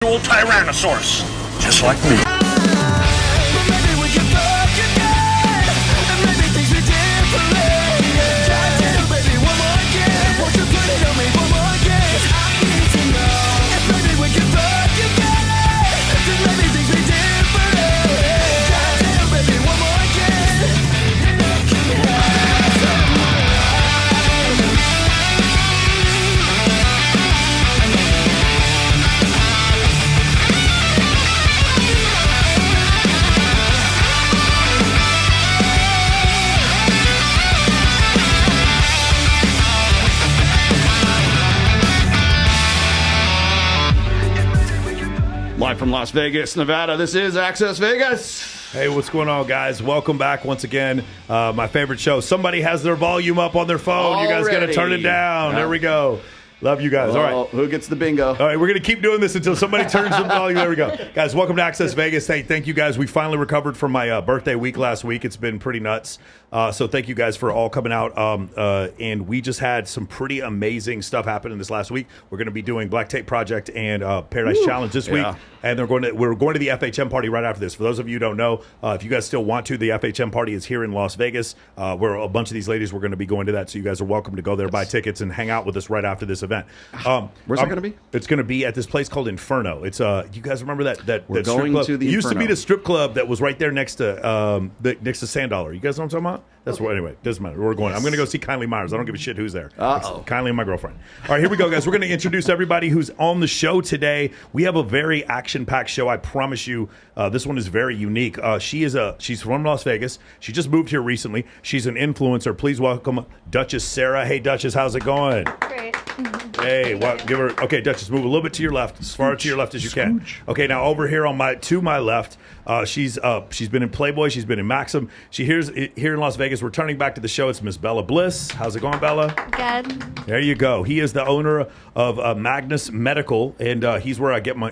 Tyrannosaurus, just like me. Live from Las Vegas, Nevada, this is Access Vegas. Hey, what's going on, guys? Welcome back once again. My favorite show. Somebody has their volume up on their phone. Already. You guys got to turn it down. There we go. Love you guys. All right. Who gets the bingo? All right, we're going to keep doing this until somebody turns the volume. There we go. Guys, welcome to Access Vegas. Hey, thank you guys. We finally recovered from my birthday week last week. It's been pretty nuts. So thank you guys for all coming out. And we just had some pretty amazing stuff happen in this last week. We're going to be doing Black Tape Project and Paradise Challenge this week. And we're going to the FHM party right after this. For those of you who don't know, if you guys still want to, the FHM party is here in Las Vegas. Where a bunch of these ladies, we're going to be going to that. So you guys are welcome to go there, buy tickets, and hang out with us right after this event. Where's it going to be? It's going to be at this place called Inferno. It's you guys remember that We're strip going club? to the It used to Inferno. be the strip club that was right there next to Sand Dollar. You guys know what I'm talking about? That's what. Anyway, doesn't matter. We're going. I'm going to go see Kindly Myers. I don't give a shit who's there. Kindly and my girlfriend. All right, here we go, guys. We're going to introduce everybody who's on the show today. We have a very action-packed show. I promise you, this one is very unique. She's from Las Vegas. She just moved here recently. She's an influencer. Please welcome Duchess Sarah. Hey, Duchess, how's it going? Great. Hey, give her. Okay, Duchess, move a little bit to your left, as far to your left as you can. Okay, now over here to my left, she's been in Playboy, she's been in Maxim. Here in Las Vegas. We're turning back to the show. It's Miss Bella Bliss. How's it going, Bella? Good. There you go. He is the owner of Magnus Medical, and he's where I get my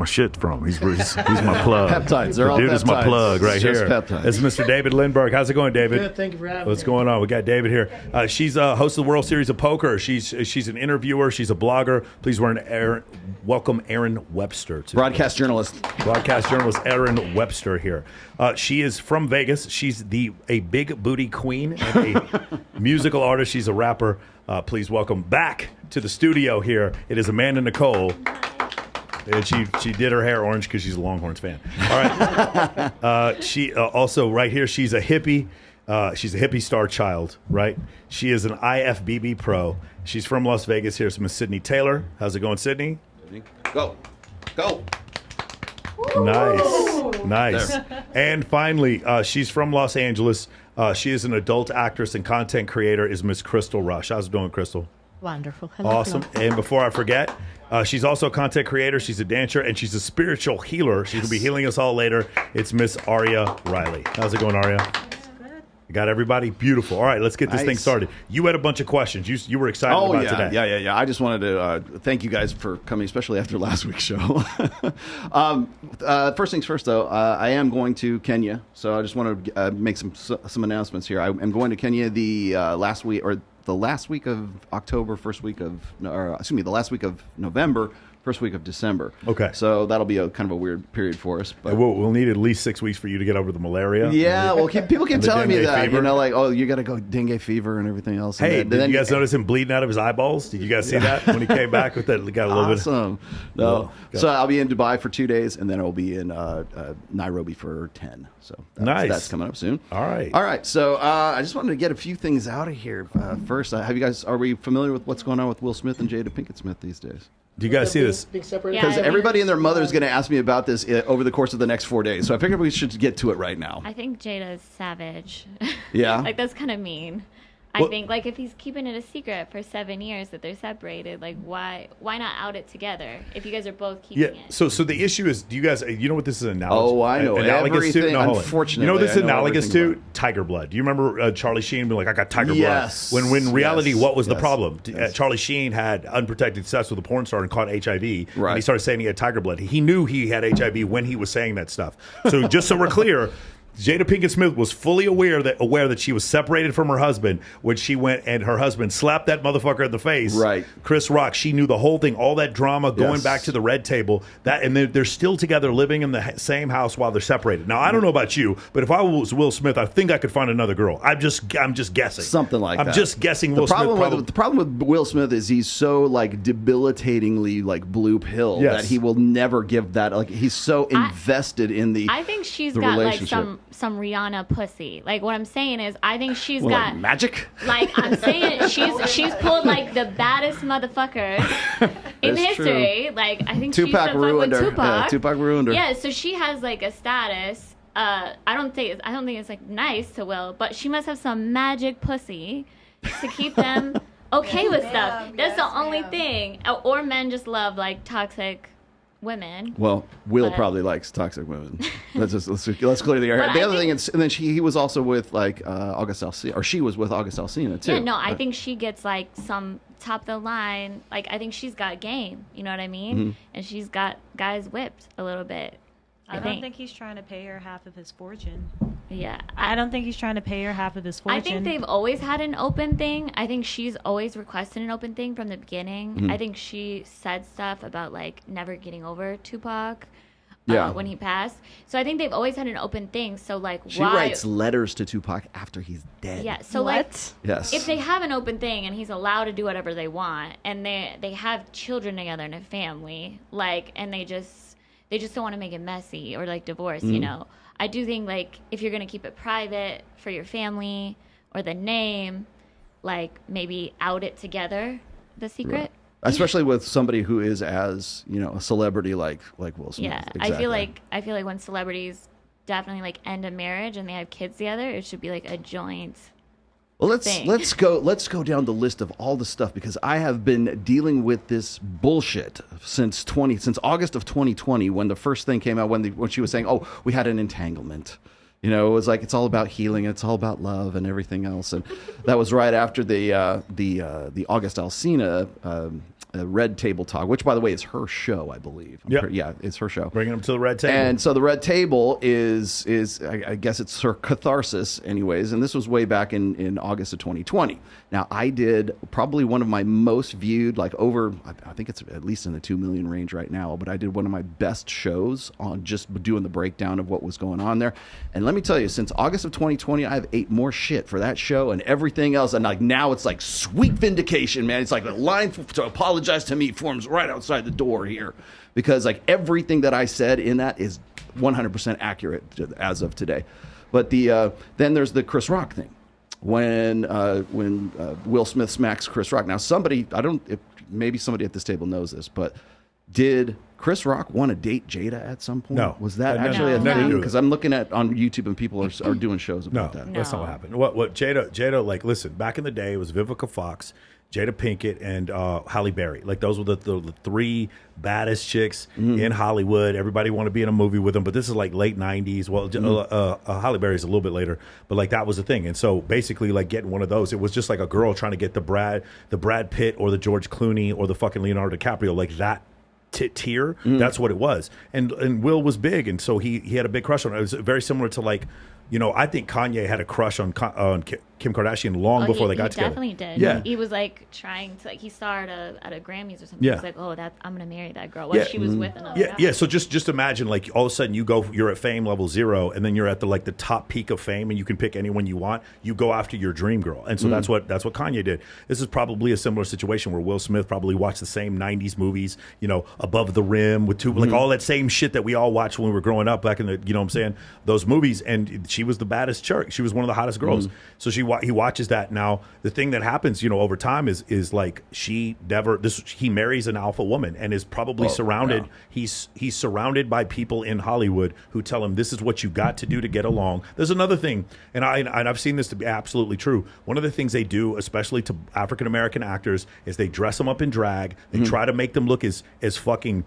shit from. He's my plug. Peptides. They're all dude is my peptides. plug right Just here. peptides. It's Mr. David Lindbergh. How's it going, David? Good, thank you for having me. What's going on? We got David here. She's a host of the World Series of Poker. She's an interviewer. She's a blogger. Please welcome Aaron Webster. Broadcast journalist. Aaron Webster here. She is from Vegas. She's a big booty queen and a musical artist. She's a rapper. Please welcome back to the studio here. It is Amanda Nicole. And she did her hair orange because she's a Longhorns fan. All right. She also right here. She's a hippie. She's a hippie star child, right? She is an IFBB pro. She's from Las Vegas. Here's Miss Sydney Taylor. How's it going, Sydney? Go. Nice. And finally, she's from Los Angeles. She is an adult actress and content creator. Is Miss Crystal Rush? How's it doing, Crystal? Wonderful. Hello, Awesome. hello. And before I forget, she's also a content creator. She's a dancer, and she's a spiritual healer. She's going to be healing us all later. It's Miss Aria Riley. How's it going, Aria? You got everybody? Beautiful. All right, let's get this thing started. You had a bunch of questions. You were excited about today. Yeah. I just wanted to thank you guys for coming, especially after last week's show. First things first, though, I am going to Kenya, so I just want to make some announcements here. I am going to Kenya the last week of October, the last week of November, first week of December. Okay. So that'll be a kind of a weird period for us. But We'll need at least 6 weeks for you to get over the malaria. yeah, well, people keep the telling me dengue that, fever. like, oh, you got to go dengue fever and everything else. Hey, and did you guys notice him bleeding out of his eyeballs? Did you guys see that when he came back with that? Got a little awesome. No. So I'll be in Dubai for 2 days, and then I'll be in Nairobi for 10. So that's coming up soon. All right. So I just wanted to get a few things out of here. First, are we familiar with what's going on with Will Smith and Jada Pinkett Smith these days? Do you guys see this? Being separated? Yeah. Because everybody and their mother is going to ask me about this over the course of the next 4 days. So I figured we should get to it right now. I think Jada is savage. Yeah? Like, that's kind of mean. I think, like, if he's keeping it a secret for 7 years that they're separated, like, why not out it together if you guys are both keeping it? So the issue is, do you guys, you know what this is analogous? Oh, I know analogous everything. to? No, hold on. Unfortunately, you know what this I is know analogous everything to? about it. Tiger blood. Do you remember Charlie Sheen being like, I got tiger Yes. blood? When in reality, Yes. what was the Yes. problem? Yes. Charlie Sheen had unprotected sex with a porn star and caught HIV. Right. And he started saying he had tiger blood. He knew he had HIV when he was saying that stuff. So just so we're clear, Jada Pinkett Smith was fully aware that she was separated from her husband when she went and her husband slapped that motherfucker in the face. Right. Chris Rock, she knew the whole thing, all that drama, going back to the red table. And they're still together, living in the same house while they're separated. Now, I don't know about you, but if I was Will Smith, I think I could find another girl. I'm just guessing. Something like that. I'm just guessing. The problem with Will Smith is he's so like debilitatingly like blue pill that he will never give that. Like he's so invested in the. I think she's got like some Rihanna pussy. Like what I'm saying is, I think she's got like magic. Like I'm saying, she's pulled like the baddest mother in history. True. Like I think Tupac she's ruined her. Tupac. Yeah, Tupac ruined her. Yeah, so she has like a status. I don't think it's like nice to Will, but she must have some magic pussy to keep them okay with stuff. That's the only thing. Or men just love like toxic women. Well, Will probably likes toxic women. Let's clear the air. The other thing is, and then he was also with like August Alsina, or she was with August Alsina too. Yeah, no, I think she gets like some top of the line. Like I think she's got game. You know what I mean? Mm-hmm. And she's got guys whipped a little bit. I don't think he's trying to pay her half of his fortune. Yeah. I don't think he's trying to pay her half of his fortune. I think they've always had an open thing. I think she's always requested an open thing from the beginning. Mm-hmm. I think she said stuff about like never getting over Tupac when he passed. So I think they've always had an open thing. So like she writes letters to Tupac after he's dead. Yeah. So yes, if they have an open thing and he's allowed to do whatever they want and they have children together in a family, like, and they just don't want to make it messy or like divorce, you know. I do think like if you're going to keep it private for your family or the name, like maybe out it together, the secret. Right. Especially with somebody who is as, you know, a celebrity like Will Smith. Yeah. Exactly. I feel like when celebrities definitely like end a marriage and they have kids together, it should be like a joint. Well, let's go down the list of all the stuff, because I have been dealing with this bullshit since August of 2020, when the first thing came out, when she was saying, "Oh, we had an entanglement." You know, it was like it's all about healing, it's all about love and everything else, and that was right after the August Alsina Red Table Talk, which, by the way, is her show, I believe. Yeah, it's her show. Bringing them to the Red Table. And so the Red Table is I guess it's her catharsis, anyways. And this was way back in August of 2020. Now, I did probably one of my most viewed, like over, I think it's at least in the 2 million range right now, but I did one of my best shows on just doing the breakdown of what was going on there. And let me tell you, since August of 2020, I've ate more shit for that show and everything else. And like now it's like sweet vindication, man. It's like the line to apologize to me forms right outside the door here, because like everything that I said in that is 100% accurate as of today. But then there's the Chris Rock thing, when Will Smith smacks Chris Rock. Now maybe somebody at this table knows this, but did Chris Rock want to date Jada at some point? No. Was that actually a thing? Because I'm looking at on YouTube and people are doing shows about that. No, that's not what happened. What Jada, like, listen, back in the day, it was Vivica Fox, Jada Pinkett, and Halle Berry. Like, those were the three baddest chicks in Hollywood. Everybody wanted to be in a movie with them, but this is like late 90s. Well, Halle Berry's a little bit later, but like that was the thing. And so basically, like, getting one of those, it was just like a girl trying to get the Brad Pitt or the George Clooney or the fucking Leonardo DiCaprio, like that tier. That's what it was. And Will was big, and so he had a big crush on her. It was very similar to, like, you know, I think Kanye had a crush on Kim Kardashian long before they got together. He definitely did. Yeah. He was like trying to, like, he saw her at a Grammys or something. Yeah. He was like, oh, I'm going to marry that girl. Well, she was with another guy. Yeah. So just imagine, like, all of a sudden you're at fame level 0, and then you're at the top peak of fame, and you can pick anyone you want. You go after your dream girl. And so that's what Kanye did. This is probably a similar situation where Will Smith probably watched the same 90s movies, you know, Above the Rim with like all that same shit that we all watched when we were growing up back in the, you know what I'm saying, those movies. And she was the baddest chick. She was one of the hottest girls. So he watches that. Now, the thing that happens, you know, over time is like he marries an alpha woman and is probably surrounded. Yeah. He's surrounded by people in Hollywood who tell him this is what you got to do to get along. There's another thing, and I've seen this to be absolutely true. One of the things they do, especially to African American actors, is they dress them up in drag. They try to make them look as fucking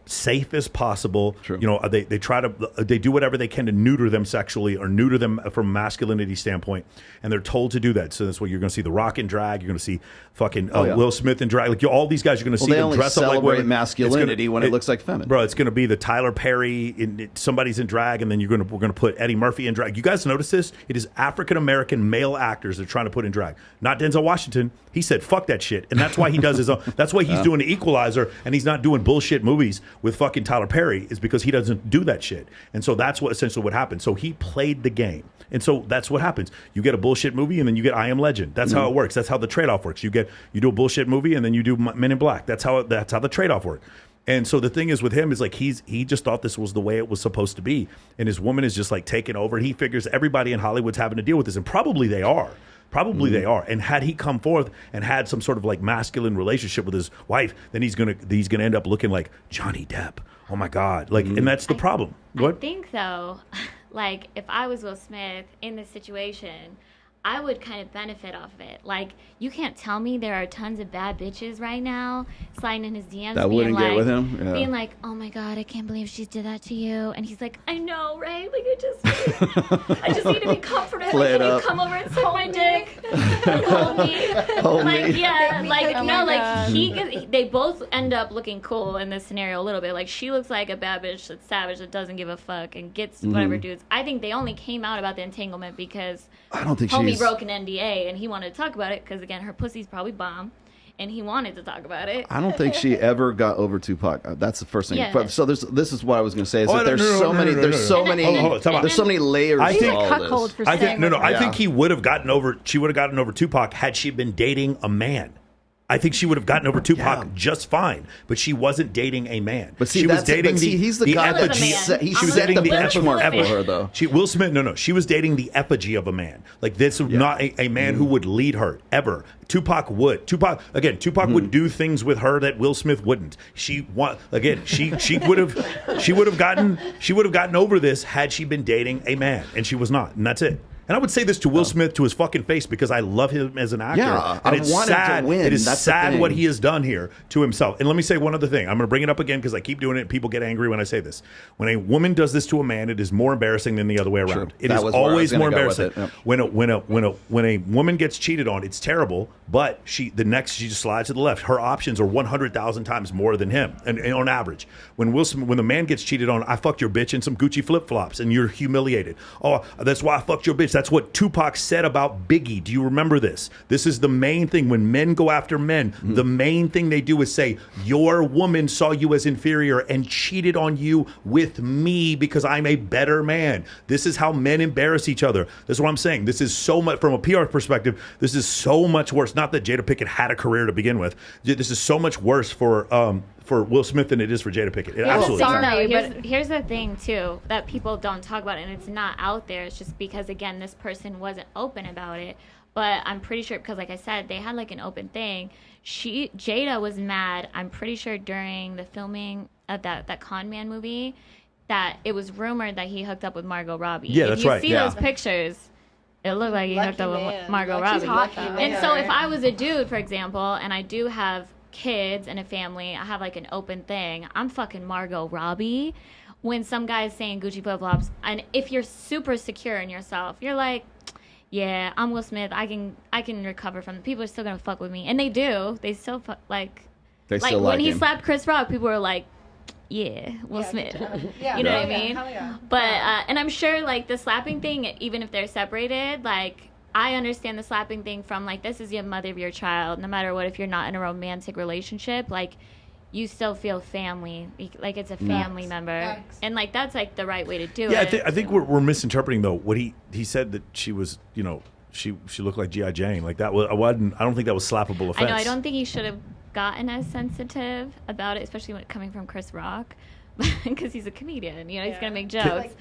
safe as possible. True. You know, they do whatever they can to neuter them sexually or neuter them from a masculinity standpoint, and they're told to do that. So that's what you're going to see: The Rock in drag. You're going to see fucking Will Smith in drag. Like all these guys, you're going to see them dress up like celebrate women. masculinity when it looks like feminine. Bro, it's going to be the Tyler Perry. Somebody's in drag, and then we're going to put Eddie Murphy in drag. You guys notice this? It is African American male actors they're trying to put in drag. Not Denzel Washington. He said fuck that shit, and that's why he does his own. That's why he's doing The Equalizer, and he's not doing bullshit movies with fucking Tyler Perry, is because he doesn't do that shit. And so that's what essentially what happened. So he played the game. And so that's what happens. You get a bullshit movie and then you get I Am Legend. That's how it works. That's how the trade-off works. You do a bullshit movie and then you do Men in Black. That's how the trade-off works. And so the thing is with him is like he just thought this was the way it was supposed to be. And his woman is just like taking over. And he figures everybody in Hollywood's having to deal with this. And probably they are. They are. And had he come forth and had some sort of like masculine relationship with his wife, then he's gonna end up looking like Johnny Depp. Oh my God. Like, and that's the problem. What? I think though, like if I was Will Smith in this situation, I would kind of benefit off of it. Like, you can't tell me there are tons of bad bitches right now sliding in his DMs that wouldn't get with him. Yeah. Being like, oh my God, I can't believe she did that to you. And he's like, I know, right? Like, I just need to be comforted. Like, can you come over and suck my dick? And hold me. Like, yeah, like, no, like, they both end up looking cool in this scenario a little bit. Like, she looks like a bad bitch that's savage, that doesn't give a fuck, and gets whatever dudes. I think they only came out about the entanglement because I don't think homie broke an NDA and he wanted to talk about it because, again, her pussy's probably bomb and he wanted to talk about it. I don't think she ever got over Tupac. That's the first thing. Yeah. So this is what I was going to say. Is that there's so many layers. I think to all cuckold this. for I think saying I think he would have gotten over. She would have gotten over Tupac had she been dating a man. I think she would have gotten over Tupac just fine, but she wasn't dating a man. But see, she was dating he's the guy that effigy. he set the benchmark for her, though. Will Smith, no, she was dating the effigy of a man. Like this was not a man who would lead her ever. Tupac would. Tupac would do things with her that Will Smith wouldn't. She would have gotten over this had she been dating a man, and she was not, and that's it. And I would say this to Will Smith to his fucking face because I love him as an actor. Yeah, and I it's want him sad. to win. It is That's sad what he has done here to himself. And let me say one other thing. I'm going to bring it up again because I keep doing it and people get angry when I say this. When a woman does this to a man, it is more embarrassing than the other way around. Sure. It is always more embarrassing. Yep. When a woman gets cheated on, it's terrible, but she just slides to the left. Her options are 100,000 times more than him, and on average. When the man gets cheated on, I fucked your bitch in some Gucci flip-flops, and you're humiliated. Oh, that's why I fucked your bitch. That's what Tupac said about Biggie. Do you remember this? This is the main thing. When men go after men, the main thing they do is say, your woman saw you as inferior and cheated on you with me because I'm a better man. This is how men embarrass each other. This is what I'm saying. This is so much, from a PR perspective, this is so much worse. Not that Jada Pinkett had a career to begin with. This is so much worse for Will Smith than it is for Jada Pinkett. It absolutely is. Sorry, here's the thing too that people don't talk about, and it's not out there. It's just because, again, this person wasn't open about it. But I'm pretty sure, because like I said, they had like an open thing. Jada was mad, I'm pretty sure, during the filming of that Con Man movie, that it was rumored that he hooked up with Margot Robbie. Yeah, that's right. If you see those pictures, it looked like he hooked up with Margot Robbie. And so if I was a dude, for example, and I do have kids and a family, I have like an open thing, I'm fucking Margot Robbie. When some guy is saying Gucci flip-flops, and if you're super secure in yourself, you're like, yeah, I'm Will Smith, I can recover from it. People are still gonna fuck with me, and they do. They still like when he slapped Chris Rock, people were like, yeah, Will Smith. You know what I mean? But and I'm sure like the slapping thing, even if they're separated, like, I understand the slapping thing from like, this is your mother of your child, no matter what. If you're not in a romantic relationship, like, you still feel family, like it's a family member, and like that's like the right way to do it. Yeah, I think we're misinterpreting though what he said, that she was, you know, she looked like G.I. Jane, like that was I don't think that was slappable offense. I know, I don't think he should have gotten as sensitive about it, especially when coming from Chris Rock. Because he's a comedian, you know, he's gonna make jokes.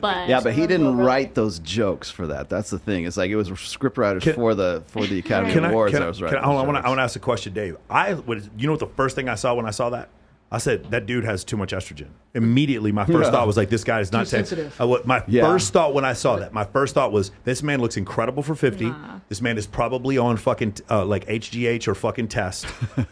But he didn't write those jokes for that. That's the thing. It's like it was script writers for the Academy Awards. I want to ask a question, Dave. You know what the first thing I saw when I saw that? I said, that dude has too much estrogen. Immediately, my first thought was like, this guy is not sensitive. First thought when I saw that, my first thought was, this man looks incredible for 50. This man is probably on fucking like HGH or fucking test,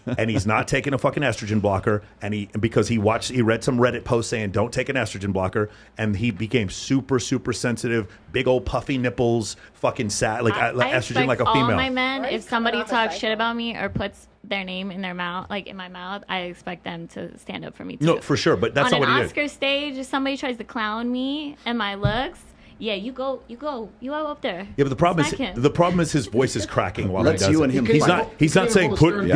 and he's not taking a fucking estrogen blocker. And because he read some Reddit post saying don't take an estrogen blocker, and he became super sensitive, big old puffy nipples, fucking sad, like estrogen like a female. All my men, if somebody talks shit about me or puts their name in their mouth, like in my mouth, I expect them to stand up for me too. No, for sure, but that's not what he did. On an Oscar stage, if somebody tries to clown me and my looks, yeah, you go up there. Yeah, but the problem is his voice is cracking while That's he does you it. and him. He's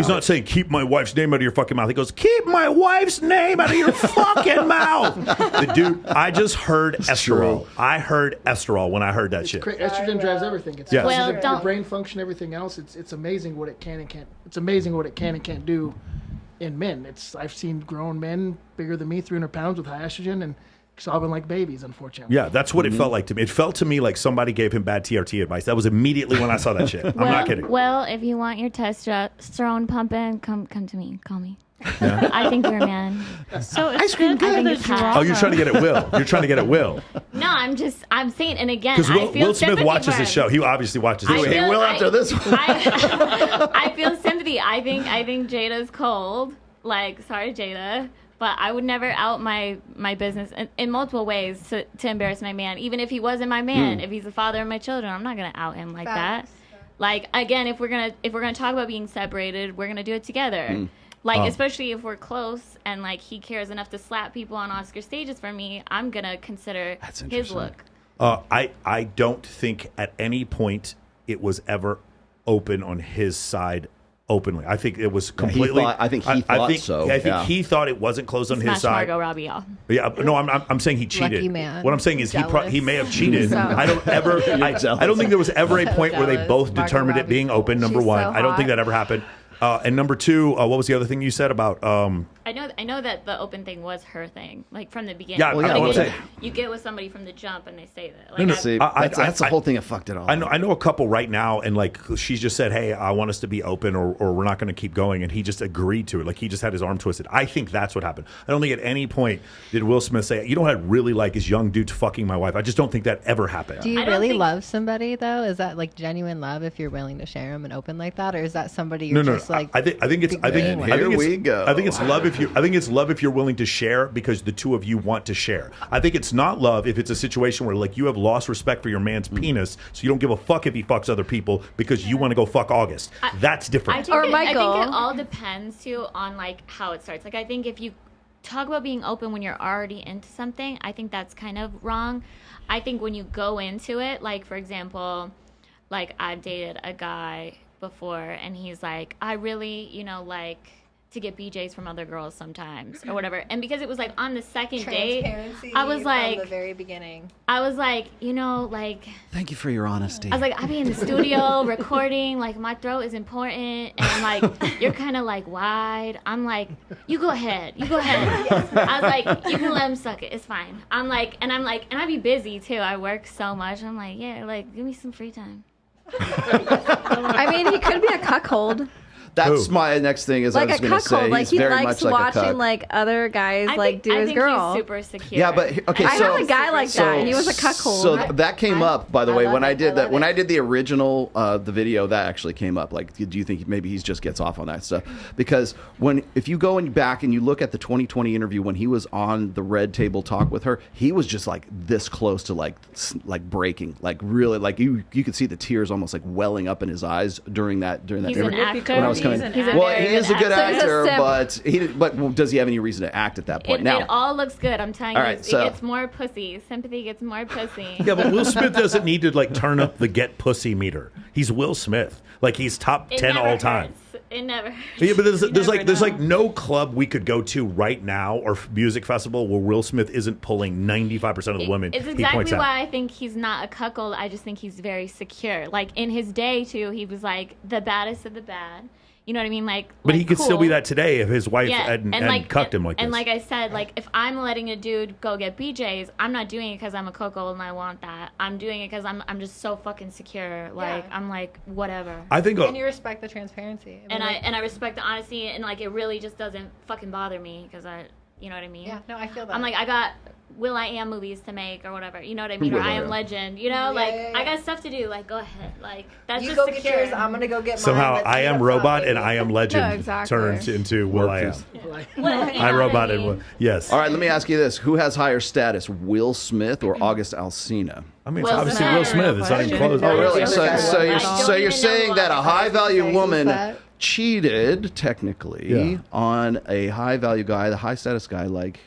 not saying keep my wife's name out of your fucking mouth. He goes, keep my wife's name out of your fucking mouth. The dude, I just heard esterol. I heard esterol when I heard that shit. Estrogen drives everything. It's your brain function, everything else. It's amazing what it can and can't. It's amazing what it can and can't do in men. I've seen grown men bigger than me, 300 pounds with high estrogen and sobbing like babies, unfortunately. Yeah, that's what it felt like to me. It felt to me like somebody gave him bad TRT advice. That was immediately when I saw that shit. I'm not kidding. Well, if you want your testosterone pumping, come to me. Call me. Yeah. I think you're a man. So it's good for the drama. Oh, you're trying to get at Will. You're trying to get at Will. No, I'm saying, and again, because I feel Will Smith watches this show. He obviously watches this show. Hey, Will, after this one. I feel sympathy. I think Jada's cold. Like, sorry, Jada. But I would never out my business in multiple ways to embarrass my man, even if he wasn't my man. If he's the father of my children, I'm not gonna out him like that. Like, again, if we're gonna talk about being separated, we're gonna do it together. Like, especially if we're close and like he cares enough to slap people on Oscar stages for me, I'm gonna consider his look. I don't think at any point it was ever open on his side. Openly, I think it was completely. I think he thought so. I think he thought it wasn't closed on his side. Margot Robbie, y'all. Yeah, no, I'm saying he cheated. Lucky man. What I'm saying is he may have cheated. So. I don't think there was ever a point where they both determined it being open. Number one, I don't think that ever happened. And number two, what was the other thing you said about? I know that the open thing was her thing, like from the beginning. Yeah, like you get with somebody from the jump, and they say that. Like, See, that's the whole thing that fucked it all. I know a couple right now, and like she's just said, "Hey, I want us to be open, or we're not going to keep going," and he just agreed to it. Like he just had his arm twisted. I think that's what happened. I don't think at any point did Will Smith say, "You know what I really like is young dudes fucking my wife." I just don't think that ever happened. Do you really love somebody though? Is that like genuine love if you're willing to share them and open like that, or is that somebody you're just like? I think it's love if you're willing to share because the two of you want to share. I think it's not love if it's a situation where like you have lost respect for your man's penis, so you don't give a fuck if he fucks other people because you want to go fuck August. That's different. I think it all depends too on like how it starts. Like I think if you talk about being open when you're already into something, I think that's kind of wrong. I think when you go into it, like for example, like I've dated a guy before and he's like, I really, like to get BJs from other girls sometimes or whatever. And because it was like on the second date, I was like, from the very beginning. I was like, like, thank you for your honesty. I was like, I be in the studio recording, like my throat is important and like you're kind of like wide. I'm like, you go ahead. I was like, you can let him suck it. It's fine. And I be busy too. I work so much. I'm like, yeah, like give me some free time. I mean, he could be a cuckold. That's my next thing. Is like I was going to say, like he's he very likes much watching like a cuck. like other guys do his girl. He's super secure. Yeah, but okay. I so have a guy like that. He was a cuckold. So that came up, by the way, when I did that. When it. I did the original, the video, that actually came up. Like, do you think maybe he just gets off on that stuff? Because if you go back and you look at the 2020 interview when he was on the Red Table Talk with her, he was just like this close to like breaking, like really, like you could see the tears almost like welling up in his eyes during that He's interview. an actor. When I was coming, he is a good actor, but does he have any reason to act at that point? It all looks good. I'm telling you, right, it so- gets more pussy. Sympathy gets more pussy. Yeah, but Will Smith doesn't need to like turn up the get pussy meter. He's Will Smith. Like he's top 10 all time. It never hurts. Yeah, but there's like no club we could go to right now or music festival where Will Smith isn't pulling 95% of the women. It's he exactly points out. why I think he's not a cuckold. I just think he's very secure. Like in his day too, he was like the baddest of the bad. You know what I mean? But he could cool. still be that today if his wife and cucked him like this. And like I said, like if I'm letting a dude go get BJs, I'm not doing it because I'm a cuckold and I want that. I'm doing it because I'm just so fucking secure. Like I'm like whatever. I think, and you respect the transparency. I respect the honesty, and like it really just doesn't fucking bother me because You know what I mean? Yeah, no, I feel that. I'm like, I got Will.I.Am movies to make or whatever. You know what I mean? Or I Am Legend. You know, I got stuff to do. Like, go ahead. Like, that's you just go secure. get yours. I'm gonna go get mine. Somehow, I Am Robot and I Am Legend No, exactly. turned into Will.I.Am. I Robot and yes. All right, let me ask you this: who has higher status, Will Smith or August Alsina? I mean, it's Will obviously Smith. Will Smith. It's not even close. Oh, really? So don't you're even saying know that a why. high-value woman that. cheated technically on a high-value guy, the high-status guy like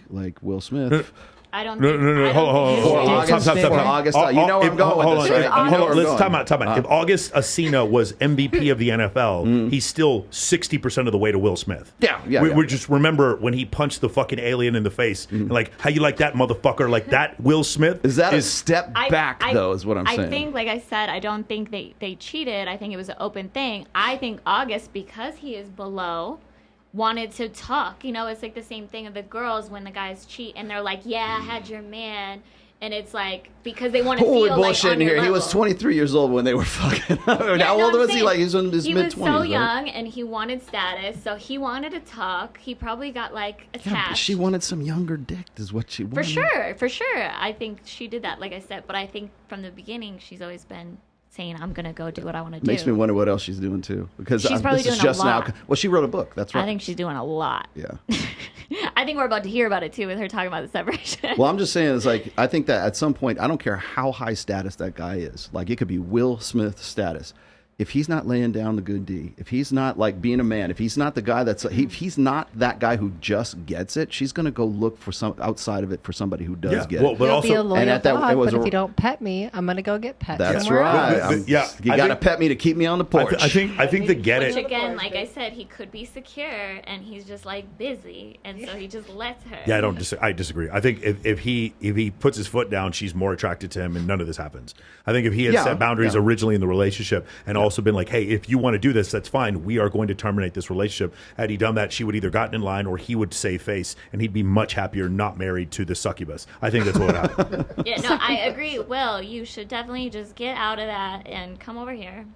Will Smith? I don't No, think. no, no, I hold don't on, think hold on. it's August- Time. for August- you know where I'm going with hold this, on. right? You know Hold where on. I'm Let's going. time out. If August Alsina was MVP of the NFL, he's still 60% of the way to Will Smith. Yeah. We just remember when he punched the fucking alien in the face, and like, how you like that, motherfucker? Like that, Will Smith Is that a step back, though, is what I'm saying? I think, like I said, I don't think they cheated. I think it was an open thing. I think August, because he is below, wanted to talk. You know, it's like the same thing of the girls when the guys cheat and they're like, yeah, I had your man. And it's like, because they want to Holy feel bullshit like on in your here. He level. was 23 years old when they were fucking. How old was he? Like, he's in his He mid-20s, was so right? young, and he wanted status, so he wanted to talk. He probably got, like, attached. Yeah, but she wanted some younger dick, is what she wanted. For sure. I think she did that, like I said. But I think from the beginning, she's always been saying, I'm going to go do what I want to do. Makes me wonder what else she's doing, too. Because She's probably this is doing a just lot. now. Well, she wrote a book. That's right. I think she's doing a lot. Yeah. I think we're about to hear about it, too, with her talking about the separation. Well, I'm just saying, it's like, I think that at some point, I don't care how high status that guy is. Like, it could be Will Smith status. If he's not laying down the good D, if he's not like being a man, if he's not the guy if he's not that guy who just gets it, she's going to go look for some outside of it for somebody who does get it. But You'll be a also, loyal and at that- dog, it was but a- if you don't pet me, I'm gonna go get pet That's somewhere right. else. Yeah, You I got to think- pet me to keep me on the porch. I think the get Which it. again, like I said, he could be secure, and he's just like busy, and so he just lets her. Yeah, I disagree. I think if he puts his foot down, she's more attracted to him, and none of this happens. I think if he had set boundaries originally in the relationship and also been like, hey, if you want to do this, that's fine. We are going to terminate this relationship. Had he done that, she would either gotten in line or he would save face, and he'd be much happier not married to the succubus. I think that's what would happen. Yeah, no, I agree. Will, you should definitely just get out of that and come over here.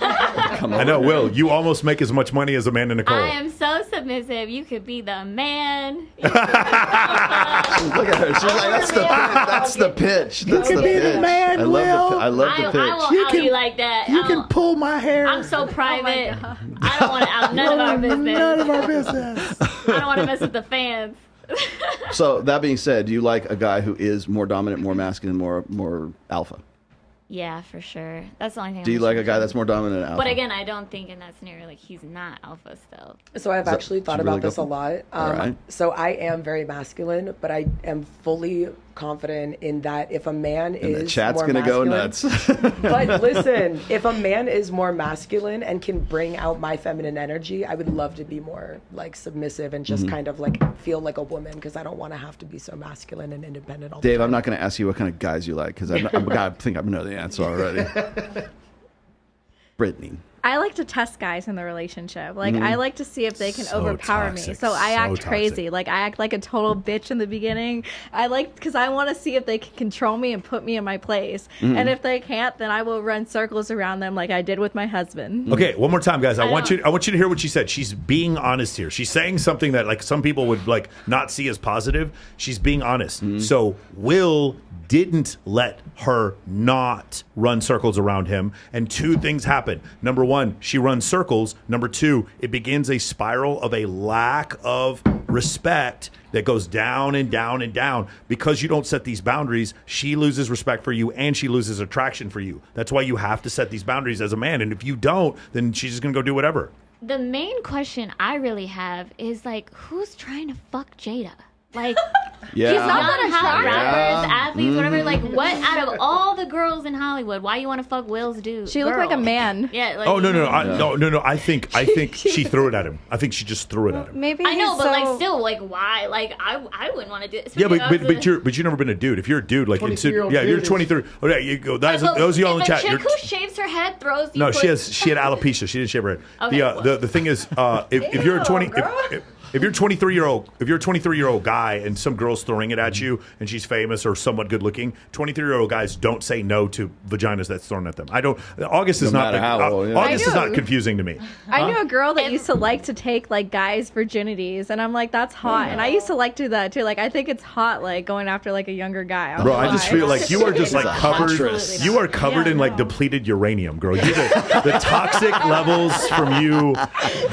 I know, Will, you almost make as much money as Amanda Nicole. I am so submissive. You could be the man. Look at her. She's like, that's the pitch. That's the pitch. man, I love the pitch. I won't out you like that. You can pull my hair. I'm so private. I don't want to out none of our business. None of our business. I don't want to mess with the fans. So that being said, do you like a guy who is more dominant, more masculine, more alpha? Yeah, for sure. That's the only thing. Do you like a guy that's more dominant and alpha? But again, I don't think in that scenario, like, he's not alpha still. So I've actually thought should we about really go this a for- lot. All right. So I am very masculine, but I am fully confident in that if a man And is the chat's more gonna go masculine- nuts. But listen, if a man is more masculine and can bring out my feminine energy, I would love to be more like submissive and just kind of like feel like a woman, because I don't want to have to be so masculine and independent all the Dave, time. I'm not going to ask you what kind of guys you like because I think I know the answer already. Brittany. I like to test guys in the relationship. Like, I like to see if they can So overpower me. toxic, So I so act crazy. toxic. Like, I act like a total bitch in the beginning. Because I want to see if they can control me and put me in my place. And if they can't, then I will run circles around them like I did with my husband. Okay, one more time, guys. I want you to hear what she said. She's being honest here. She's saying something that like some people would like not see as positive. She's being honest. So Will didn't let her not run circles around him, and two things happen. Number one, she runs circles. Number two, it begins a spiral of a lack of respect that goes down and down and down. Because you don't set these boundaries, she loses respect for you and she loses attraction for you. That's why you have to set these boundaries as a man, and if you don't, then she's just gonna go do whatever. The main question I really have is, like, who's trying to fuck Jada? Like, Yeah. young, hot Yeah. rappers, athletes, whatever. Like, what out of all the girls in Hollywood, why you want to fuck Will's dude? She looked like a man. Yeah. Like, Oh no! I think she threw it at him. I think she just threw it at him. Maybe I know, he's but like, so- still, like, why? Like, I wouldn't want to do it. Yeah, especially if I was but you've never been a dude. If you're a dude, like, 23-year-old yeah, you're kid is- 23. Oh yeah, you go. Those But of you on the if chat. a chick You're, who shaves her head throws you. no, she had alopecia. She didn't shave her head. Okay, well. The thing is, if you're a 20. girl. if you're a 23-year-old guy and some girl's throwing it at you and she's famous or somewhat good looking, 23-year-old guys don't say no to vaginas that's thrown at them. August is not August is not confusing to me. I knew a girl that used to like to take like guys' virginities, and I'm like, that's hot. And I used to like to do that too. Like, I think it's hot, like going after like a younger guy. Bro, I just feel like you are just like covered. You are covered in like depleted uranium, girl. The toxic levels from you,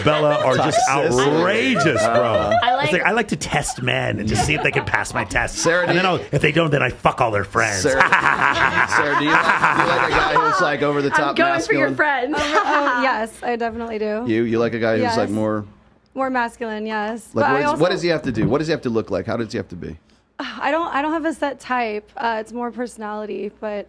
Bella, are just outrageous, bro. I like to test men and just see if they can pass my test. Sarah, and then if they don't, then I fuck all their friends. Sarah, do you like a guy who's like over the top I'm going masculine? for your friend. Yes, I definitely do. You like a guy who's like more masculine, yes. Like but what does he have to do? What does he have to look like? How does he have to be? I don't have a set type. It's more personality, but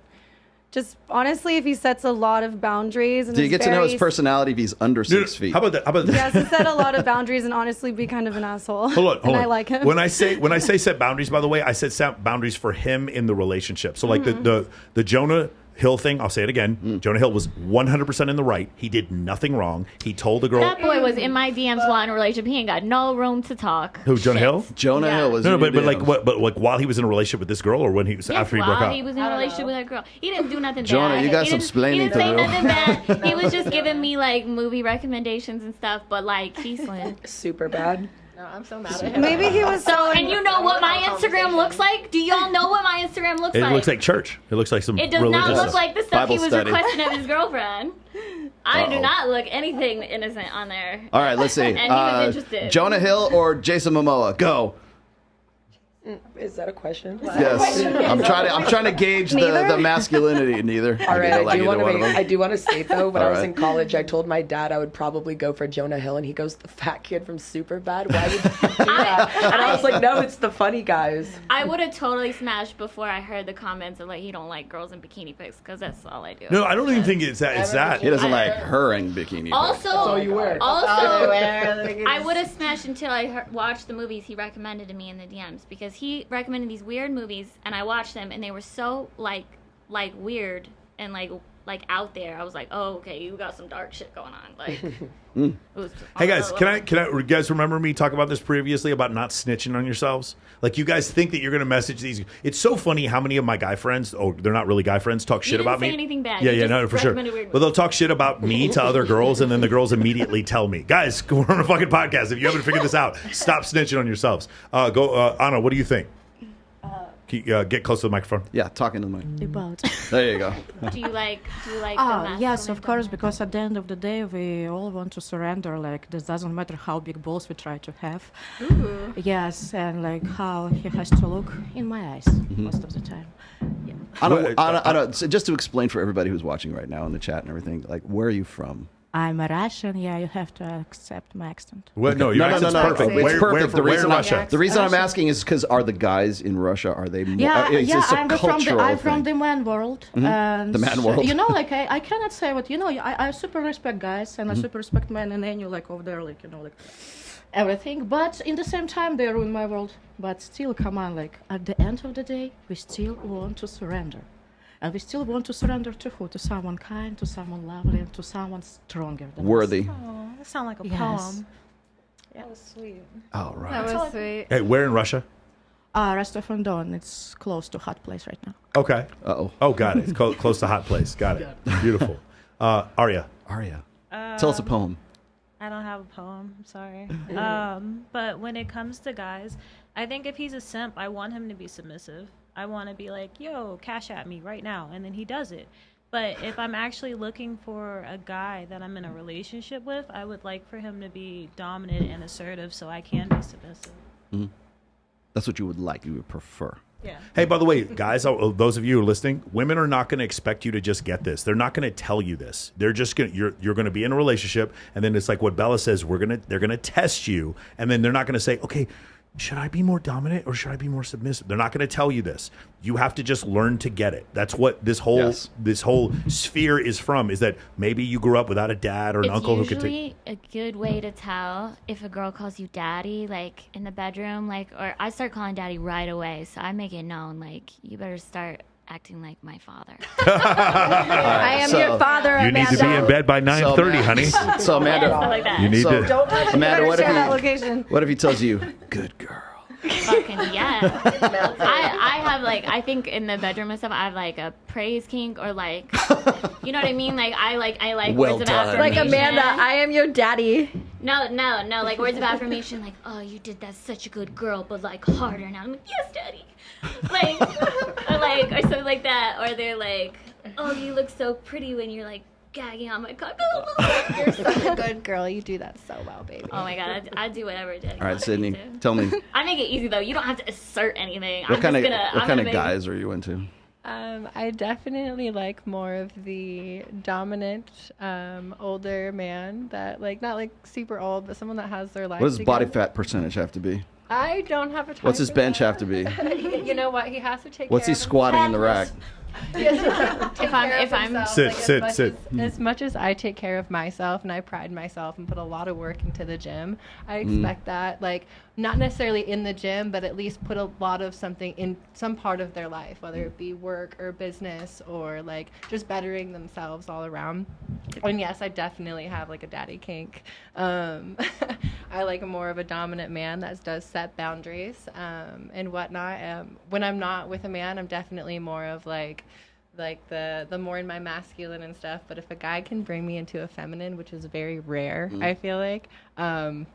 just honestly, if he sets a lot of boundaries, and do you get to know his personality if he's under 6 feet? How about that? He has to set a lot of boundaries and honestly be kind of an asshole. Hold on. I like him. When I say set boundaries, by the way, I said set boundaries for him in the relationship. So like the Jonah Hill thing, I'll say it again. Jonah Hill was 100% in the right. He did nothing wrong. He told the girl. That boy was in my DMs while in a relationship. He ain't got no room to talk. Who, Jonah Hill? Jonah Hill was. No, but like what? But like while he was in a relationship with this girl, or when he was after he broke up? While he was in a relationship with that girl, he didn't do nothing Jonah, bad. you got some He splaining didn't say to do. nothing bad. He was just giving me like movie recommendations and stuff. But like, he's slim. Super bad. No, I'm so mad at him. Maybe he was So, and you know what my Instagram looks like? Do y'all know what my Instagram looks It like? looks like church. It looks like some. It does religious not look stuff. like the stuff Bible he was study. requesting of his girlfriend. I do not look anything innocent on there. All right, let's see. And he was interested. Jonah Hill or Jason Momoa? Go. Is that a question? Yes. I'm trying to gauge the masculinity. Neither. All right, like either one of them. I do want to state though, when All I was right. in college, I told my dad I would probably go for Jonah Hill, and he goes, "The fat kid from Superbad. Why would you do that?" And I was like, "No, it's the funny guys." I would have totally smashed before I heard the comments of like he don't like girls in bikini pics because that's all I do. No, I don't even think it's that. It's that. He doesn't like her in bikini. Also, That's all you wear. I would have smashed until I watched the movies he recommended to me in the DMs because he recommended these weird movies and I watched them and they were so like weird and like out there. I was like, oh, okay, you got some dark shit going on. Like, it was Hey guys, can I? You guys remember me talk about this previously about not snitching on yourselves? Like you guys think that you're gonna message these. It's so funny how many of my guy friends, they're not really guy friends, talk shit about me. You didn't say anything bad. Yeah, You yeah, just no, for sure. recommended weird But they'll talk shit about me to other girls, and then the girls immediately tell me, guys, we're on a fucking podcast. If you haven't figured this out, stop snitching on yourselves. Anna, what do you think? Get close to the microphone. Yeah, talking to the mic. About. There you go. Do you like the Yes, of masculine course, because at the end of the day, we all want to surrender. Like, this doesn't matter how big balls we try to have. Ooh. Yes, and like how he has to look in my eyes most of the time. Yeah. Anna, so just to explain for everybody who's watching right now in the chat and everything, like, where are you from? I'm a Russian. Yeah, you have to accept my accent. Well, no, your accent's perfect. It's perfect. Where in Russia? The reason I'm asking is because are the guys in Russia, are they more... Yeah, it's just a I'm cultural from thing. the man world. And The man world. You know, like I cannot say what I super respect guys and I super respect men and then you like over there, like like everything. But in the same time, they ruin my world. But still, come on, like at the end of the day, we still want to surrender. And we still want to surrender to who? To someone kind, to someone lovely, and to someone stronger than Worthy. Oh, that sounds like a Yes. poem. That was sweet. Oh, right. That was sweet. Hey, where in Russia? Rostov-on-Don. It's close to hot place right now. Okay. Uh-oh. Oh, got it. It's close to hot place. Got it. Beautiful. Arya. Tell us a poem. I don't have a poem. I'm sorry. But when it comes to guys, I think if he's a simp, I want him to be submissive. I want to be like, yo, cash at me right now. And then he does it. But if I'm actually looking for a guy that I'm in a relationship with, I would like for him to be dominant and assertive so I can be submissive. Mm-hmm. That's what you would like. You would prefer. Yeah. Hey, by the way, guys, those of you who are listening, women are not going to expect you to just get this. They're not going to tell you this. They're just going to, you're going to be in a relationship, and then it's like what Bella says, they're going to test you, and then they're not going to say, okay, should I be more dominant or should I be more submissive? They're not going to tell you this. You have to just learn to get it. That's what this whole sphere is from, is that maybe you grew up without a dad or an uncle who could take... It's usually a good way to tell if a girl calls you daddy, like in the bedroom, like, or I start calling daddy right away, so I make it known, like, you better start acting like my father. I am your father, You Amanda. need to be in bed by 9:30, honey. So Amanda, Stuff like that. You need to. Don't touch me. Amanda, Better share that location. what if he tells you, "Good girl"? Fucking yeah. I have like, I think in the bedroom and stuff, I have like a praise kink or like, you know what I mean? Like I like Well words of done. Like affirmation. Amanda, I am your daddy. No, like words of affirmation, like, oh, you did that, such a good girl, but like harder now. I'm like, yes, daddy. Like, or something like that. Or they're like, oh, you look so pretty when you're like gagging on my cock. You're such a good girl. You do that so well, baby. Oh my god, I do whatever. Daddy All right, wants me Sydney, to. tell me I make it easy though. You don't have to assert anything. what kind of make- guys are you into? I definitely like more of the dominant, older man that not like super old, but someone that has their life. What does body together. fat percentage have to be? I don't have a type. What's his for bench that. have to be? You know what? He has to take. What's care he of squatting in the rack? If I'm- Sit. As much as I take care of myself and I pride myself and put a lot of work into the gym, I expect that, like, not necessarily in the gym, but at least put a lot of something in some part of their life, whether it be work or business or like just bettering themselves all around. And yes, I definitely have like a daddy kink. I like more of a dominant man that does set boundaries and whatnot. When I'm not with a man, I'm definitely more of like the more in my masculine and stuff. But if a guy can bring me into a feminine, which is very rare, I feel like, I'm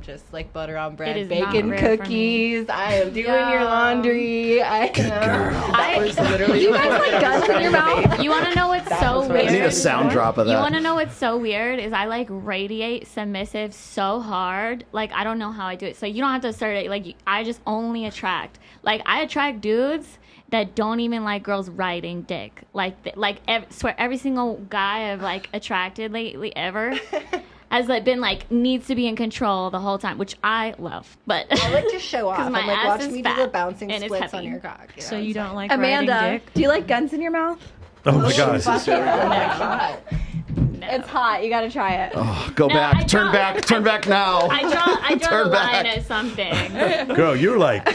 just like butter on It bread, is bacon, not rare for me. cookies. I am doing your laundry. That was literally. You guys like guns in your mouth? You want to know what's so I weird? need a sound drop of You that. want to know what's so weird is I like radiate submissive so hard. Like I don't know how I do it. So you don't have to assert it. Like I just only attract. Like I attract dudes that don't even like girls riding dick. Swear every single guy I've like attracted lately ever has like been like needs to be in control the whole time, which I love. But I like to show off. 'Cause I'm my like, ass watch is me do the fat bouncing and it's splits on heavy. your cock. You know So what you I'm don't like Amanda, riding dick? do you like guns in your mouth? Oh my god. It's hot. You gotta try it. Oh, go No, back. I Turn don't. back. Turn back now. I draw Turn the line back. at something. Girl, you're like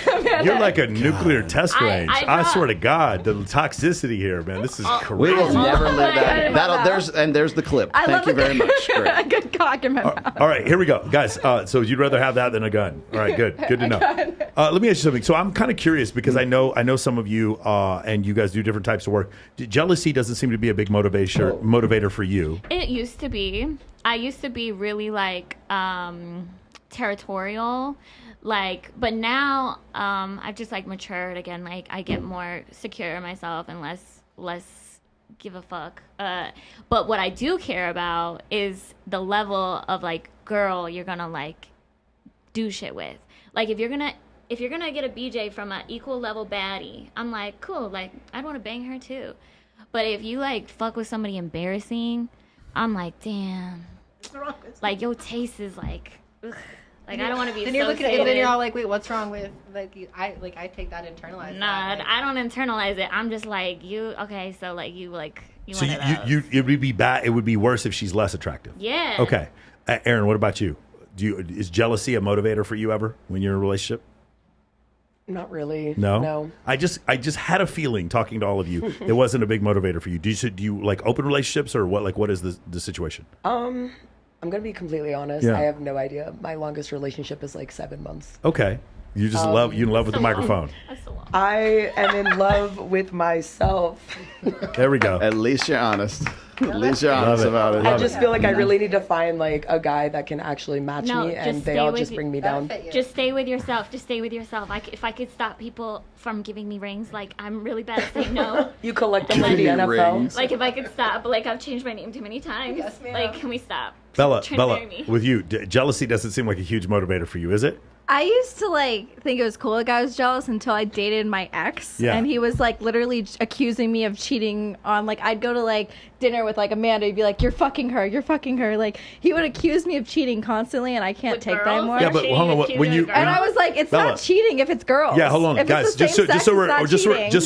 a nuclear test range. I I draw- swear to God, the toxicity here, man. This is We crazy. will never live that. love that. There's the clip. I Thank love you a very much. a Great. good cock in my mouth. All right, here we go, guys. So you'd rather have that than a gun? All right, good to know. Let me ask you something. So I'm kind of curious because I know some of you and you guys do different types of work. Jealousy doesn't seem to be a big motivator for you. It used to be. I used to be really like territorial, like, but now I've just like matured again. Like I get more secure in myself and less give a fuck. But what I do care about is the level of like girl you're gonna like do shit with. Like if you're gonna get a BJ from an equal level baddie, I'm like cool. Like I'd want to bang her too. But if you like fuck with somebody embarrassing, I'm like damn. Like your taste is like, ugh. Like I don't want to be. Then you're looking at it, and then you're all like, "Wait, what's wrong with I take that internalized." Nah, that, I don't internalize it. I'm just like you. Okay, so like you So one of those. it would be bad. It would be worse if she's less attractive. Yeah. Okay, Aaron, what about you? Is jealousy a motivator for you ever when you're in a relationship? Not really. No. I just had a feeling talking to all of you, it wasn't a big motivator for you. Do you like open relationships or what? Like what is the situation? I'm gonna be completely honest. Yeah. I have no idea. My longest relationship is like 7 months. Okay, you just you in love with the microphone. That's so long. I am in love with myself. There we go. At least you're honest. At least you're honest it. about it. I just feel like I really need to find like a guy that can actually match No, me, and just they stay all with just you. bring me down. Just stay with yourself. Just stay with yourself. If I could stop people from giving me rings, like I'm really bad at saying no. You collect them Give like the me NFL. rings. Like if I could stop, like I've changed my name too many times. Yes, ma'am. Like can we stop? Bella, Trying to marry me. with you, jealousy doesn't seem like a huge motivator for you, is it? I used to like think it was cool like I was jealous until I dated my ex, Yeah. and he was like literally accusing me of cheating on like I'd go to like dinner with like Amanda, he'd be like you're fucking her, like he would accuse me of cheating constantly, and I can't With take that girls? anymore. Yeah, but hold on. When you And I was like, it's Bella. not cheating if it's girls. yeah, hold on, If guys. it's the Just same so sex,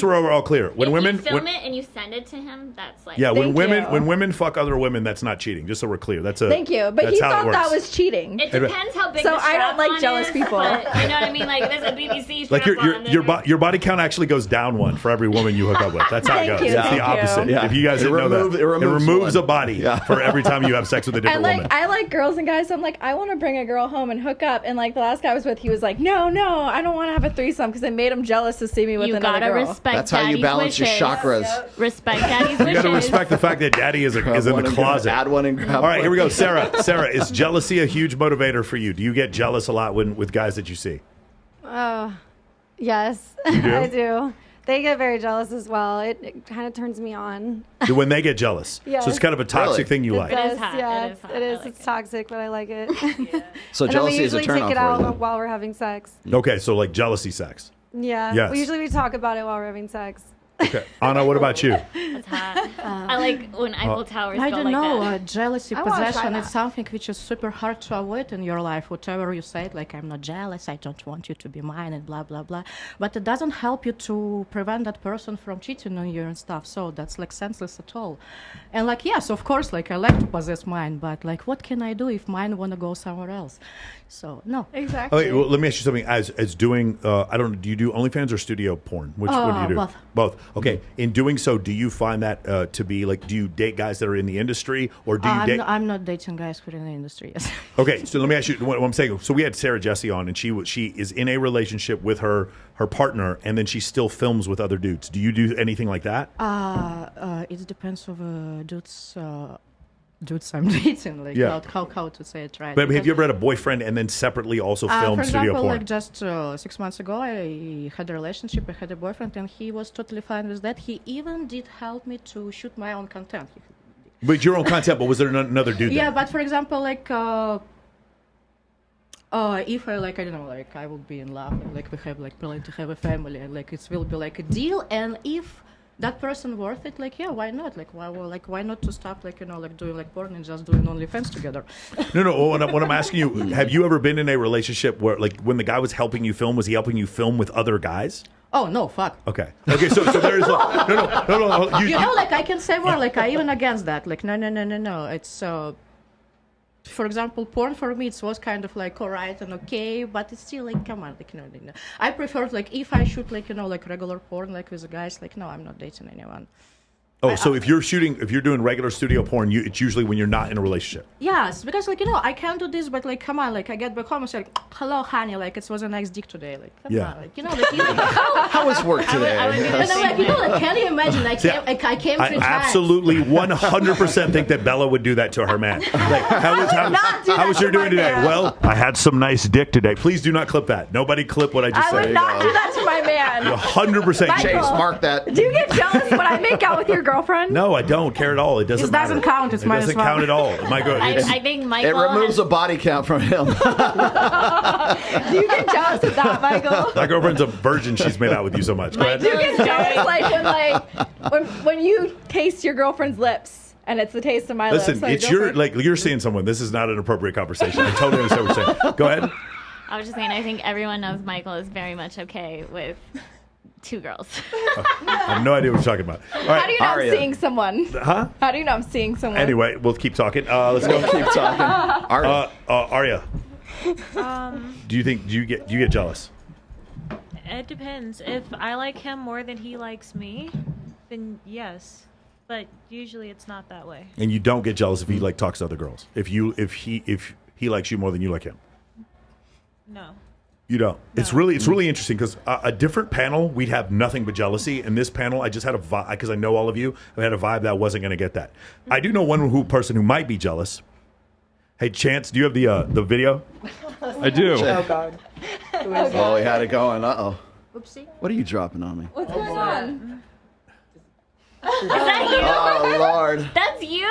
we're all clear. When if women you film it and you send it to him, that's like yeah, when Thank you. women fuck other women, that's not cheating. Just so we're clear. That's a Thank you, but that's he how it thought that works. was cheating. It depends how big So the I don't strap like on jealous is. people. beautiful. But you know what I mean? Like there's a BBC Like strap-on. your body count actually goes down one for every woman you hook up with. That's how it goes. you. It's the Thank opposite. you. Yeah. If you guys didn't know that, it removes a one. body for every time you have sex with a different And woman. I like girls and guys, so I'm like, I want to bring a girl home and hook up. And like the last guy I was with, he was like, no, I don't want to have a threesome because it made him jealous to see me with You another gotta girl. respect That's how you daddy's balance your wishes. chakras. Respect daddy's wishes. You got to respect the fact that daddy is in the closet. Add one and grab All right, one. here we go. Sarah, is jealousy a huge motivator for you? Do you get jealous a lot with guys that you see? Yes, do? I do. They get very jealous as well. It kind of turns me on. When they get jealous. Yes. So it's kind of a toxic Really? thing you like. It Does, is hot. Yeah, It is hot. it is. I like It's it. toxic, but I like it. So And then we jealousy is a usually turn take off it for out you. while we're having sex. Okay, so like jealousy sex. Yeah. Yes. We usually talk about it while we're having sex. Okay. Anna, what about you? That's hot. I like when Eiffel Towers I go don't like know. that. Jealousy, I wanna try possession, that. it's something which is super hard to avoid in your life. Whatever you say, like, I'm not jealous, I don't want you to be mine, and blah, blah, blah. But it doesn't help you to prevent that person from cheating on you and stuff. So that's, like, senseless at all. And, like, yes, of course, like, I like to possess mine, but, like, what can I do if mine want to go somewhere else? So, no. Exactly. Okay, well, let me ask you something. As doing, I don't know, do you do OnlyFans or studio porn? Which one do you do? Both. Both. Okay. In doing so, do you find that to be like, do you date guys that are in the industry, or do you date? I'm not dating guys who are in the industry, yes. Okay, so let me ask you what I'm saying. So we had Sarah Jessie on, and she is in a relationship with her partner, and then she still films with other dudes. Do you do anything like that? It depends on dudes I'm dating, like Yeah. how to say it right. But have Because- you ever had a boyfriend and then separately also filmed for studio example, porn? like just 6 months ago, I had a relationship. I had a boyfriend, and he was totally fine with that. He even did help me to shoot my own content. But your own content, but was there another dude Yeah, there? but for example, like if I like I don't know, like I will be in love, and like we have like plan to have a family, and like it will be like a deal. And if that person worth it, like yeah, why not? Like why not to stop like like doing like porn and just doing OnlyFans together? No. What I'm asking you, have you ever been in a relationship where, like, when the guy was helping you film, was he helping you film with other guys? Oh no, fuck. Okay. So there's no. You know, like I can say more. Like I even against that. Like no. It's for example, porn for me it was kind of like alright and okay, but it's still like come on, like no. I prefer like if I shoot like like regular porn like with the guys, like no, I'm not dating anyone. Oh, so if you're doing regular studio porn, it's usually when you're not in a relationship. Yes, because like I can do this, but like come on, like I get back home and say, like, hello, honey, like it was a nice dick today, like come Yeah. on, like like even How was work today? I would do the and I'm same like like can you imagine? I came I 3 times. absolutely 100% think that Bella would do that to her man. Like, how was your doing today? Well, I had some nice dick today. Please do not clip that. Nobody clip what I just I said. would not do that to my man. 100% Chase, mark that. Do you get jealous when I make out with your girlfriend? No, I don't care at all. It doesn't matter. doesn't count. It's it minus doesn't one. count at all. I think It Michael removes has, a body count from him. Do you get jealous of that, Michael? My girlfriend's a virgin. She's made out with you so much. Go ahead. Do you get jealous when you taste your girlfriend's lips and it's the taste of my lips? Listen, so it's you're seeing someone. This is not an appropriate conversation. I totally understand what you're saying. Go ahead. I was just saying, I think everyone knows Michael is very much okay with 2 girls. I have no idea what you're talking about. All How right. do you know Aria. I'm seeing someone? Huh? How do you know I'm seeing someone? Anyway, we'll keep talking. Let's go. Keep talking. Aria. Arya, do you get jealous? It depends. If I like him more than he likes me, then yes. But usually it's not that way. And you don't get jealous if he like talks to other girls. If he likes you more than you like him. No. You don't. It's really interesting because a different panel we'd have nothing but jealousy, and this panel I just had a vibe because I know all of you. I had a vibe that I wasn't going to get that. I do know one person who might be jealous. Hey, Chance, do you have the video? I do. Oh God. Oh, we had it going. Uh-oh. Oopsie. What are you dropping on me? What's going on? Is that you? Oh, Lord. That's you?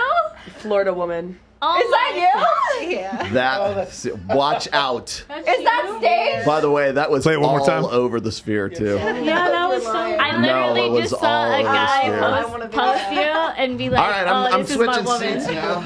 Florida woman. Oh Is that you? That, watch out. Is that stage? By the way, that was Play it one more time. all over the sphere, too. Yeah, that was so. I No, it literally was just saw all a over guy the sphere. post you out and be like, All right, I'm this is my switching woman. seats now.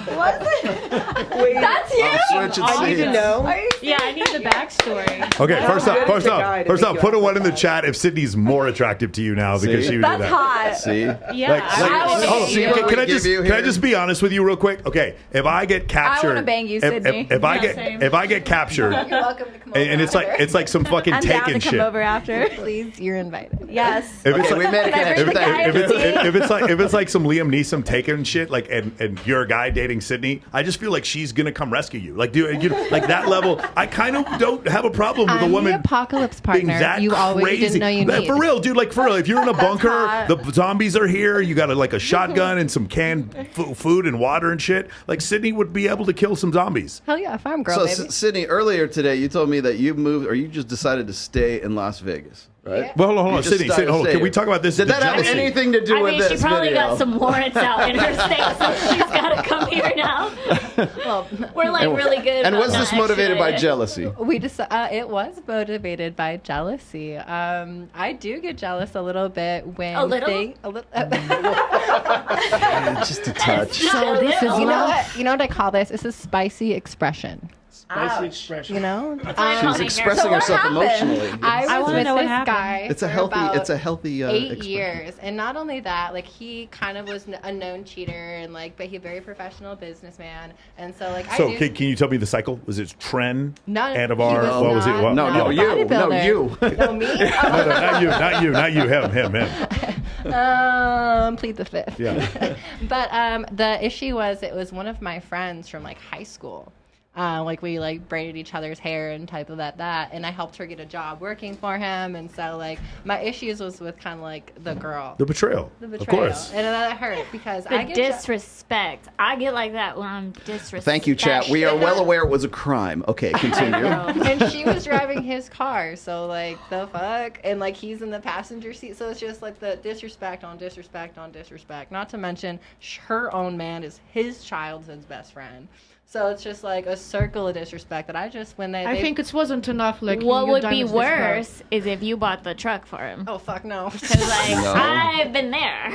Wait, That's you. I'm switching I need seats. to know. Yeah, I need the backstory. Okay, first good is the off, guy to make you put a one in the empathetic. chat if Sydney's more attractive to you now because See? she would do That's that. hot. See? Yeah, Hold on. See what Can we I just give you can I here? just be honest with you real quick? Okay, if I get captured, wanna bang you, Sydney. If I Yeah, get same. if I get captured, You're welcome to come over. and it's like some fucking I'm down taken to come shit. over after. Please, you're invited. Yes. If it's Okay, we like, made a Can I bring connection. the guy? if it's like some Liam Neeson taken shit, like and you're a guy dating Sydney, I just feel like she's gonna come rescue you. Like, dude, you know, like that level. I kind of don't have a problem with a I'm woman. the apocalypse being partner that you always crazy. didn't know you Like, need. for real, dude. Like for real, if you're in a bunker, hot. the zombies are here. You got like a shotgun and some canned food and water and shit. Like Sydney would be able to kill some zombies. Hell yeah, if I'm girl, So, baby. Sydney, earlier today, you told me that you moved, or you just decided to stay in Las Vegas, right? Yeah. Well, hold on, You just Sydney. decided to Hold on. stay Can we here. talk about this? Did the that have jealousy? anything to do I with mean, this she probably video? got some warrants out in her state, so she's got to come here now. Well, We're like really good. And about was this not motivated by actually- jealousy? it was motivated by jealousy. I do get jealous a little bit when A little? Just a touch. So this is you know what I call this? This is spicy expression. Spicy expression. You know, She's expressing herself emotionally. I was wanna with know what this happened. guy. It's a for healthy. about It's a healthy. 8 expression. years, and not only that, like he kind of was a known cheater, and but he's a very professional businessman, and so like So I do. can you tell me the cycle? Was it Tren, No, Anavar? he was What was it? not- What? No, No, you. No, bodybuilder. you. No, me. not you. Him. Plead the fifth. Yeah. But the issue was it was one of my friends from like high school. We braided each other's hair and type of that, and I helped her get a job working for him, and so like my issues was with kind of like the girl, The betrayal. the betrayal, Of course. and that hurt because The I get disrespect. I get like that when I'm disrespected. Thank you, chat. We are well aware it was a crime. Okay, continue. and she was driving his car, so like the fuck, and like he's in the passenger seat, so it's just like the disrespect on disrespect on disrespect. Not to mention her own man is his child's best friend. So it's just like a circle of disrespect that I just I think it wasn't enough. Like What you would done be with this girl. worse is if you bought the truck for him. oh fuck no. Cause like No. I've been there,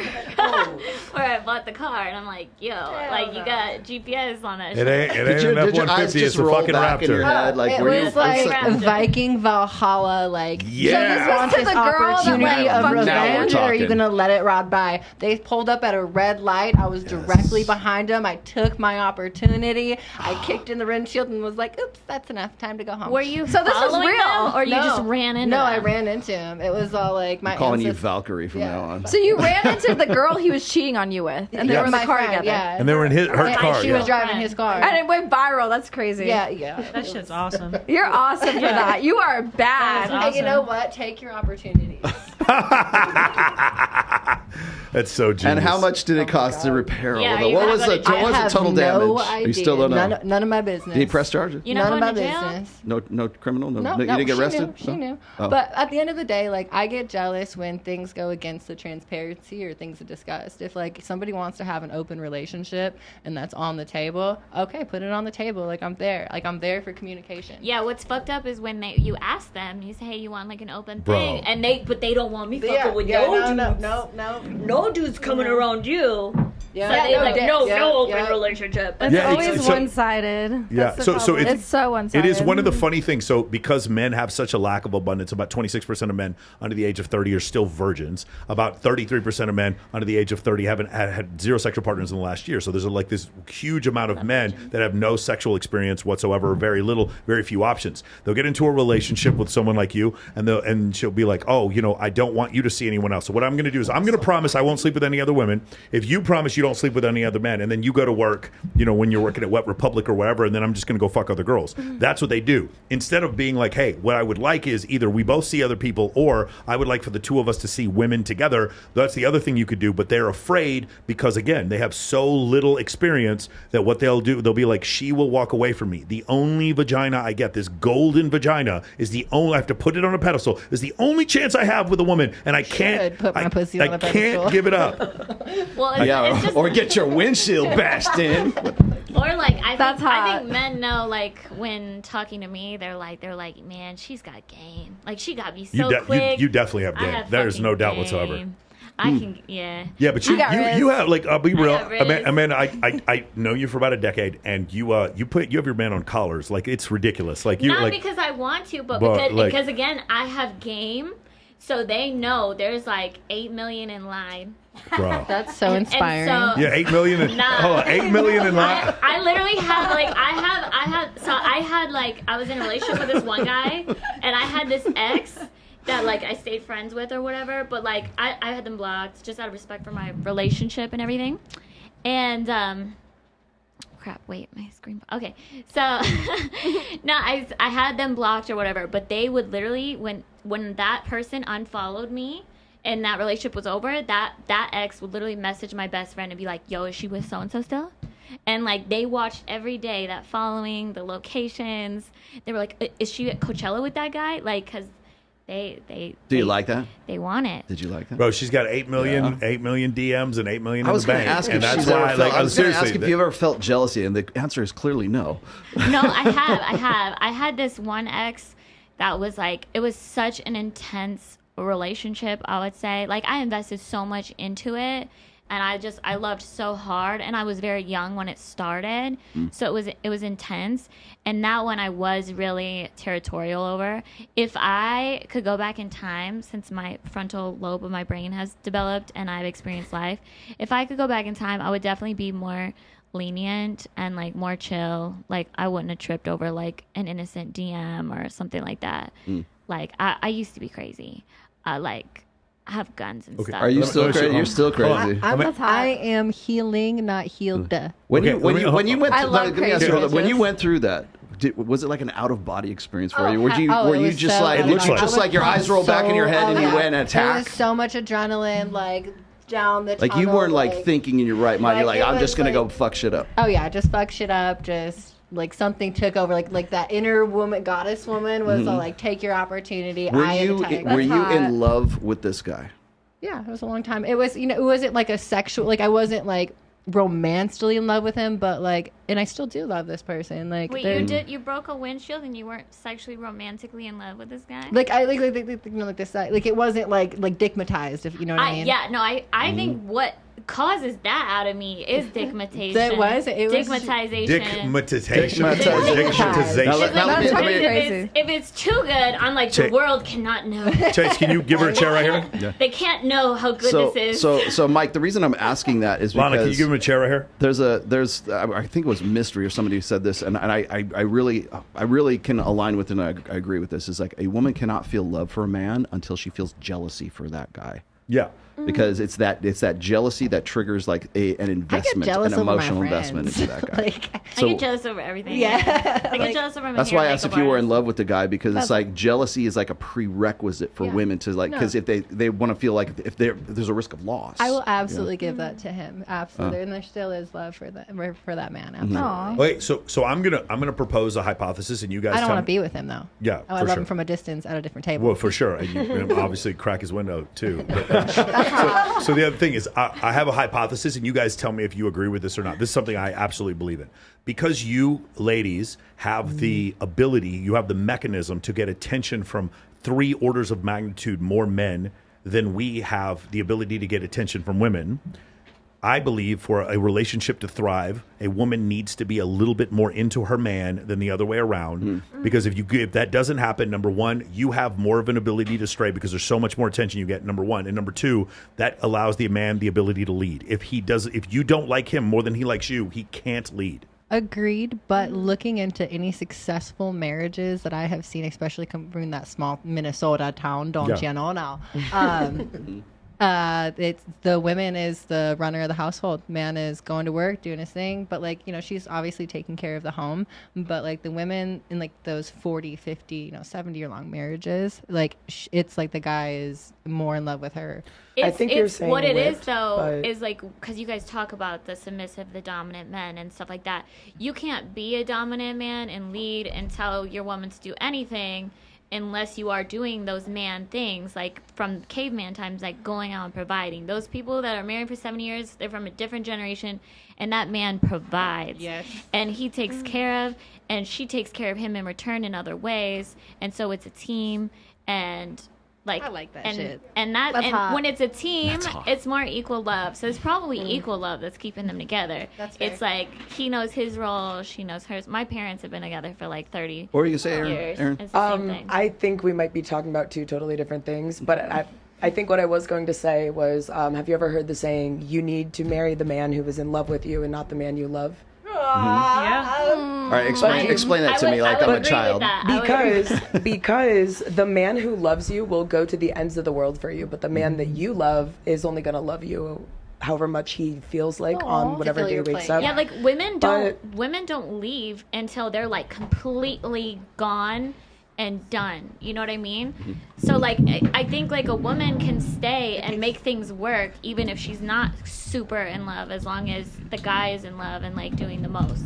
where I bought the car and I'm like, yo, like you no. got GPS on that. It ain't Did an your eyes F-150. just It's a roll fucking back in your Raptor. head? Like, it were you? was like Raptor. Viking Valhalla, like Yeah. you just want This this is a girl that, opportunity like, of fucked Now we're revenge, or are you talking. gonna let it ride by? They pulled up at a red light. I was directly behind them. I took my opportunity. I kicked in the windshield and was like, "Oops, that's enough. Time to go home." Were you So this is following real? them, or you No. just ran into No, them? I ran into him. It was all like my I'm calling you ancestors- Valkyrie from Yeah. now on. So you ran into the girl he was cheating on you with, and they Yeah. were in the My car friend, together. Yeah. And they were in her And car. she Yeah. was driving his car. And it went viral. That's crazy. Yeah. That shit's awesome. You're awesome for that. You are bad. That was Hey, you know what? Take your opportunities. That's so genius. And how much did it cost to repair all Yeah, of it? you What have was to- the I what was have the total no damage? idea. You still don't know. None of my business. Did he press charges? You're not None going of to my jail? business. No criminal. No, No, you didn't get she arrested. knew, she No? knew. Oh. But at the end of the day, like I get jealous when things go against the transparency or things are discussed. If like somebody wants to have an open relationship and that's on the table, okay, put it on the table. Like I'm there. Like I'm there for communication. Yeah, what's fucked up is when you ask them, you say, hey, you want like an open Bro. thing, and they don't want me fucking with yeah, no dudes. no. Dudes coming around you. Yeah, So they like dick. no Yeah, open yeah. relationship. It's Yeah, always it's- so- one-sided. Yeah, That's the so problem. it's- it's so It one-sided. is one of the funny things. So, because men have such a lack of abundance, about 26% of men under the age of 30 are still virgins. About 33% of men under the age of 30 haven't had zero sexual partners in the last year. So, there's like this huge amount of men that have no sexual experience whatsoever, or very few options. They'll get into a relationship with someone like you, and she'll be like, "Oh, I don't want you to see anyone else. So, what I'm going to do is I'm going to promise I won't sleep with any other women. If you promise you don't sleep with any other men, and then you go to work, when you're working at Wet Republic or wherever, and then I'm just going to go fuck other girls." That's what they do. Instead of being like, hey, what I would like is either we both see other people, or I would like for the two of us to see women together. That's the other thing you could do. But they're afraid because, again, they have so little experience that what they'll do, they'll be like, she will walk away from me. The only vagina I get, this golden vagina, is the only, I have to put it on a pedestal, is the only chance I have with a woman, and I can't put my pussy on a I pedestal. can't give it up. Well, it's just, or get your windshield bashed in. or like I That's think hot. men know, like when talking to me, they're like, man, she's got game. Like she got me You so quick. you definitely have I game. have There's no fucking doubt whatsoever. game. I can, yeah. Yeah, but you have, like, I'll be real. got Amanda, I know you for about a decade, and you have your man on collars. Like, it's ridiculous. Like, you Not like, because I want to, but like, because again, I have game, so they know there's like 8 million in line. bro. That's so inspiring. So, Yeah, 8 million. Hold on, 8 million in line. I literally have like I was in a relationship with this one guy, and I had this ex that like I stayed friends with or whatever, but like I had them blocked just out of respect for my relationship and everything. And crap, wait, my screen. Okay, so no, I had them blocked or whatever, but they would literally when that person unfollowed me and that relationship was over, that ex would literally message my best friend and be like, "Yo, is she with so and so still?" And like they watched every day that following, the locations. They were like, "Is she at Coachella with that guy?" Like, because they Do you like that? They want it. Did you like that? Bro, she's got 8 million DMs and 8 million in the bank. I was going to ask if she's ever felt, I was going to ask if you ever felt jealousy, and the answer is clearly no. No, I have. I had this one ex that was like, it was such an intense relationship, I would say. Like, I invested so much into it, and I loved so hard, and I was very young when it started, so it was intense. And that one I was really territorial over. If I could go back in time, since my frontal lobe of my brain has developed and I've experienced life, if I could go back in time, I would definitely be more lenient and like more chill. Like, I wouldn't have tripped over like an innocent DM or something like that. Like, I used to be crazy. Like, I have guns and stuff. Are you still crazy? You're still crazy. I am healing, not healed. When you went through, love crazy when you bitches. went through that, was it like an out of body experience for you? Were it you was just so like, good. did you just like your eyes roll back in your head and you went and There attacked? was so much adrenaline, like down the Like, you tunnel, weren't like thinking in your right mind. You're like, it I'm was just gonna like- go fuck shit up. Oh yeah, just fuck shit up. Just like something took over. Like that inner woman, goddess woman, was all like, take your opportunity. Were I am you the tiger. were you That's hot. in love with this guy? Yeah, it was a long time. It was, it wasn't like a sexual, like I wasn't like romantically in love with him, but like, and I still do love this person. Like, Wait, you broke a windshield and you weren't sexually romantically in love with this guy? like I like this like it wasn't like digmatized, if you know what I mean. Yeah, no, I think what causes that out of me is digmatization. It was digmatization. Digmatization. Now, let me- If it's too good, I'm like, the world cannot know. Chase, can you give her a chair right here? Yeah. They can't know how good this is. So Mike, the reason I'm asking that is because Lana, can you give him a chair right here? There's I think it was Mystery or somebody who said this, and I really can align with it, and I agree with this. Is like, a woman cannot feel love for a man until she feels jealousy for that guy. Yeah. Because it's that jealousy that triggers like an investment, an emotional investment into that guy. I get jealous over everything. Yeah. I get jealous over my That's hair why I asked if you were in makeup love with the guy, because it's like jealousy is like a prerequisite for women to like, because if they want to feel like if there's a risk of loss. I will absolutely give that to him. Absolutely, and there still is love for that man. Absolutely. Wait, so I'm gonna propose a hypothesis, and you guys. I don't want to be with him though. Yeah, I love him from a distance at a different table. Well, for sure, and you obviously crack his window too. So the other thing is, I have a hypothesis, and you guys tell me if you agree with this or not. This is something I absolutely believe in. Because you ladies have the ability, you have the mechanism to get attention from 3 orders of magnitude more men than we have the ability to get attention from women. I believe for a relationship to thrive, a woman needs to be a little bit more into her man than the other way around. Because if that doesn't happen, number one, you have more of an ability to stray because there's so much more attention you get, number one. And number two, that allows the man the ability to lead. If you don't like him more than he likes you, he can't lead. Agreed, but looking into any successful marriages that I have seen, especially coming from that small Minnesota town, don't you know now? It's the women is the runner of the household. Man is going to work, doing his thing, but like, she's obviously taking care of the home. But like the women in like those 40, 50, 70-year-long marriages, like it's like the guy is more in love with her. I think you're saying what it is whipped, though but... is like, because you guys talk about the submissive, the dominant men and stuff like that. You can't be a dominant man and lead and tell your woman to do anything unless you are doing those man things, like from caveman times, like going out and providing. Those people that are married for 7 years, they're from a different generation, and that man provides. Yes. And he takes care of, and she takes care of him in return in other ways, and so it's a team, and Like, I like that and, shit. And That's hot. when it's a team, it's more equal love. So it's probably equal love that's keeping them together. That's fair. It's like he knows his role, she knows hers. My parents have been together for like 30 What were you gonna say, years. Aaron? It's the same thing. I think we might be talking about two totally different things, but I think what I was going to say was, have you ever heard the saying, you need to marry the man who is in love with you and not the man you love? Yeah. All right, explain that to me like I'm a child. Because the man who loves you will go to the ends of the world for you, but the man that you love is only going to love you however much he feels like on whatever day he wakes up. Yeah, like women don't leave until they're like completely gone and done. You know what I mean? So like I think like a woman can stay and make things work even if she's not super in love, as long as the guy is in love and like doing the most.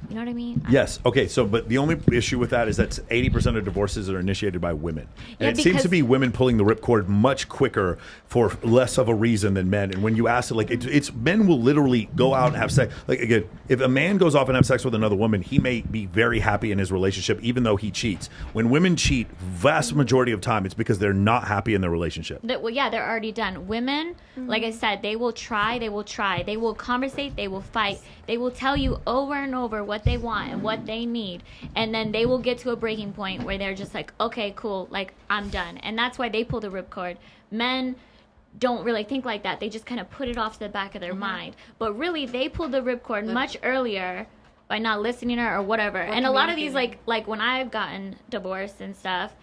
You know what I mean? Yes. Okay. So, but the only issue with that is that 80% of divorces are initiated by women, and it seems to be women pulling the ripcord much quicker for less of a reason than men. And when you ask it, like it's men will literally go out and have sex. Like again, if a man goes off and have sex with another woman, he may be very happy in his relationship, even though he cheats. When women cheat, vast majority of time, it's because they're not happy in their relationship. Well, yeah, they're already done. Women, like I said, they will try, they will conversate, they will fight, they will tell you over and over what they want and what they need, and then they will get to a breaking point where they're just like, okay, cool, like I'm done. And that's why they pull the ripcord. Men don't really think like that. They just kind of put it off to the back of their mind, but really they pulled the ripcord much earlier by not listening to her or whatever. And a lot of these like when I've gotten divorced and stuff,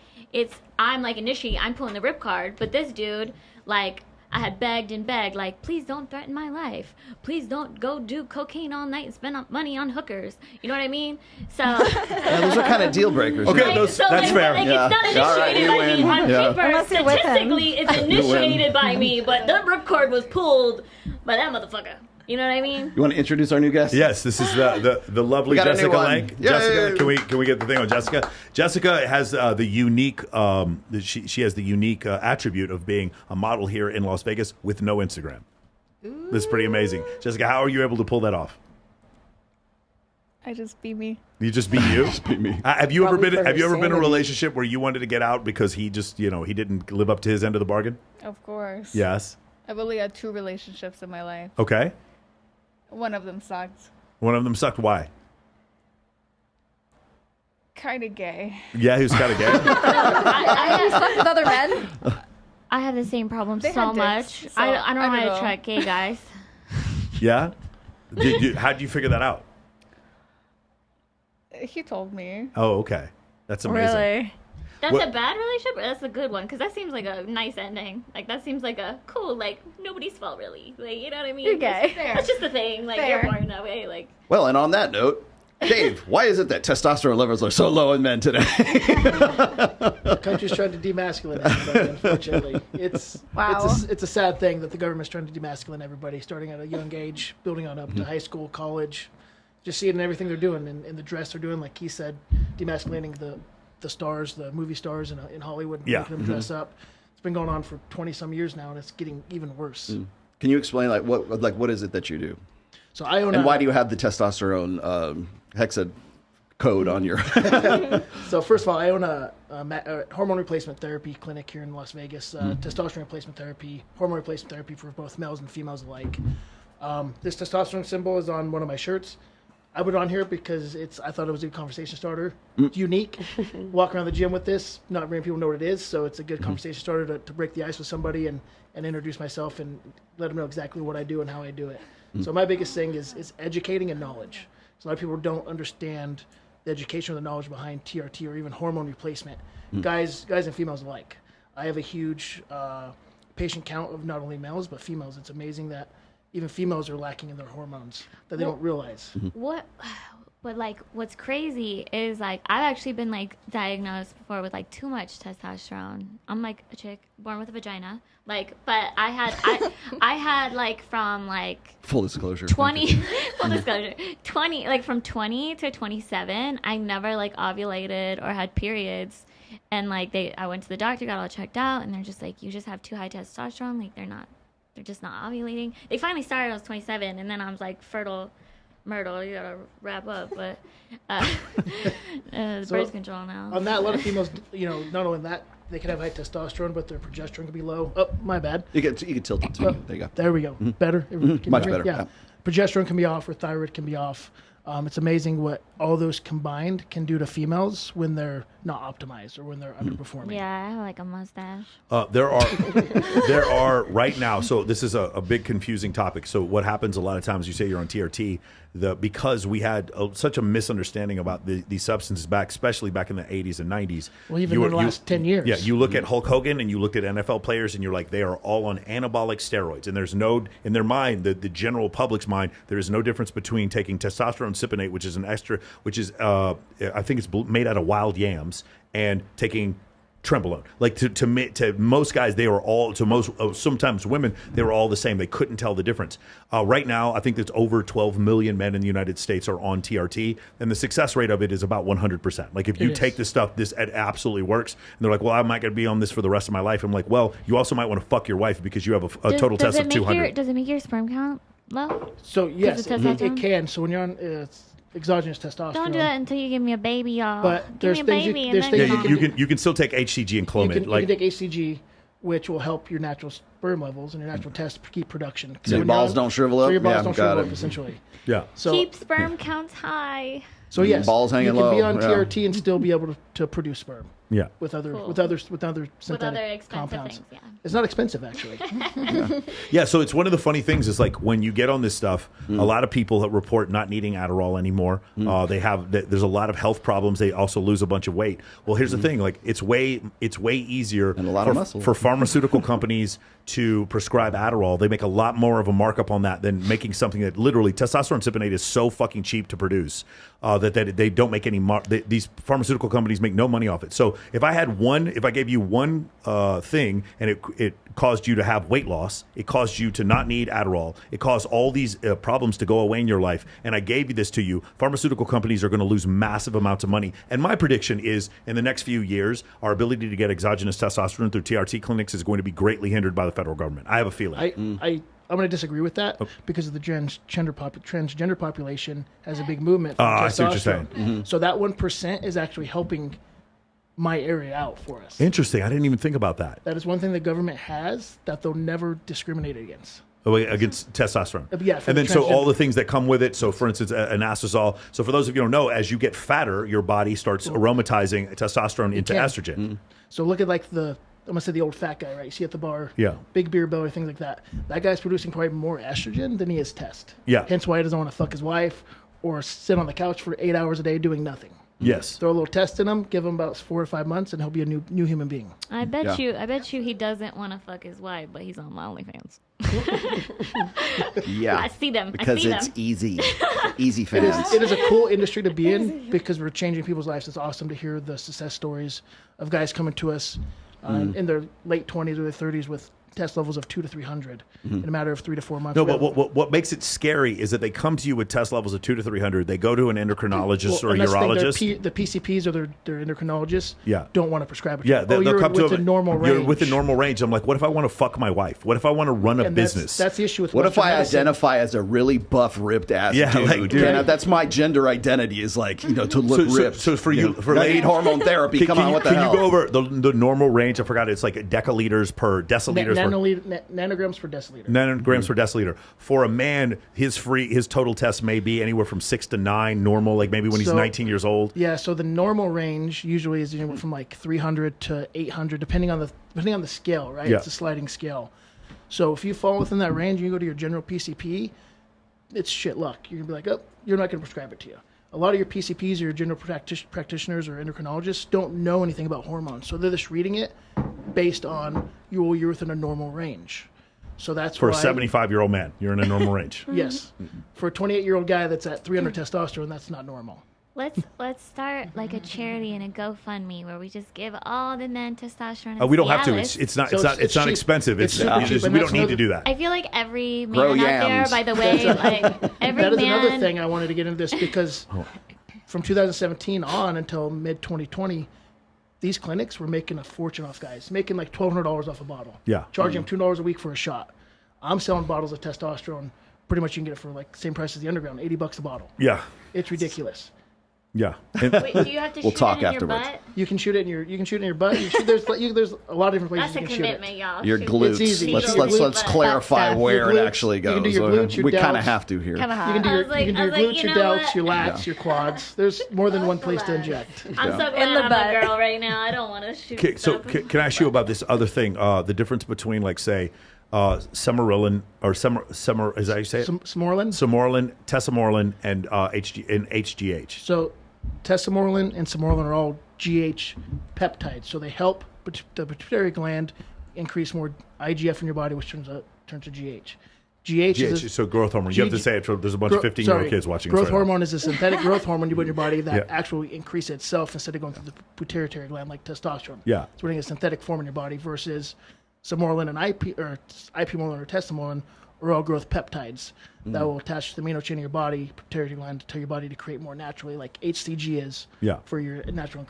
I'm like initially I'm pulling the ripcord, but this dude, like, I had begged and begged, like, please don't threaten my life. Please don't go do cocaine all night and spend money on hookers. You know what I mean? So those are kind of deal breakers. Okay, like, that's fair. Like, it's not initiated by me on paper. Statistically, it's initiated by me, but the ripcord was pulled by that motherfucker. You know what I mean? You want to introduce our new guest? Yes, this is the lovely Jessica Lank. Jessica, can we get the thing on Jessica? Jessica has the unique she has the unique attribute of being a model here in Las Vegas with no Instagram. Ooh. This is pretty amazing. Jessica, how are you able to pull that off? I just be me. You just be you? Just be me. Have you ever been in a relationship where you wanted to get out because he just, he didn't live up to his end of the bargain? Of course. Yes. I've only had 2 relationships in my life. Okay. One of them sucked. One of them sucked. Why? Kind of gay. Yeah, he was kind of gay. I slept with other men. I have the same problem They so had much. dicks, so I don't know how to know. attract gay guys. Yeah? How did you figure that out? He told me. Oh, okay. That's amazing. Really? That's What- a bad relationship, or that's a good one? Because that seems like a nice ending. Like, that seems like a cool, like, nobody's fault, really. Like, you know what I mean? You're gay. That's just the thing. Like, Fair. you're born that way. Like, Well, and on that note, Dave, why is it that testosterone levels are so low in men today? The country's trying to demasculine everybody, unfortunately. Wow. It's a sad thing that the government's trying to demasculine everybody, starting at a young age, building on up to high school, college. Just see it in everything they're doing, in the dress they're doing, like he said, demasculating the stars, the movie stars in Hollywood, Yeah. making them dress up. It's been going on for 20-some years now, and it's getting even worse. Can you explain what is it that you do? So I own And why do you have the testosterone hexa code on your... So first of all, I own a hormone replacement therapy clinic here in Las Vegas. Testosterone replacement therapy, hormone replacement therapy for both males and females alike. This testosterone symbol is on one of my shirts. I put it on here because I thought it was a good conversation starter. It's unique. Walk around the gym with this. Not many people know what it is, so it's a good conversation starter to break the ice with somebody and introduce myself and let them know exactly what I do and how I do it. So my biggest thing is educating and knowledge. So a lot of people don't understand the education or the knowledge behind TRT or even hormone replacement. Guys and females alike. I have a huge patient count of not only males but females. It's amazing that even females are lacking in their hormones that they don't realize. but like, what's crazy is like, I've actually been like diagnosed before with like too much testosterone. I'm like a chick born with a vagina, like, but I had like from like Full disclosure. 20 full disclosure 20 like from 20 to 27 I never like ovulated or had periods, and like I went to the doctor, got all checked out, and they're just like, you just have too high testosterone, like they're just not ovulating. They finally started when I was 27, and then I was like, fertile myrtle, you gotta wrap up, but birth control now. On that, a lot of females, not only that, they can have high testosterone, but their progesterone can be low. Oh, my bad. You can tilt it too. There you go. There we go. Better. Much better. Yeah. Progesterone can be off, or thyroid can be off. It's amazing what all those combined can do to females when they're not optimized or when they're underperforming. Yeah, I have like a mustache. There are right now. So this is a big confusing topic. So what happens a lot of times? You say you're on TRT. Because we had such a misunderstanding about these substances especially back in the 80s and 90s. Well, even in the last 10 years. Yeah, you look at Hulk Hogan and you looked at NFL players and you're like, they are all on anabolic steroids. And there's no, in their mind, the general public's mind, there is no difference between taking testosterone cypionate, which is an extra, which is, I think it's made out of wild yams, and taking Trembolone. Like to most guys, they were all, to most, sometimes women, they were all the same. They couldn't tell the difference. Right now, I think there's over 12 million men in the United States are on TRT, and the success rate of it is about 100%. Like if you take this stuff, it absolutely works. And they're like, well, I'm not going to be on this for the rest of my life. I'm like, well, you also might want to fuck your wife because you have a total test of 200. Does it make your sperm count low? So yes, it can. So when you're on exogenous testosterone. Don't do that until you give me a baby, y'all. But give me a baby, and then you can still take HCG and clone it. You can take HCG, which will help your natural sperm levels and your natural tests keep production. So your balls don't shrivel up. So your balls don't shrivel up, essentially. Yeah. So keep sperm counts high. So yes, balls hanging you can low. be on TRT and still be able to produce sperm. Yeah. With other synthetic compounds. Things, yeah. It's not expensive actually. Yeah, so it's one of the funny things is like when you get on this stuff, a lot of people report not needing Adderall anymore. There's a lot of health problems. They also lose a bunch of weight. Well, here's the thing: like it's way easier and a lot of muscle for pharmaceutical companies to prescribe Adderall. They make a lot more of a markup on that than making something that literally testosterone cypionate is so fucking cheap to produce that they don't make any. These pharmaceutical companies make no money off it. So if I gave you one thing and it caused you to have weight loss, it caused you to not need Adderall, it caused all these problems to go away in your life, and I gave you this to you, pharmaceutical companies are going to lose massive amounts of money. And my prediction is in the next few years, our ability to get exogenous testosterone through TRT clinics is going to be greatly hindered by the federal government. I have a feeling. I'm going to disagree with that because of the transgender population has a big movement. I see what you're saying. Mm-hmm. So that 1% is actually helping my area out for us. Interesting. I didn't even think about that. That is one thing the government has that they'll never discriminate against. Against testosterone. Yeah. And then so all the things that come with it. So for instance, anastasol. So for those of you who don't know, as you get fatter, your body starts aromatizing testosterone into estrogen. Mm-hmm. So look at like I'm going to say the old fat guy, right? You see at the bar, big beer belly, things like that. That guy's producing probably more estrogen than he is test. Yeah. Hence why he doesn't want to fuck his wife or sit on the couch for 8 hours a day doing nothing. Yes. Throw a little test in him, give him about 4 or 5 months, and he'll be a new human being. I bet you he doesn't want to fuck his wife, but he's on my OnlyFans. Yeah. I see them. Because it's easy. Easy fans. It is a cool industry to be in because we're changing people's lives. It's awesome to hear the success stories of guys coming to us in their late 20s or their 30s with test levels of 200 to 300 in a matter of 3 to 4 months. No, but what makes it scary is that they come to you with test levels of 200 to 300. They go to an endocrinologist or a urologist. The PCPs or their endocrinologists don't want to prescribe it. Yeah, they'll come to the normal range. You're with the normal range. I'm like, what if I want to fuck my wife? What if I want to run a business? That's the issue with what if I medicine. identify as a really buff, ripped ass dude? And that's my gender identity is like, to look ripped. So for you, I need hormone therapy. Come on, what the hell? Can you go over the normal range? I forgot. It's like deciliters per deciliters. Nanograms per deciliter. Nanograms per deciliter. For a man, his total test may be anywhere from 6 to 9 normal, like maybe when he's 19 years old. Yeah, so the normal range usually is anywhere from like 300 to 800, depending on the scale, right? Yeah. It's a sliding scale. So if you fall within that range and you go to your general PCP, it's shit luck. You're going to be like, oh, you're not going to prescribe it to you. A lot of your PCPs or your general practitioners or endocrinologists don't know anything about hormones. So they're just reading it based on you're within a normal range. So that's for a 75-year-old man, you're in a normal range. Yes. For a 28-year-old guy that's at 300 testosterone, that's not normal. Let's start like a charity and a GoFundMe where we just give all the men testosterone. We don't have to. It's not expensive. We don't need to do that. I feel like every man out there, by the way, like every that is man. Another thing I wanted to get into this because from 2017 on until mid 2020. These clinics were making a fortune off guys, making like $1,200 off a bottle. Yeah. Charging them $2 a week for a shot. I'm selling bottles of testosterone. Pretty much you can get it for like the same price as the underground, $80 a bottle. Yeah. It's ridiculous. Yeah. Wait, do you have to We'll shoot talk it in afterwards. your butt? You can shoot it in your butt. There's a lot of different places That's you a can shoot it. commitment, y'all. Your Shoot glutes. It's easy. Let's Your let's glutes. clarify That's where Your it glutes. actually You goes. can do your glutes, your We kind of delts. have to here. Kind of You hot. can do I your, was like- you can do I your was like, glutes, you your know delts, what? your lats, your quads. There's more than one place to inject. I'm so glad In the I'm butt. a girl right now. I don't want to shoot Okay, so stuff. can I ask you about this other thing? The difference between, like, say, Summerlin or Summer is that how you say it? Smorlin. Sumorlin, Testosterone, and HGH. So, testosterone and Smorlin are all GH peptides. So they help the pituitary gland increase more IGF in your body, which turns to GH. GH is so growth hormone. You have to say it. There's a bunch of 15-year-old kids watching. Growth this right now. hormone is a synthetic growth hormone you put in your body that Yeah. actually increases itself instead of going through the pituitary gland like testosterone. Yeah. It's putting a synthetic form in your body versus Smorlin and ipamorelin or testosterone are all growth peptides that will attach to the amino chain of your body, pituitary gland, to tell your body to create more naturally, like HCG is for your natural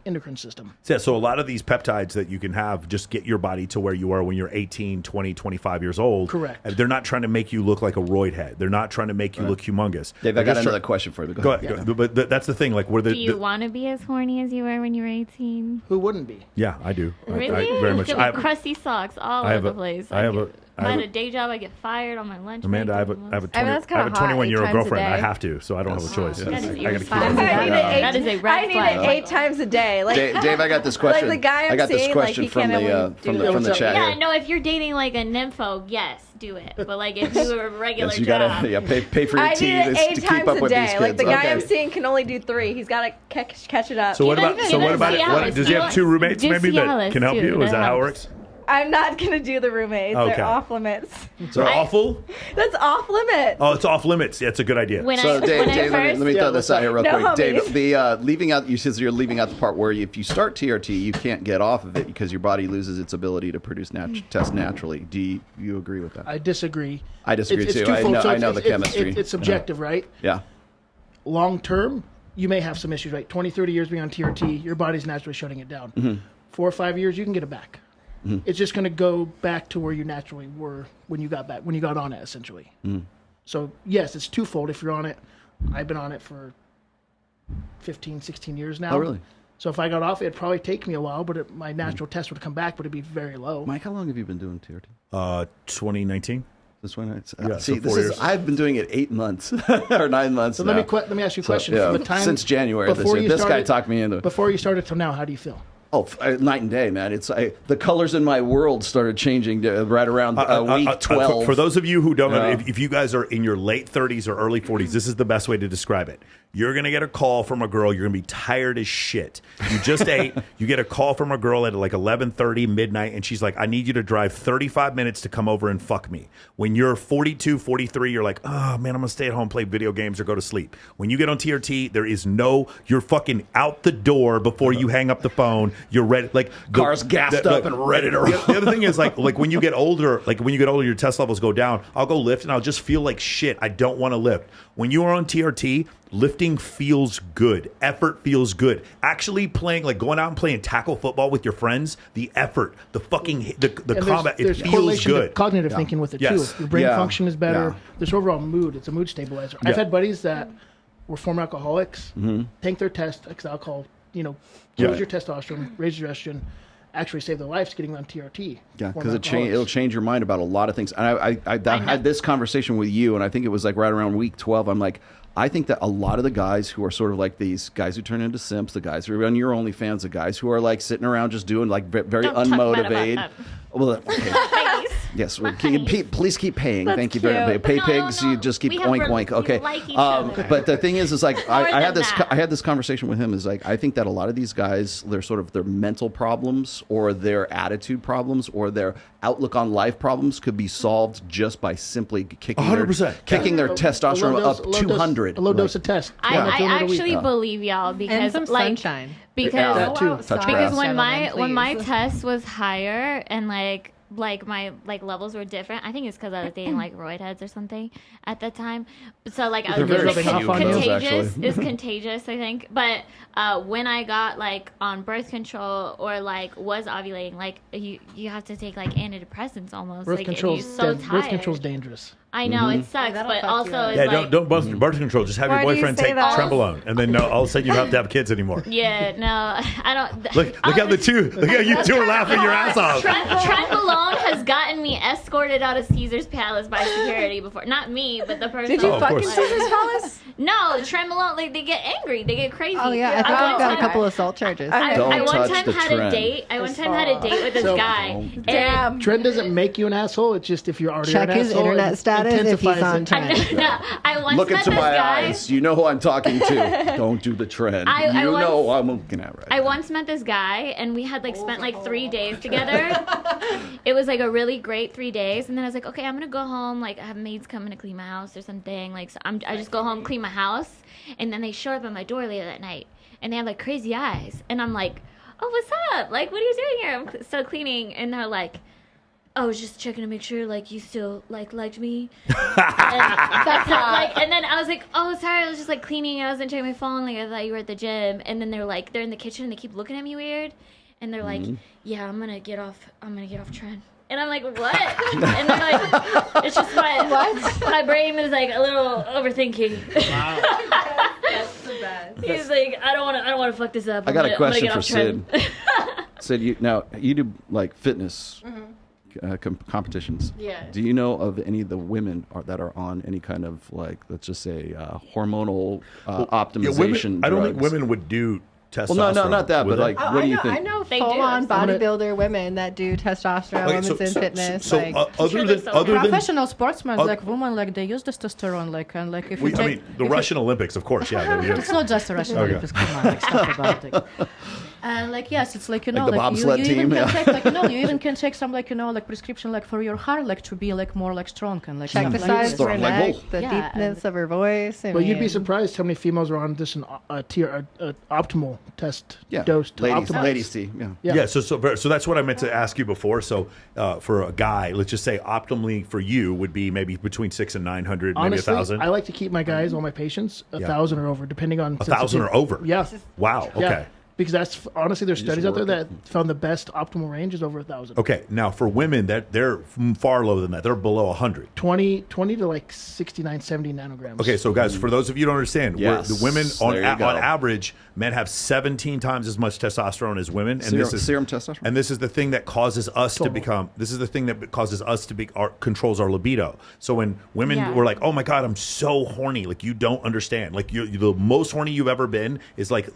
endocrine system. Yeah, so a lot of these peptides that you can have just get your body to where you are when you're 18, 20, 25 years old. Correct. And they're not trying to make you look like a roid head. They're not trying to make you look humongous. Dave, I got another question for you. Go ahead. Go. But that's the thing. Like, where Do you want to be as horny as you were when you were 18? Who wouldn't be? Yeah, I do. Really? I very much. Get like crusty socks all over the place. I have a. I had a day job. I get fired on my lunch. Amanda, break. I have a that's kinda hot, 21-year-old 8 times a girlfriend. I day. have to, so I don't have a choice. That is I gotta keep irresponsible. it. That is a red I need flag. it 8 times a day. Like Dave, I got this question. Like the guy I'm I got this seeing, question like, he from can't the only from do the from the that. chat. Yeah, here. no, if you're dating like a nympho, yes, do it. But like if you were a regular Yes, you job. gotta pay for your I need tea it 8 to keep times up a with these day. kids. Like the guy Okay. I'm seeing can only do 3. He's got to catch it up. So what Even- about? So even what about it? Cialis, Does he have 2 roommates just maybe that Cialis, can help too. you? Is that how it helps. works? I'm not gonna do the roommates. Okay. They're off limits. So awful? That's off limits. Oh, it's off limits. Yeah, it's a good idea. When So I, Dave, when I Dave, first, let me throw this out here real No quick. homies. Dave, the leaving out, you said you're leaving out the part where if you start TRT, you can't get off of it because your body loses its ability to produce test naturally. Do you agree with that? I disagree. I disagree It's too. twofold. I So know the chemistry. It's subjective, right? Yeah. Long term, you may have some issues, right? 20, 30 years being on TRT, your body's naturally shutting it down. 4 or 5 years, you can get it back. It's just going to go back to where you naturally were when you got on it, essentially. So, yes, it's twofold. If you're on it, I've been on it for 15, 16 years now. Oh, really? So if I got off, it'd probably take me a while, but my natural test would come back, but it'd be very low. Mike, how long have you been doing TRT? 2019. This one, Yeah, see, so this 4 is. years. I've been doing it 8 months or 9 months. So now. let me ask you a question. yeah, From the time since January this year, this guy talked me into it. Before you started till now, how do you feel? Oh, night and day, man! It's the colors in my world started changing right around week 12. For those of you who don't know, Yeah. if you guys are in your late 30s or early 40s, this is the best way to describe it. You're going to get a call from a girl. You're going to be tired as shit. You just ate. You get a call from a girl at like 11:30 midnight, and she's like, I need you to drive 35 minutes to come over and fuck me. When you're 42, 43, you're like, oh, man, I'm going to stay at home, play video games, or go to sleep. When you get on TRT, there is you're fucking out the door before you hang up the phone. You're ready. Like Car's gassed up and ready to roll. The other thing is like when you get older, your test levels go down. I'll go lift and I'll just feel like shit. I don't want to lift. When you are on TRT, lifting feels good. Effort feels good. Actually playing, like going out and playing tackle football with your friends, the effort, the fucking the combat, it there's feels correlation to good. cognitive thinking with it Yes. too. Your brain Yeah. function is better. Yeah. There's overall mood. It's a mood stabilizer. Yeah. I've had buddies that were former alcoholics, take their test because alcohol, kills Yeah. your testosterone, raises your estrogen, actually save their lives getting on TRT. Yeah, Former because alcoholics. it'll change your mind about a lot of things. And I had this conversation with you, and I think it was like right around week 12. I'm like, I think that a lot of the guys who are sort of like these guys who turn into simps, the guys who are on your OnlyFans, the guys who are like sitting around just doing like very Don't talk bad about unmotivated. them. Well, okay. Ladies. Yes, well, Honey. please keep paying. That's Thank you very much. cute. Pay No, pigs, no, you just keep we have oink oink. we Okay, like each other. but the thing is like I than had this that. I had this conversation with him. Is like I think that a lot of these guys, they're sort of their mental problems or their attitude problems or their outlook on life problems could be solved just by simply kicking 100%. kicking their A testosterone low dose- up a low dose- 200. A low dose of test. I Yeah, 200 a week. actually believe y'all because And some like sunshine. because Yeah. That too. Touch because grass. when my Gentlemen, when my please. test was higher and like my levels were different. I think it's because I was dating like roid heads or something at that time. So like I was very like, few of those, contagious. actually. It's contagious, I think. But when I got like on birth control or like was ovulating, like you have to take like antidepressants almost. Birth like control's so tired. birth control's dangerous. I know it sucks, but also it's like, don't birth control. Just have Why your do you boyfriend say take that? Trenbolone, and then all of a sudden you don't have to have kids anymore. yeah, no, I don't. Look how look how you two are laughing your ass off. Trenbolone has gotten me escorted out of Caesar's Palace by security before. Not me, but the person. Did you Oh, of fuck in course. Caesar's Palace? No, Trenbolone, like they get angry, they get crazy. Oh yeah, I think I I've got a one couple assault charges. time, Don't I one touch time the had a trend. date. I one time had a date with this So- guy. Damn. Trend doesn't make you an asshole. It's just if you're already Check an his asshole, internet it status if he's intensifies on it. trend. No, I once Look met into this my guy. eyes. You know who I'm talking to. Don't do the trend. I you once- know who I'm looking at right I now. once met this guy, and we had like spent like 3 days together. It was like a really great 3 days, and then I was like, okay, I'm gonna go home. Like I have maids coming to clean my house or something. Like so I just go home, clean my house, and then they show up at my door later that night, and they have like crazy eyes, and I'm like, oh, what's up? Like, what are you doing here? I'm still cleaning, and they're like, I was just checking to make sure like you still liked me. And that's how, like, and then I was like, oh, sorry, I was just like cleaning. I wasn't checking my phone. Like I thought you were at the gym. And then they're like, they're in the kitchen and they keep looking at me weird. And they're like, yeah, I'm gonna get off trend. And I'm like, what? And they're like, it's just my brain is like a little overthinking. That's the best. He's like, I don't want to fuck this up. I got a question for Sid. Sid, you do like fitness competitions. Yeah. Do you know of any of the women that are on any kind of like, let's just say, hormonal optimization? I don't think drugs? women would do testosterone. Well, no, not that, would but they? like, what do you think? I know They do. full-on I'm bodybuilder women that do testosterone, Okay, women's in fitness. So, like, other than Professional sportsmen, like women, like they use testosterone, like and like if you I take, mean, the Russian Olympics, of course, yeah. it's not just the Russian Okay. Olympics. Come on, like, stop about it. And like yes, it's like the like bobsled you team, even yeah. can take like you even can take some like like prescription like for your heart like to be like more like strong and like check the stuff like size this. of her Strong like neck, bull. the Yeah, deepness of her voice. But you'd be surprised how many females are on this optimal test dose to optimize. ladies T, yeah. Yeah, so that's what I meant to ask you before. So for a guy, let's just say optimally for you would be maybe between 600 and 900, maybe Honestly, 1,000. I like to keep my guys, all my patients, 1,000 or over, depending on 1,000 or over. Yeah. Wow. Okay. Yeah. Because that's honestly, there's studies out there work that found the best optimal range is over 1,000. Okay. Now for women, that they're far lower than that. They're below 100. 20 to like 69, 70 nanograms. Okay, so guys, for those of you who don't understand, Yes. the women There you go. on average, men have 17 times as much testosterone as women, and this is Serum testosterone. And this is the thing that causes us to become. This is the thing that causes us to be controls our libido. So when women were like, "Oh my god, I'm so horny," like you don't understand. Like you the most horny you've ever been is like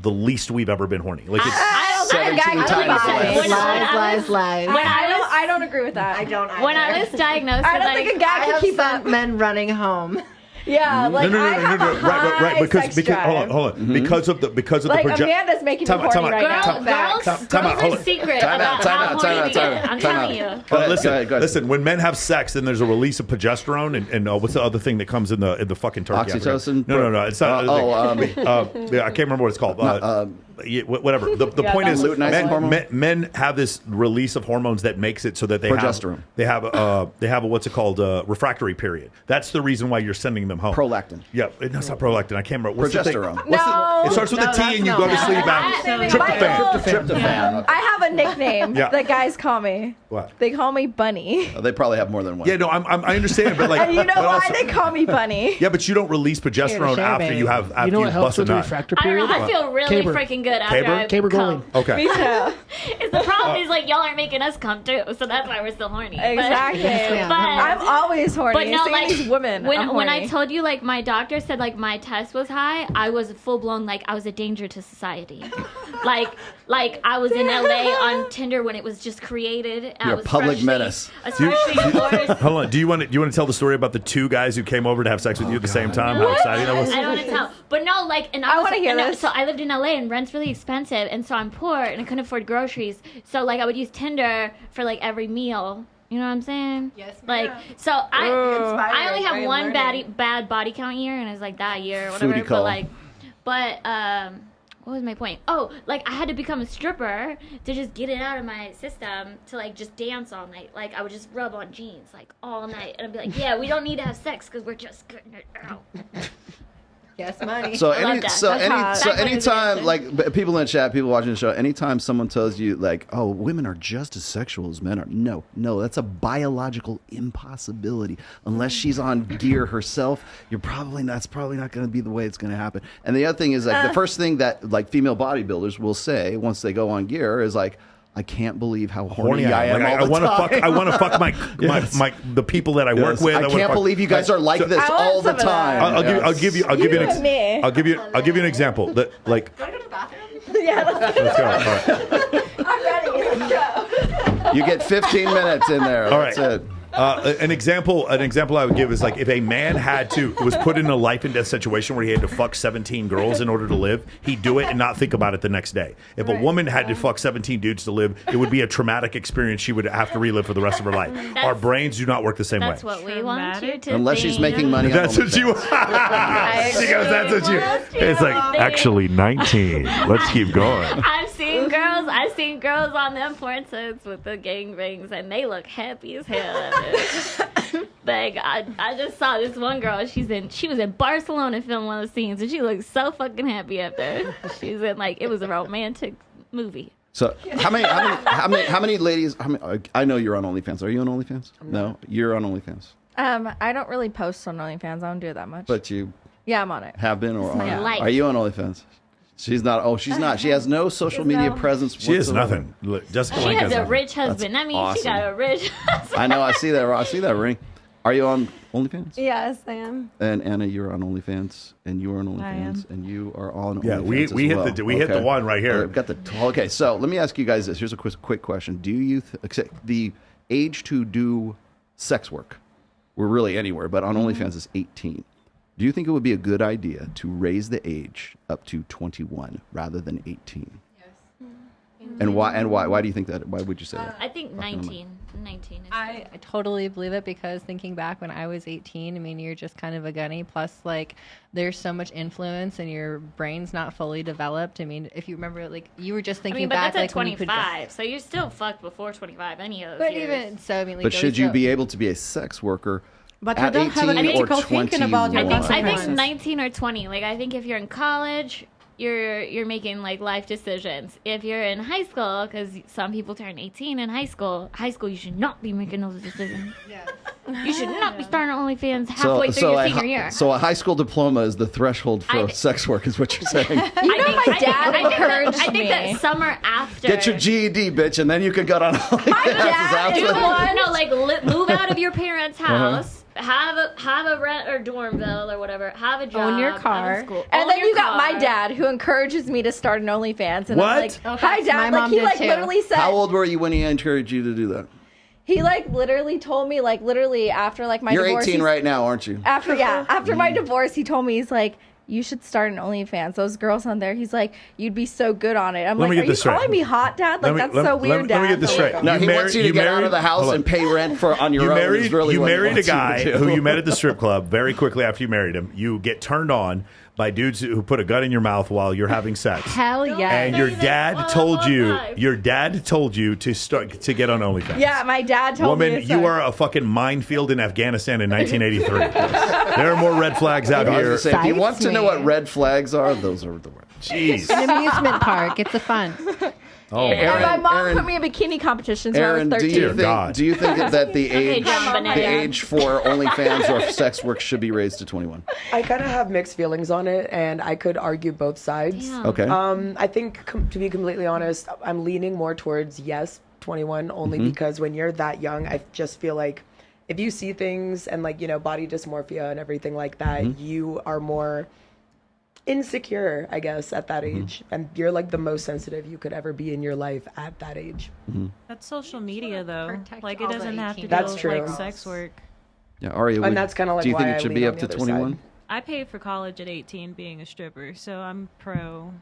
the least we've ever been horny. Like it's, I don't 17 times lies. I don't agree with that. I don't. When I was diagnosed I with don't like, think a guy I can have keep sent men running home. Yeah, like no, I have a right, high because sex because drive. hold on, because of the Like proje- Amanda's making me Time out, horny time out. right now. Time- Facts. time girls out, hold are on. secret Time out, about time how out, horny time we out, get. time out, I'm time telling out. you. Go ahead, Listen, go ahead, go ahead. listen. When men have sex, then there's a release of progesterone and what's the other thing that comes in the fucking turkey? I forget. Oxytocin? No, it's not. Oh, I can't remember what it's called. Whatever. The point is, luteinizing hormone? men have this release of hormones that makes it so that they Progesterone. have a what's it called refractory period. That's the reason why you're sending them home. Prolactin. Yeah, that's not prolactin. I can't remember. What's the thing? Progesterone. No. It starts with a T and you go to sleep after. Michael. Tryptophan. I have a nickname Yeah. that guys call me. What? They call me Bunny. They probably have more than one. Yeah, no, I understand, but like, And you know but why also- they call me Bunny? Yeah, but you don't release progesterone share, after baby. you have after You know what helps bust a with the nut. refractor I don't period? know. I feel really Caber. freaking good after Caber? I Caber come. Goling. Okay. Me too. It's the problem is like y'all aren't making us come too, so that's why we're still horny. But- Exactly. But, I'm always horny. But no, See like these women. when I'm when I horny. told you like my doctor said like my test was high, I was full blown like I was a danger to society. like I was in LA on Tinder when it was just created. I You're a was public freshly- menace. I was freshly divorced. Hold on. Do you want to tell the story about the two guys who came over to have sex with you at the same time? How exciting that was! I don't want to tell, but no, like, and I was, wanna hear and this. So I lived in LA, and rent's really expensive, and so I'm poor, and I couldn't afford groceries. So like, I would use Tinder for like every meal. You know what I'm saying? Yes, Like, ma'am. so I only have Inspiring, one learning. bad body count year, and it's like that year or whatever. Foodie But call. like, but what was my point? Oh, like I had to become a stripper to just get it out of my system to like just dance all night. Like I would just rub on jeans like all night, and I'd be like, yeah, we don't need to have sex because we're just getting it out. Yes, money. So That's anytime, like people in the chat, people watching the show, anytime someone tells you like, "Oh, women are just as sexual as men are," no, that's a biological impossibility. Unless she's on gear herself, that's probably not going to be the way it's going to happen. And the other thing is like the first thing that like female bodybuilders will say once they go on gear is like, I can't believe how horny I am. Like, all the time. I want to fuck my the people that I work with. I can't believe you guys are like this all the time. I'll give you an example. That like. Can I go to the bathroom? Yeah, let's go. All right. I'm ready. Let's go. You get 15 minutes in there. All That's right. it. An example I would give is like if a man was put in a life and death situation where he had to fuck 17 girls in order to live, he'd do it and not think about it the next day. If a woman had to fuck 17 dudes to live, it would be a traumatic experience she would have to relive for the rest of her life. Our brains do not work the same way. That's what we want you to Unless think. she's making money. That's what you. She goes. That's what you. It's like actually 19. Let's keep going. I've seen girls on them porn sites with the gangbangs, and they look happy as hell. Like I just saw this one girl. She was in Barcelona filming one of the scenes, and she looked so fucking happy up there. She's in like it was a romantic movie. So how many ladies? I know you're on OnlyFans. Are you on OnlyFans? No, you're on OnlyFans. I don't really post on OnlyFans. I don't do it that much. But you. Yeah, I'm on it. Have been or my are? life. Are you on OnlyFans? She's not. Oh, she's not. She has no social media presence. She has whatsoever. nothing. Look, Jessica She Lanka has has a nothing. rich husband. That means she got a rich husband. I know. I see that. I see that ring. Are you on OnlyFans? Yes, I am. And Anna, you're on OnlyFans, and you are on I am. OnlyFans, and you are on OnlyFans. Yeah, we as hit well. hit the one right here. Got the okay. So let me ask you guys this. Here's a quick question. Do you the age to do sex work? We're really anywhere, but on OnlyFans is 18. Do you think it would be a good idea to raise the age up to 21 rather than 18? Yes. And why? And why? Why do you think that? Why would you say that? I think 19. 19 is I totally believe it because thinking back when I was 18, I mean, you're just kind of a gunny. Plus, like, there's so much influence and your brain's not fully developed. I mean, if you remember, like, you were just thinking but back, that's at like, when you could 25, so you're still fucked before 25. Any of those But years. even so, I mean, like, But should you so- be able to be a sex worker? But you at don't have an 18 or ethical thinking about your 21? I think consequences. 19 or 20. Like I think if you're in college, you're making like life decisions. If you're in high school, because some people turn 18 in high school, you should not be making those decisions. Yeah. You should not be starting OnlyFans halfway through your senior year. So a high school diploma is the threshold for sex work, is what you're saying. my dad encouraged I think that summer after. Get your GED, bitch, and then you can go on OnlyFans. dad is like move out of your parents' house. Have a rent or dorm bill or whatever. Have a job. Own your have car. a school, And own then your you got my car. dad who encourages me to start an OnlyFans. And What? I'm like, Okay, hi, my dad. mom Like, he did like too. literally said. How old were you when he encouraged you to do that? He like literally told me like literally after like my You're divorce. 18 right now, aren't you? After my divorce, he told me he's like, you should start an OnlyFans. Those girls on there, he's like, you'd be so good on it. I'm Let me like, get are you this straight. calling me hot, dad? Like that's so weird, dad. Let me get this straight. No, he wants you to get out of the house and pay rent on your own. is really You what he married a wants you to guy do. who you met at the strip club very quickly after you married him. You get turned on by dudes who put a gun in your mouth while you're having sex. Hell yeah. And your dad told you to start to get on OnlyFans. Yeah, my dad told me. Woman, to you start. are a fucking minefield in Afghanistan in 1983. There are more red flags out I was here. gonna say, if you want Excites to know me. what red flags are, those are the words. Jeez. An amusement park. It's a fun. Oh, And my mom Aaron- put me in bikini competitions when I was Aaron, 13. do God. you think that the age John Bonet. the age for OnlyFans or sex work should be raised to 21? I kind of have mixed feelings on it, and I could argue both sides. Damn. Okay. I think, to be completely honest, I'm leaning more towards yes, 21, only because when you're that young, I just feel like if you see things and like, body dysmorphia and everything like that, you are more insecure, I guess, at that age. And you're like the most sensitive you could ever be in your life at that age. That's social media, though. protect Like, all it the doesn't have to 18. do That's with, true. like, sex work. Yeah, Aria, And that's kinda like do you think why it I should lean be on up the to other 21? side. I paid for college at 18 being a stripper, so I'm pro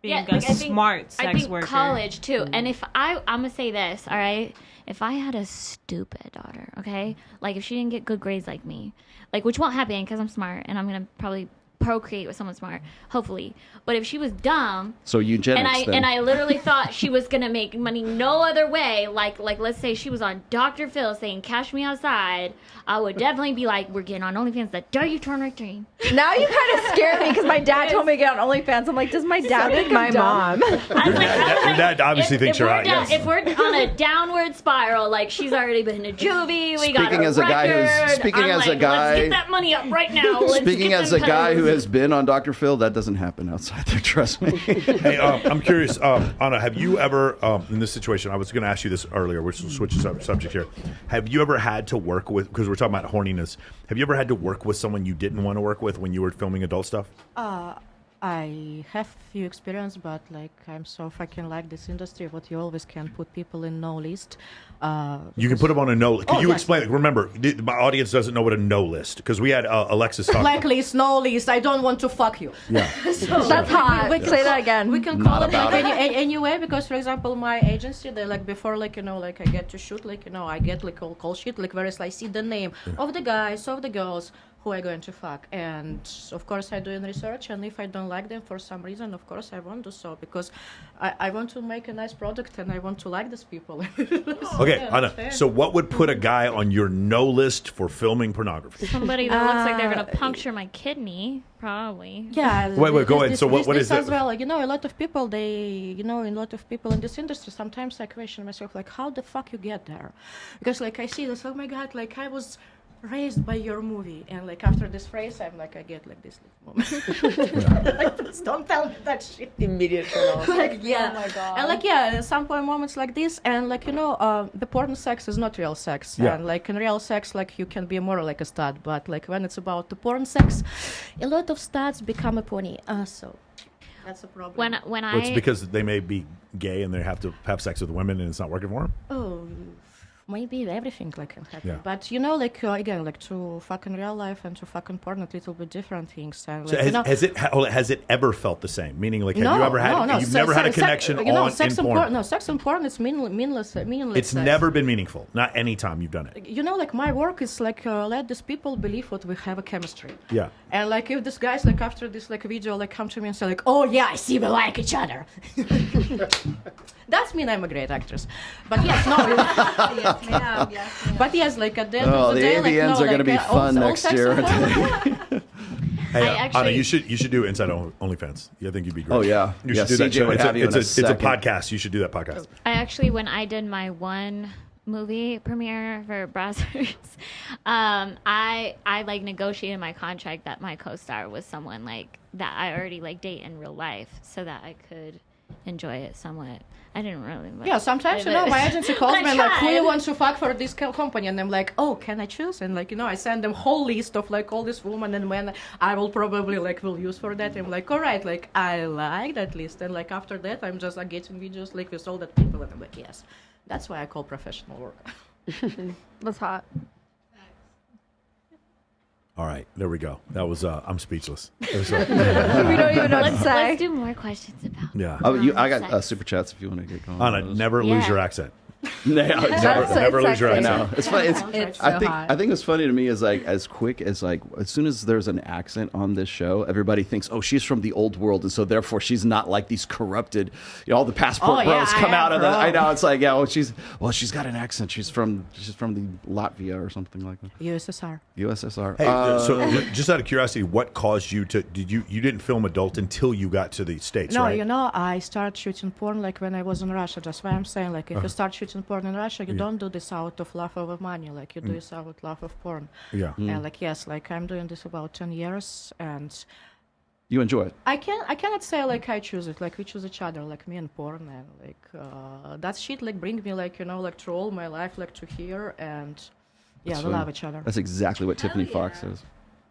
being Yeah, a like, I think- smart sex I think worker. college too. And if I'm gonna say this, all right, if I had a stupid daughter, okay, like if she didn't get good grades like me, like which won't happen because I'm smart and I'm gonna probably procreate with someone smart, hopefully. But if she was dumb, So eugenics. and I literally thought she was gonna make money no other way, like let's say she was on Dr. Phil saying "Cash me outside," I would definitely be like, "We're getting on OnlyFans the day you turn 18." Now you kind of scare me because my dad told me to get on OnlyFans. I'm like, does my dad think My I'm dumb? mom. Your dad obviously thinks you're out. Yes. If we're on a downward spiral, like she's already been to juvie, we got Speaking a as a guy who's- record, speaking I'm as a like, guy- let's get that money up right now. Let's Speaking get as them a guy who toes. has been on Dr. Phil, that doesn't happen outside there. Trust me. Hey, I'm curious, Anna, have you ever, in this situation, I was going to ask you this earlier, which will switch the subject here. Have you ever had to work with, because we're talking about horniness, have you ever had to work with someone you didn't want to work with when you were filming adult stuff? I have few experience, but like I'm so fucking like this industry. What you always can put people in no list. You can put them on a no list. Can you yes. explain it? Remember, my audience doesn't know what a no list, because we had Alexis talk. Like list, no list. I don't want to fuck you. Yeah. That's hot. Say that again. We can call it like anyway, because for example, my agency, they like before, like like I get to shoot, like I get like all call shit, like whereas I see the name of the guys, of the girls who are going to fuck, and of course I do in research, and if I don't like them for some reason, of course I won't do so, because I want to make a nice product and I want to like these people. Okay, Anna, so what would put a guy on your no list for filming pornography? Somebody that looks like they're gonna puncture my kidney, probably. Yeah. Wait, go ahead. So what is as it? well? A lot of people, a lot of people in this industry, sometimes I question myself, like, how the fuck you get there? Because like I see this, oh my god, like I was raised by your movie, and like after this phrase I'm like, I get like this moment. Like, please don't tell me that shit. Immediate turn off. Like, yeah. Oh my god. And like at some point moments like this, and like the porn sex is not real sex. Yeah. And like in real sex, like you can be more like a stud, but like when it's about the porn sex, a lot of studs become a pony. So that's a problem. When Well, it's because they may be gay and they have to have sex with women and it's not working for them. Oh, maybe everything like can happen, Yeah. but like again, like to fuck in real life and to fuck in porn, a little bit different things. And, So like, has it ever felt the same? Meaning, like, have no, you ever had? no, no. You've never had a connection sex in and porn. No, sex and porn is meaningless. It's sex. never been meaningful. Not any time you've done it. Like my work is like let these people believe what we have a chemistry. Yeah. And like if these guys like after this like video like come to me and say like, oh yeah, I see we like each other. That's mean I'm a great actress. But yes, no. Yes, ma'am. Yes, ma'am. But yes, like at the end of the day, like AVNs are going to be fun next year. Hey, actually- Anna, you should do Inside OnlyFans. I think you'd be great. Oh, yeah. You Yeah, should do that CJ show. would have you in a It's a second. podcast. You should do that podcast. I actually, when I did my one movie premiere for Brazzers, I like negotiated my contract that my co-star was someone like that I already like date in real life, so that I could enjoy it somewhat. I didn't really. Yeah, sometimes my agency calls me and like, who you want to fuck for this company, and I'm like, oh, can I choose? And like I send them whole list of like all these women and men I will probably like will use for that. I'm like, all right, like I like that list, and like after that I'm just like getting videos like with all that people, and I'm like, yes, that's why I call professional work. That's hot. All right, there we go. That was I'm speechless. It was, We don't even know what to say. Let's do more questions about. yeah. Oh, I got Sex. super chats if you want to get going. Anna, never lose Yeah. your accent. No, exactly. Never lose your I accent. know. It's funny. It's so I think hot. I think it's funny to me is like as quick as like as soon as there's an accent on this show, everybody thinks, oh, she's from the old world, and so therefore she's not like these corrupted, all the passport Oh, yeah, bros come I out am, of the. bro. I know it's like she's got an accent. She's from the Latvia or something like that. USSR. USSR. Hey, so just out of curiosity, what caused you to? You didn't film adult until you got to the States, No, right? I started shooting porn like when I was in Russia. That's why I'm saying like if you start shooting porn in Russia, you don't do this out of love of money. Like you do this out of love of porn. Yeah. And like yes, like I'm doing this about 10 years, and You enjoy it. I cannot say like I choose it. Like we choose each other, like me and porn, and like that shit like bring me like like through all my life like to here, and yeah, we love each other. That's exactly what Tiffany Fox says.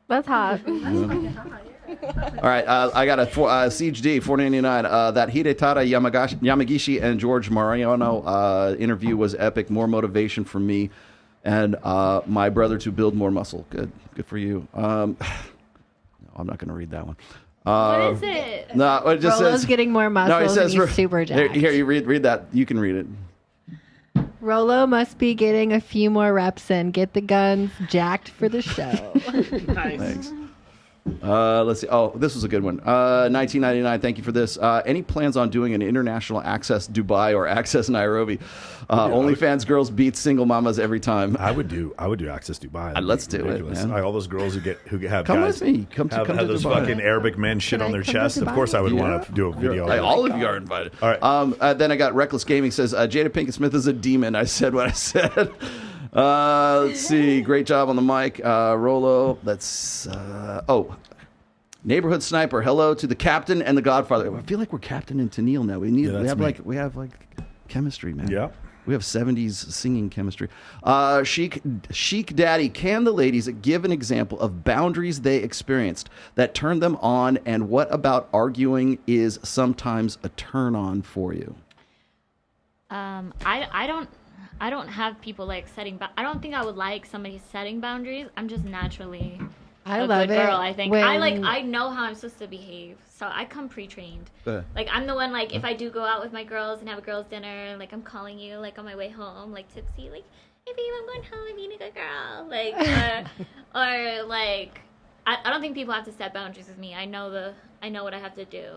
That's hot. All right, I got a Siege D 499. That Hidetara Yamagishi and George Mariano interview was epic. More motivation for me and my brother to build more muscle. Good for you. No, I'm not going to read that one. What is it? No, it just Rolo's says getting more muscles. No, it says and he's super jacked. Here, you read that. You can read it. Rolo must be getting a few more reps in. Get the guns jacked for the show. Nice. Thanks. Let's see. Oh, this was a good one. 1999. Thank you for this. Any plans on doing an international Access Dubai or Access Nairobi? OnlyFans girls beat single mamas every time. I would do Access Dubai. Let's do it, man. All those girls who have come guys with me. Come to those Dubai. fucking Arabic men shit on their chest. Of course, I would want to do a video. All of you are invited. All right. Then I got Reckless Gaming says Jada Pinkett Smith is a demon. I said what I said. Let's see. Great job on the mic, Rolo. Let's. Neighborhood Sniper. Hello to the Captain and the Godfather. I feel like we're Captain and Tennille now. We have chemistry, man. Yeah. We have 70s singing chemistry. Chic Daddy, can the ladies give an example of boundaries they experienced that turned them on, and what about arguing is sometimes a turn on for you? I don't have people like setting. I don't think I would like somebody setting boundaries. I'm just naturally a good girl. I think I know how I'm supposed to behave, so I come pre-trained. Like I'm the one like if I do go out with my girls and have a girls' dinner, like I'm calling you like on my way home, like tipsy, like hey babe, I'm going home. I'm being a good girl, like or like I don't think people have to set boundaries with me. I know what I have to do.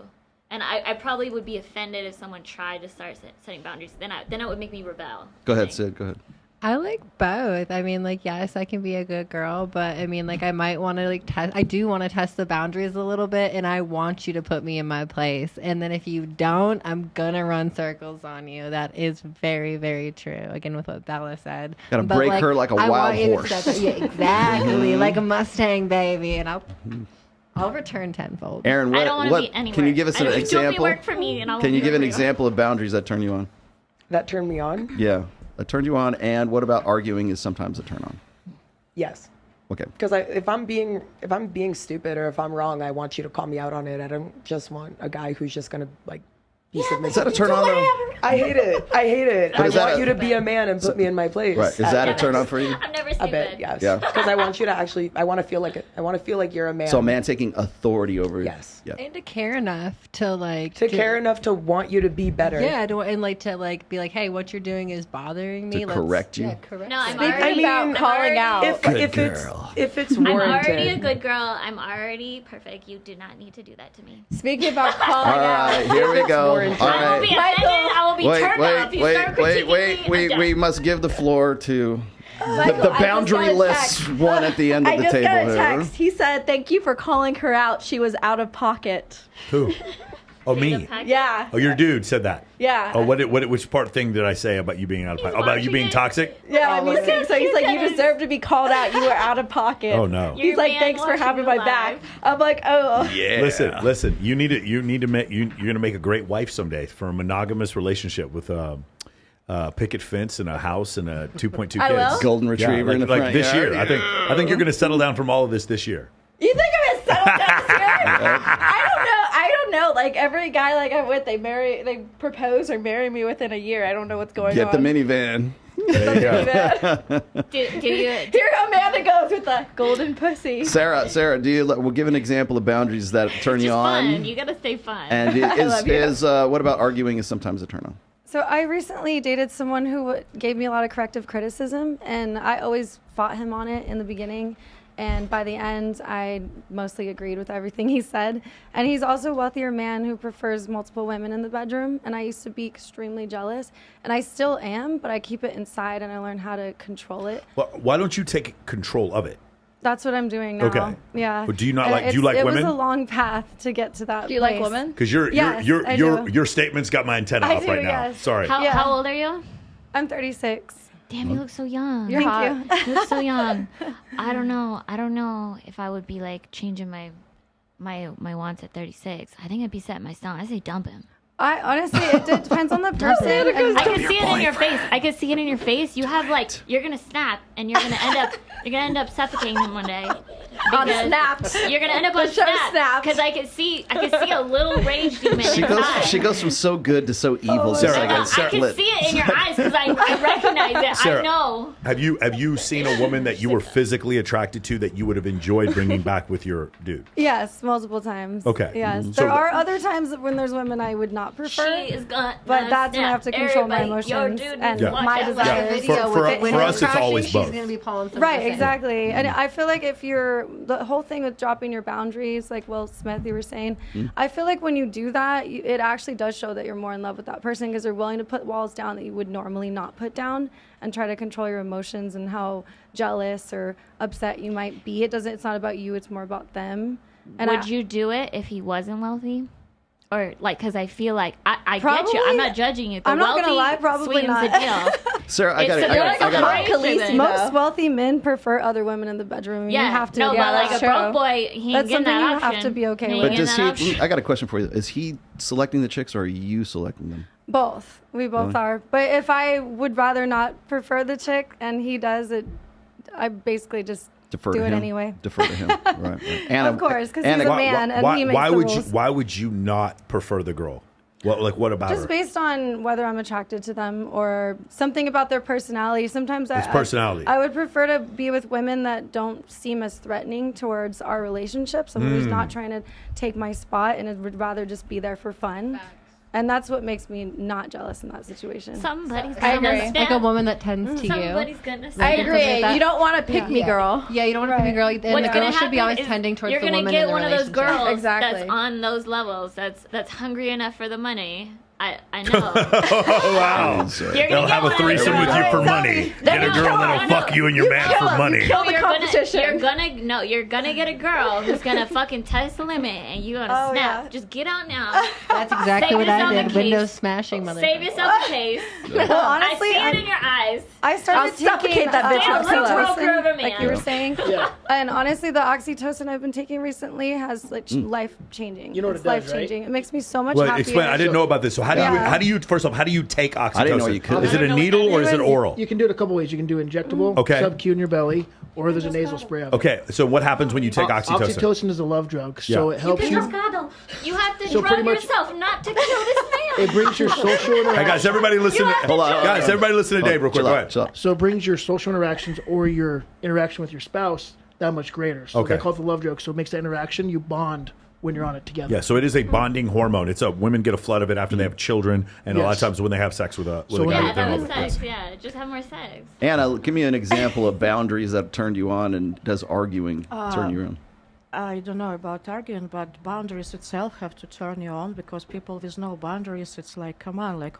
And I probably would be offended if someone tried to start setting boundaries. Then it would make me rebel. Go ahead, Sid. Go ahead. I like both. I mean, like, yes, I can be a good girl, but I mean, like, I might want to like test. I do want to test the boundaries a little bit, and I want you to put me in my place. And then if you don't, I'm gonna run circles on you. That is very, very true. Again, with what Bella said. Gotta break her like a wild horse. Yeah, exactly, like a Mustang, baby. And I'll return tenfold. Aaron, I don't want to be anywhere. Can you give us an example? Work for me and can you give an example of boundaries that turn you on? That turn me on? Yeah, that turned you on. And what about arguing is sometimes a turn on? Yes. Okay. Because if I'm being stupid or if I'm wrong, I want you to call me out on it. I don't just want a guy who's just gonna like be submissive. Is that a turn on though? I hate it. I want you to be a man and put me in my place. Right. Is that a turn on for you? I'm never stupid. A bit, yes. Yeah. Because I want you to actually. I want to feel like you're a man. So a man taking authority over you. Yes. Yeah. And to care enough to care enough to want you to be better. Yeah. And like to like be like, hey, what you're doing is bothering me. To correct you. Yeah, correct. No, I'm already about calling out. If it's I'm warranted. already a good girl. I'm already perfect. You do not need to do that to me. Speaking about calling All right, out. here we go. All I will right. be offended. I will be turned off. You start critiquing me, I'm done. We must give the floor to the boundary-less one at the end of the table I just got a here. text. He said, "Thank you for calling her out. She was out of pocket." Who? Oh, me. Yeah. Oh, your dude said that. Yeah. Oh, which thing did I say about you being out of pocket? About you being toxic? Yeah, when you sing, so he's like, "You deserve to be called out. You were out of pocket." Oh no. He's like, "Thanks for having my back." I'm like, "Oh." Yeah. Listen. You need to make you're gonna make a great wife someday for a monogamous relationship with picket fence and a house and a 2.2 kids. I will. Golden retriever in the front this yard. year. I think you're gonna settle down from all of this year. You think I'm gonna settle down this year? I don't know. Like every guy like I'm with, they propose or marry me within a year. I don't know what's going Get on. the minivan. There you go. Do you? Here Amanda goes with the golden pussy. Sarah, we'll give an example of boundaries that turn you on. Fun. You gotta stay fun. And what about arguing is sometimes a turn on? So I recently dated someone who gave me a lot of corrective criticism, and I always fought him on it in the beginning. And by the end, I mostly agreed with everything he said. And he's also a wealthier man who prefers multiple women in the bedroom. And I used to be extremely jealous. And I still am, but I keep it inside and I learn how to control it. Well, why don't you take control of it? That's what I'm doing now. Okay. Yeah. But do you like women? It was a long path to get to that. Do you like women? Because I do. your statement's got my antenna I up do, right now. yes. Sorry. How old are you? I'm 36. Damn, you look so young. You're hot. Thank you. You look so young. I don't know if I would be like changing my wants at 36. I think I'd be setting my stone. I say dump him. I honestly, it depends on the person. I can see it in your face. I can see it in your face. You have like you're gonna snap and you're gonna end up suffocating him one day. On snaps. You're gonna end up on snap because I can see a little rage demon inside. She goes from so good to so evil. Sarah, I can see it in your eyes because I recognize it. Sarah, I know. Have you seen a woman that you were physically attracted to that you would have enjoyed bringing back with your dude? Yes, multiple times. Okay. Yes. Mm-hmm. There are other times when there's women I would not prefer. She is gonna but that's when I have to control my everybody. emotions Your dude and needs to my watch out. desires. For us, it's always both. She's gonna be pulling some Right, exactly. And I feel like if you're the whole thing with dropping your boundaries, like Will Smith, you were saying, I feel like when you do that, it actually does show that you're more in love with that person because they're willing to put walls down that you would normally not put down and try to control your emotions and how jealous or upset you might be. It's not about you, it's more about them. And would you do it if he wasn't wealthy? Or like, because I feel like I get you. I'm not judging you. I'm not gonna lie, probably sweetens not. the deal. Sarah, I got Most wealthy men prefer other women in the bedroom. Yeah, you have to. no, Yeah, but like that's a broke true. boy, he ain't That's getting something that you option. have to be okay He with. ain't But does getting that he? option. I got a question for you. Is he selecting the chicks, or are you selecting them? Both. We both are. But if I would rather not prefer the chick and he does it, I basically just Defer do to it him. anyway. Defer to him. Right. Anna, Of course, because Anna, he's a man and he makes the rules. Why would you not prefer the girl? What about Just her? based on whether I'm attracted to them or something about their personality. Sometimes It's personality. I would prefer to be with women that don't seem as threatening towards our relationship. Someone who's not trying to take my spot and would rather just be there for fun. And that's what makes me not jealous in that situation. Somebody's I gonna agree. snap. Like a woman that tends to you. Somebody's gonna I snap. agree. You don't want to pick me, girl. Yeah, you don't want to be a girl. And What's the gonna girl should be happen always is tending towards you're the gonna woman get in the one of those relationship. girls Exactly. that's on those levels. That's hungry enough for the money. I know. Oh, wow. You're They'll gonna have get a threesome one with of you those for girls. money. Get a girl that'll fuck you and your man for money. kill the You're competition. You're gonna get a girl who's gonna fucking test the limit, and you're gonna snap. yeah. Just get out now. That's exactly Save what yourself I a did. case. Windows smashing, mother. Save yourself a case. Well, honestly, I see it in your eyes. I started I'll suffocate taking that bitch with a pillow. oxytocin, Over, like man. you were saying. Yeah. And honestly, the oxytocin I've been taking recently has like life changing. You know what it's it does, life changing. right? It makes me so much Well, happier. explain. I didn't know about this. So how do you? Yeah. How do you? First off, how do you take oxytocin? I didn't know you could. Is it I a don't know needle what or is that it is. oral? You can do it a couple ways. You can do injectable, Okay. sub-Q in your belly, or there's a nasal spray of it. Okay. So what happens when you take oxytocin? Oxytocin is a love drug, so Yeah. it helps you. You have to So pretty drug much- yourself not to kill this man. It brings your social Hey interaction. guys, everybody listen. You have to Hold on, Guys, everybody listen to Dave real quick. Chill Go out, ahead. chill out. So it brings your social interactions or your interaction with your spouse that much greater. So Okay. they call it the love drug. So it makes that interaction, you bond when you're on it together. Yeah, so it is a bonding hormone. It's women get a flood of it after they have children, and a lot of Yes. times when they have sex with a So guy when that they're in love with. sex. Yeah, just have more sex. Anna, give me an example of boundaries that turned you on, and does arguing turn you on? I don't know about arguing, but boundaries itself have to turn you on because people with no boundaries, it's like, come on, like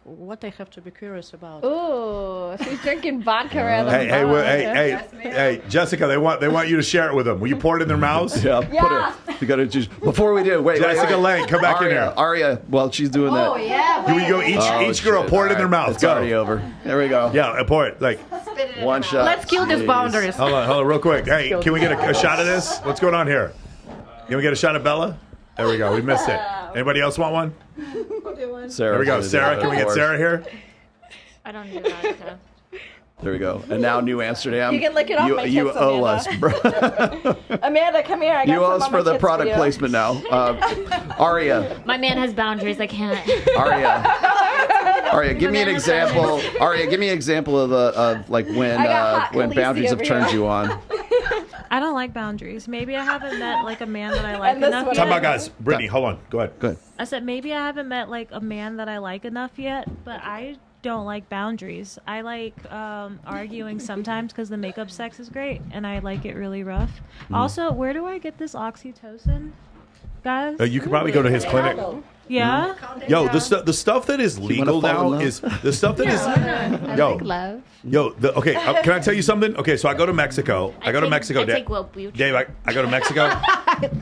what they have to be curious about. Ooh, she's drinking vodka rather Hey, than hey, Jessica, they want you to share it with them. Will you pour it in their mouths? Yeah, you got to just before we do. Wait, Jessica wait. Lane, come back in Aria, here. Aria, while she's doing that. yeah. Here we go. Each girl shit. pour it in their All mouth. It's already Go. over. There we go. Yeah, pour it. Like, One shot. Let's kill these Jeez. boundaries. hold on, real quick. Hey, can we get a shot of this? What's going on here? Can we get a shot of Bella? There we go. We missed it. Anybody else want one? Sarah, There we go. Sarah, can we get Sarah here? I don't do vodka. There we go. And now New Amsterdam. You can lick it off my You tits, owe Amanda. us, bro. Amanda, come here. I got You owe some us on my for the tits product you. placement now. Aria, My man has boundaries. I can't. Aria, give me an example. Aria, give me an example of like when I got hot when Khaleesi boundaries have over turned here. you on. I don't like boundaries. Maybe I haven't met like a man that I like And this enough one- Talk yet. about guys. Brittany, hold on. Go ahead. Good. I said maybe I haven't met like a man that I like enough yet, but I don't like boundaries. I like arguing sometimes because the makeup sex is great and I like it really rough. Also, where do I get this oxytocin, guys? You could probably go to his clinic. Yeah. Yo, the stuff that is legal wanna fall in now love? is the stuff that is. Yo, Love. okay. Can I tell you something? Okay, so I go to Mexico. I go to Mexico. I take Wellbutrin. Dave, I go to Mexico,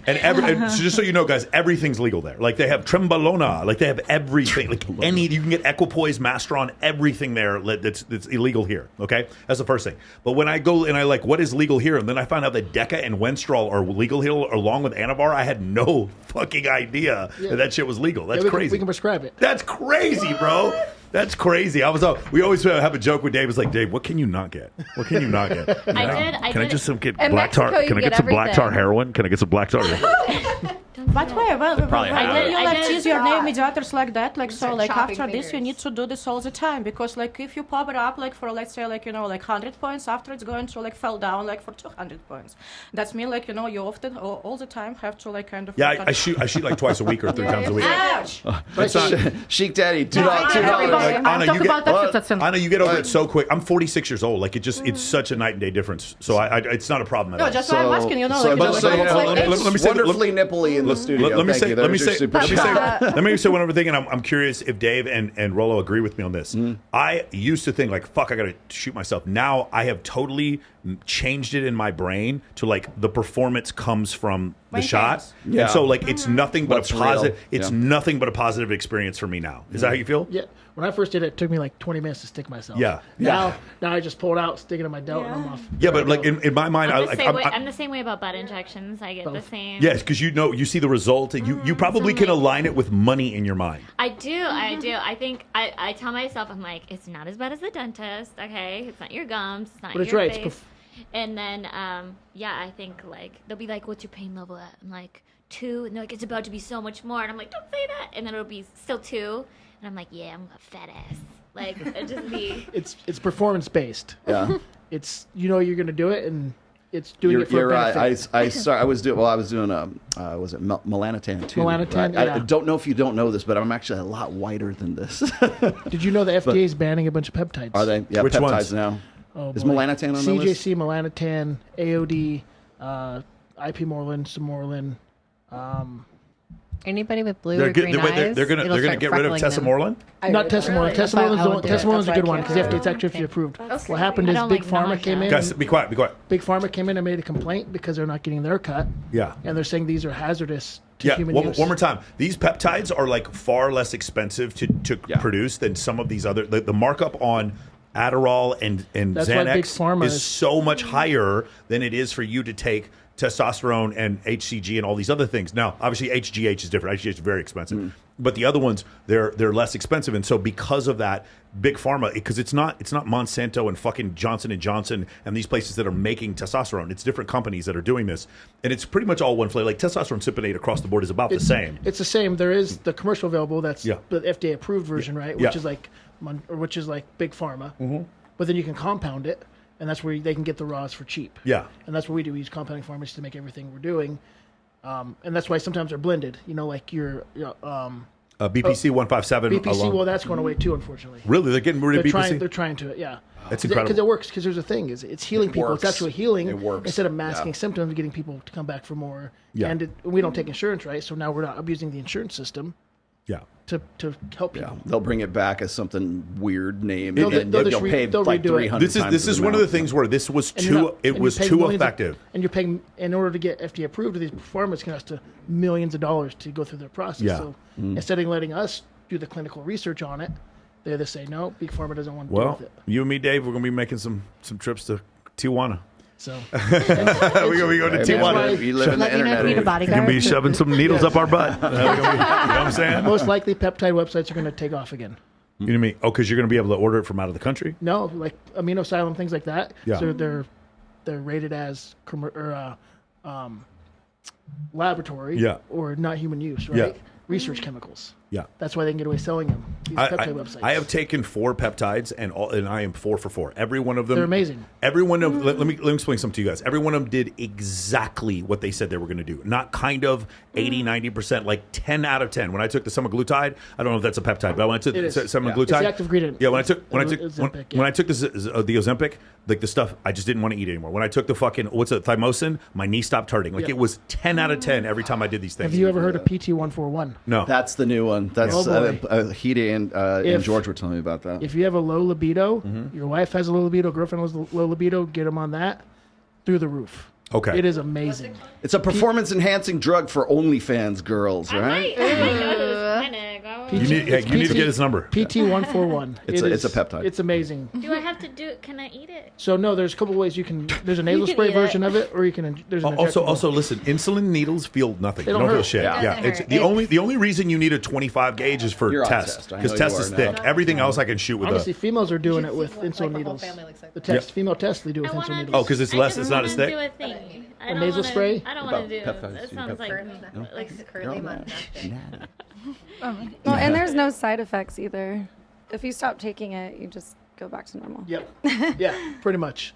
and so just so you know, guys, everything's legal there. Like they have Trembolona, like they have everything. Like you can get Equipoise, Mastron, everything there that's illegal here. Okay, that's the first thing. But when I go and I like what is legal here, and then I find out that Deca and Wenstrol are legal here along with Anavar, I had no fucking idea that shit was legal. That's crazy. We can prescribe it. That's crazy, bro. That's crazy. We always have a joke with Dave. It's like, Dave, what can you not get? What can you not get? I Can I did. just get In black tar? Mexico, you Can I get get some black tar everything. heroin? Can I get some black tar? Don't But wait, Probably when you I like did choose your not. name mediators like that, like so, start like chopping after this, you fingers. need to do this all the time because like if you pop it up like for let's say like like 100 points, after it's going to like fell down like for 200 points. That's mean like you often all the time have to like kind of. Yeah, I shoot like twice a week or 3 times a week. Ouch! It's not, Chic Daddy, $2. Everybody, Anna, I'm talking about Anna, that. you get over it so quick. I'm 46 years old. Like it's such a night and day difference. So it's not a problem at No, all. just why I'm asking. You know, so- like, but so, it's let like me say- wonderfully nipply in the studio. Let me Thank say you. That let me was your say super chat. let me say one other thing, and I'm curious if Dave and Rollo agree with me on this. I used to think like, fuck, I gotta shoot myself. Now I have totally changed it in my brain to like the performance comes from the Maintenance. shot. Yeah. And so like it's nothing but What's a positive. real. It's Yeah. nothing but a positive experience for me now. Is that how you feel? Yeah. When I first did it, it took me like 20 minutes to stick myself. Yeah. Now I just pull it out, stick it in my belt, and I'm off. Yeah, but like in my mind, I'm the same way about butt injections. I get the same. yes, because you see the result, and you probably can align it with money in your mind. I do. I think I tell myself, I'm like, it's not as bad as the dentist. Okay, it's not your gums. It's not But it's your right. face. And then I think like they'll be like, what's your pain level at? I'm like 2, and they're like, it's about to be so much more, and I'm like, don't say that. And then it'll be still 2, and I'm like, yeah, I'm a fat ass. Like it'll just be. It's performance based. Yeah. It's you're gonna do it, and it's doing it for You're a right. benefit. I was doing was it melanotan too? Melanotan, right? yeah. I don't know if you don't know this, but I'm actually a lot whiter than this. Did you know the FDA is banning a bunch of peptides? Are they? Yeah, Which peptides ones? now. Oh, Is boy. melanotan on the list? CJC, melanotan, AOD, IP Morlin, Samorlin. Anybody with blue They're or good. green eyes, They're gonna it'll start get rid of freckling them. Tessamorelin. Not Tessamorlin. Tessamorlin's a good one because That's it's actually FDA approved. What happened I is don't Big like Pharma nausea. came in. Guys, be quiet. Be quiet. Big Pharma came in and made a complaint because they're not getting their cut, Yeah. and they're saying these are hazardous to Yeah, human one use. more time. These peptides are like far less expensive to produce than some of these other. The markup on Adderall and That's why Big Xanax Pharma is so much higher than it is for you to take testosterone and HCG and all these other things. Now, obviously, HGH is different. HGH is very expensive, but the other ones they're less expensive, and so because of that, Big Pharma, because it's not Monsanto and fucking Johnson and Johnson and these places that are making testosterone. It's different companies that are doing this, and it's pretty much all one flavor. Like testosterone cypionate across the board is about the same. It's the same. There is the commercial available. That's Yeah. the FDA approved version, right? Yeah. Which is like Big Pharma. Mm-hmm. But then you can compound it, and that's where they can get the raws for cheap. Yeah. And that's what we do. We use compounding pharmacies to make everything we're doing, and that's why sometimes they're blended. Like your BPC 157. BPC. alone. Well, that's going away too, unfortunately. Really, they're getting rid of BPC. They're trying to, yeah. That's incredible. Because it works. Because there's a thing is it's healing people. works. It's actually healing. It works. Instead of masking Yeah. symptoms, getting people to come back for more. Yeah. And we don't take insurance, right? So now we're not abusing the insurance system Yeah. to help people. Yeah, they'll bring it back as something weird name, They'll- and they'll you'll just pay they'll like redo it. 300 This is times this is one of the things where this was And you're too not- and you're paying too millions of- effective. and you're paying, in order to get FDA approved, these performance can cost millions of dollars to go through their process. Yeah. So instead of letting us do the clinical research on it, they just say no. Big Pharma doesn't want to deal Well, with it. you and me, Dave, we're gonna be making some trips to Tijuana. So We're gonna be going to That's why- Tijuana. You live in the Let me know if internet. you need a age. bodyguard. We're gonna be shoving some needles up our butt. You know what I'm saying? most likely peptide websites are going to take off again. You know what I mean? Oh, because you're gonna be able to order it from out of the country. No, like amino asylum, things like that. Yeah. So they're rated as laboratory Yeah. or not human use, right? Yeah. Research chemicals. Yeah. That's why they can get away selling them. These peptide websites. I have taken 4 peptides and I am 4 for 4. Every one of them. They're amazing. Every one of let me explain something to you guys. Every one of them did exactly what they said they were going to do. Not kind of 80, 90%, like 10 out of 10. When I took the semaglutide, I don't know if that's a peptide, but when I took It is. semaglutide, It's the active ingredient. Yeah, when I took Ozempic, yeah. when I took the Ozempic, like the stuff I just didn't want to eat anymore. When I took the fucking thymosin, my knee stopped hurting. Like Yeah. it was 10 out of 10 every time I did these things. Have you ever heard of PT141? No. That's the new one. That's Oh, boy. Hida and If- George were telling me about that. If you have a low libido, Mm-hmm. your wife has a low libido, girlfriend has a low libido, get them on that through the roof. Okay. It is amazing. It's a performance enhancing drug for OnlyFans girls, right? I might go to this clinic. You need to get his number. PT141. It's a peptide. It's amazing. Do I have to do it? Can I eat it? So no, there's a couple of ways you can. There's a nasal can spray eat version it. of it, or you can. There's an Also, injectable. listen. Insulin needles feel nothing. They You don't don't feel hurt. shit. Yeah. Yeah, Doesn't it's hurt. the only reason you need a 25 gauge is for You're on test test. I because know test you is are thick. now. Everything else I can shoot with Honestly, a. females are doing it with Like insulin the whole needles. family looks like The that. test, female tests, they do with I insulin want needles. Oh, because it's I less. just It's not as wanna thick. Do a thing. I don't nasal wanna, spray? I don't want to do. Peptides, That you sounds got like curly mustache. Well, and there's no side effects either. If you stop taking it, you just go back to normal. Yep. Yeah, pretty much.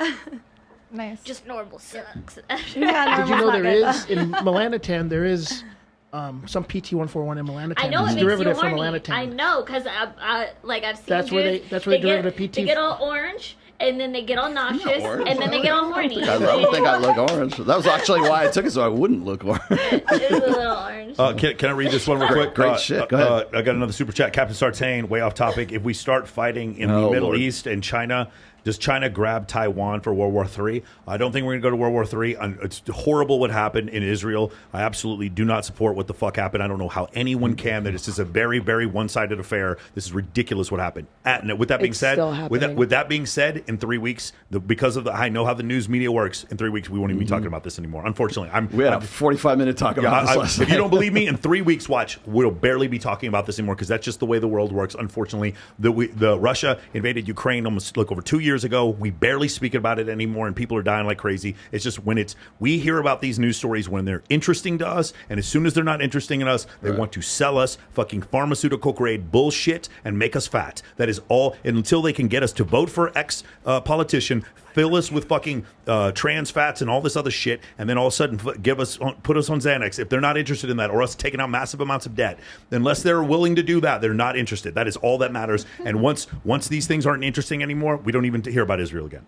Nice. just normal sucks. Yeah, Did you know normal's there not is in melanotan? There is some PT141 in melanotan. I know It's it a makes you derivative from horny. melanotan. I know, because I've seen That's where dudes, they derive the PT. They get all orange, and then they get all noxious, orange. and then they get all horny. I don't think I look orange. That was actually why I took it, so I wouldn't look orange. It's a little orange. Can I read this one real quick? Great shit. Go ahead. I got another super chat. Captain Sartain, way off topic. If we start fighting in the Middle Lord. East and China, does China grab Taiwan for World War III? I don't think we're going to go to World War III. It's horrible what happened in Israel. I absolutely do not support what the fuck happened. I don't know how anyone can. That it's just a very, very one-sided affair. This is ridiculous what happened. With that being It's said, still happening. with that being said, in 3 weeks, because of I know how the news media works. In 3 weeks, we won't even be talking about this anymore. Unfortunately, We had a 45-minute talk about this last if you night. don't believe me, in 3 weeks, watch. We'll barely be talking about this anymore because that's just the way the world works. Unfortunately, the Russia invaded Ukraine almost over 2 years ago. We barely speak about it anymore, and people are dying like crazy. It's just we hear about these news stories when they're interesting to us, and as soon as they're not interesting in us, they want to sell us fucking pharmaceutical grade bullshit and make us fat. That is all. And until they can get us to vote for X politician, fill us with fucking trans fats and all this other shit, and then all of a sudden put us on Xanax. If they're not interested in that, or us taking out massive amounts of debt, unless they're willing to do that, they're not interested. That is all that matters. And once these things aren't interesting anymore, we don't even hear about Israel again.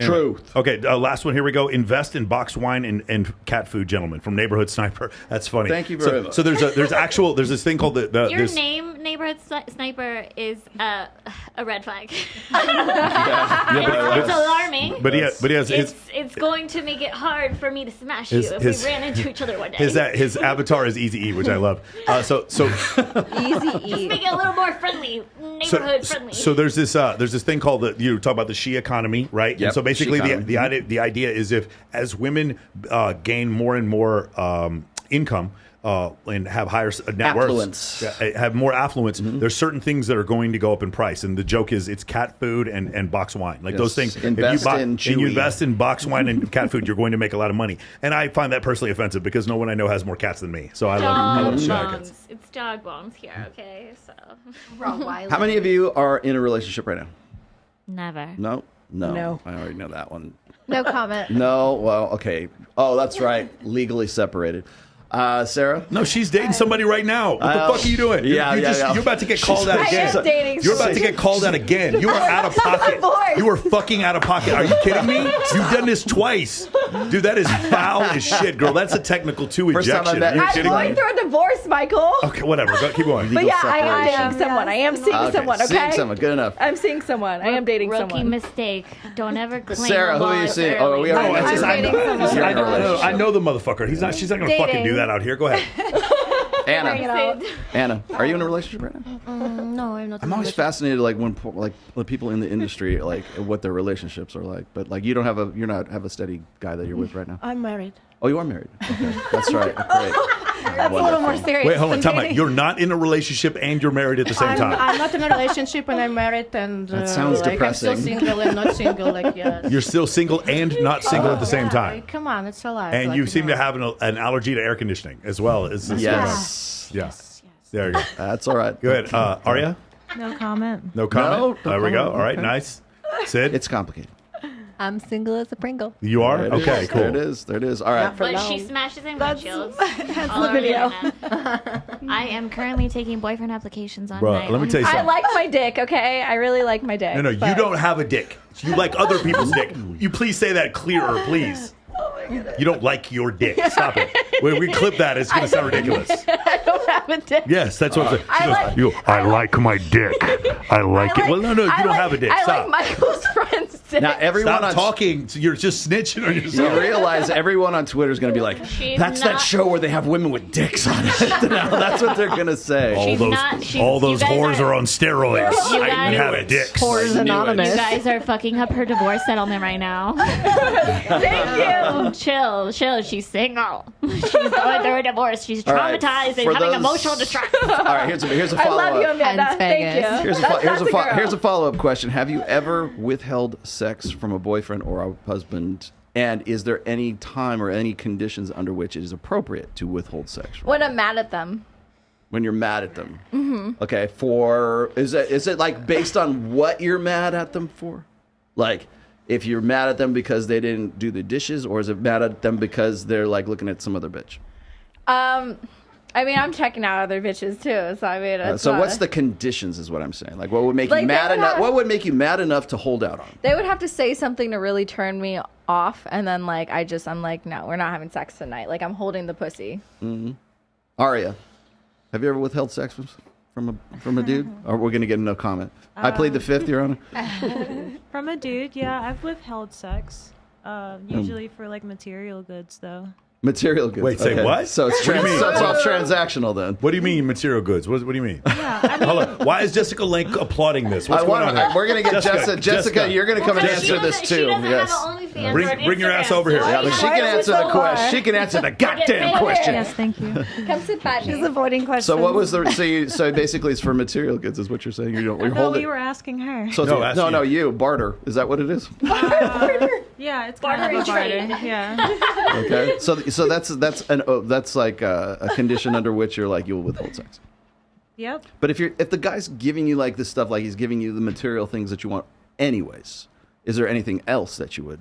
Anyway. Truth. Okay, last one. Here we go. Invest in boxed wine and cat food, gentlemen, from Neighborhood Sniper. That's funny. Thank you very much. So there's this thing called Your this, name, Neighborhood Sniper, is a red flag. Yeah, It's alarming. but he has It's going to make it hard for me to smash you if we ran into each other one day. his avatar is Easy E, which I love. So Just make it a little more friendly, neighborhood friendly. So there's this thing called you talk about the she economy, right? Yep, And so basically she economy. the idea is as women gain more and more income and have higher net Affluence. worths, have more affluence, there's certain things that are going to go up in price. And the joke is it's cat food and box wine. Like those things. Invest in and you Chewy. invest in box wine and cat food, you're going to make a lot of money. And I find that personally offensive because no one I know has more cats than me. So I love Dog shenanigans. bones. It's dog bones here, okay? So How many of you are in a relationship right now? never. No? No. I already know that one. No comment. No? Well, okay. Oh, that's right. Legally separated. Sarah? No, she's dating somebody right now. What the fuck are you doing? Yeah, You're about to get called out I again. am dating You're about to get called out again. You are out of pocket. You are fucking out of pocket. Are you kidding me? You've done this twice. Dude, that is foul as shit, girl. That's a technical 2 First time I ejection. met Are you her. I'm kidding going me? through a divorce, Michael. Okay, whatever. Keep going. But yeah, I am separation. dating someone. I am seeing Okay, someone, okay? seeing someone. Good enough. I'm seeing someone. I am dating Rookie someone. mistake. Don't ever claim Sarah, the who are you laws seeing? early. Oh, we already I'm mentioned dating that. someone. I know the motherfucker. She's not going to fucking do that out here. Go ahead. Anna, are you in a relationship right now? No, I'm not. I'm always fascinated, like when people in the industry, like what their relationships are like. But like you're not have a steady guy that you're with right now. I'm married. Oh, you are married. Okay, that's right. Great. That's a little more serious. Wait, hold on. than Time out. dating. You're not in a relationship and you're married at the same time. I'm not in a relationship and I'm married and That sounds like depressing. I'm still single and not single. Like yeah. You're still single and not single at the same time. Come on, it's a lie. And like, you seem know. to have an allergy to air conditioning as well. It's Yes. Yeah. There you go. That's all right. Go ahead. Arya? No comment. No comment? No There we go. comment. All right. Okay. Nice. Sid? It's complicated. I'm single as a Pringle. You are? There it Okay, is. cool. There it is. There it is. All right. But she smashes in windshields. That's All the over video. internet. I am currently taking boyfriend applications on Bro, my let me tell you I something. like my dick, okay? I really like my dick. No, you but- don't have a dick. You like other people's dick. You please say that clearer, please. Oh my goodness. You don't like your dick. Stop it. When we clip that, it's going to sound ridiculous. I don't have a dick. Yes, that's what I'm saying. I She goes, I like my dick. I like it. Well, no, you don't have a dick. I Stop. like Michael's friend's dick. Now everyone Stop on talking. You're just snitching on You yourself. realize everyone on Twitter is going to be like, She's "That's that not- show where they have women with dicks on it." Now, that's what they're going to say. All those you guys whores are on steroids. You I guys- have a dick. Whores Anonymous. You guys are fucking up her divorce settlement right now. Thank you. Chill. She's single. She's going through a divorce. She's All right, traumatized for and having those- emotional distress. All right, here's a I follow love you, up. Amanda. Hence Thank Vegas. you. Here's That's a girl. a follow up question. Have you ever withheld sex from a boyfriend or a husband And is there any time or any conditions under which it is appropriate to withhold sex from When I'm mad at them. when you're mad at them? Okay, is it like based on what you're mad at them for? Like if you're mad at them because they didn't do the dishes, or is it mad at them because they're like looking at some other bitch? I mean, I'm checking out other bitches too, so I mean, it's So what's the conditions is what I'm saying. Like what would make you Like, mad they would enough? have- What would make you mad enough to hold out on? They would have to say something to really turn me off, and then like I'm like, no, we're not having sex tonight. Like I'm holding the pussy. Aria, have you ever withheld sex from a dude? Or we're gonna get no comment. I plead the fifth, Your Honor. From a dude, yeah, I've withheld sex. Usually for like material goods, though. Material goods. Wait, say what? So it's, What do you mean? so it's all transactional then. What do you mean material goods? What do you mean? Yeah, I mean, Hold on. Why is Jessica Link applauding this? What's going on here? We're gonna get Jessica. You're gonna come and answer this too. Yes. Bring your ass over here. Yeah, but she can answer the question. She can answer the goddamn question. yes, thank you. Come sit by She's me. avoiding questions. So what was the so basically it's for material goods is what you're saying. You're No, holding. we were asking her. So No, ask no, you. you barter. Is that what it is? Yeah, it's kind of a trade. barter. Yeah. Okay. So that's like a condition under which you're like you'll withhold sex. Yep. But if the guy's giving you like this stuff, like he's giving you the material things that you want, anyways, is there anything else that you would?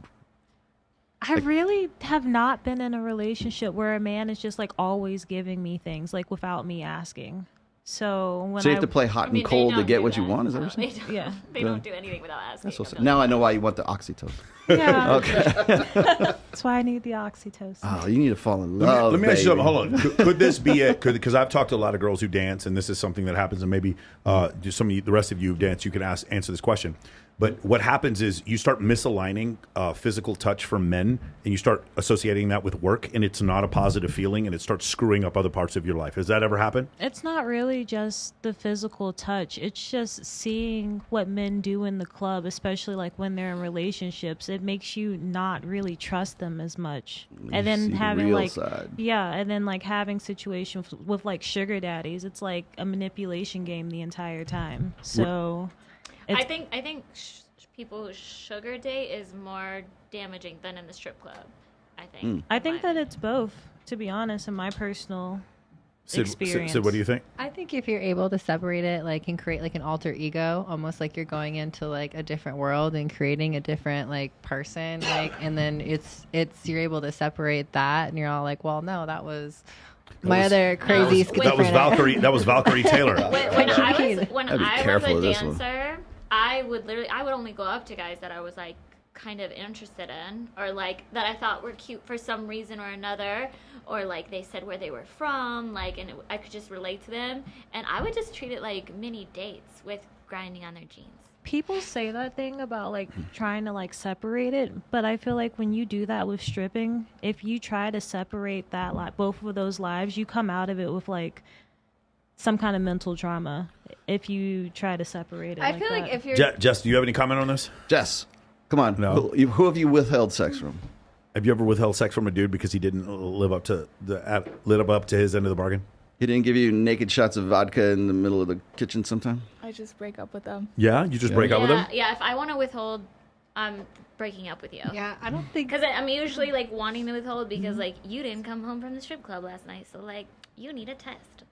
I really have not been in a relationship where a man is just like always giving me things like without me asking. So when So you have to play hot and cold to get what you want. Is that what you're saying? Yeah. They don't do anything without asking. That's so sad. Now I know why you want the oxytocin. Yeah. Okay. That's why I need the oxytocin. Oh, you need to fall in love. Let me ask you something. baby. Hold on. Could this be it? Because I've talked to a lot of girls who dance, and this is something that happens, and maybe some of you, the rest of you who dance, you can answer this question. But what happens is you start misaligning physical touch from men, and you start associating that with work, and it's not a positive feeling, and it starts screwing up other parts of your life. Has that ever happened? It's not really just the physical touch. It's just seeing what men do in the club, especially like when they're in relationships. It makes you not really trust them as much. And then see the having real like side. yeah, and then like having situations with like sugar daddies. It's like a manipulation game the entire time. So I think people who sugar date is more damaging than in the strip club. I think. I think that it's both, to be honest, in my personal experience. Sid, what do you think? I think if you're able to separate it, like, and create like an alter ego, almost like you're going into like a different world and creating a different like person, like, and then it's you're able to separate that, and you're all like, well, no, that was my other crazy schizophrenic. That was Valkyrie Taylor. When I was careful a with this one. dancer, I would only go up to guys that I was like kind of interested in, or like that I thought were cute for some reason or another, or like they said where they were from, like, and I could just relate to them, and I would just treat it like mini dates with grinding on their jeans. People say that thing about like trying to like separate it, but I feel like when you do that with stripping, if you try to separate that both of those lives, you come out of it with like some kind of mental trauma if you try to separate it. I feel like if you're Jess, do you have any comment on this? Jess, come on. No. Who have you withheld sex from? Have you ever withheld sex from a dude because he didn't live up to his end of the bargain? He didn't give you naked shots of vodka in the middle of the kitchen sometime? I just break up with them. Yeah, you just break up with him. Yeah, if I want to withhold, I'm breaking up with you. Yeah, I don't think Because I'm usually like wanting to withhold because like you didn't come home from the strip club last night, so like you need a test.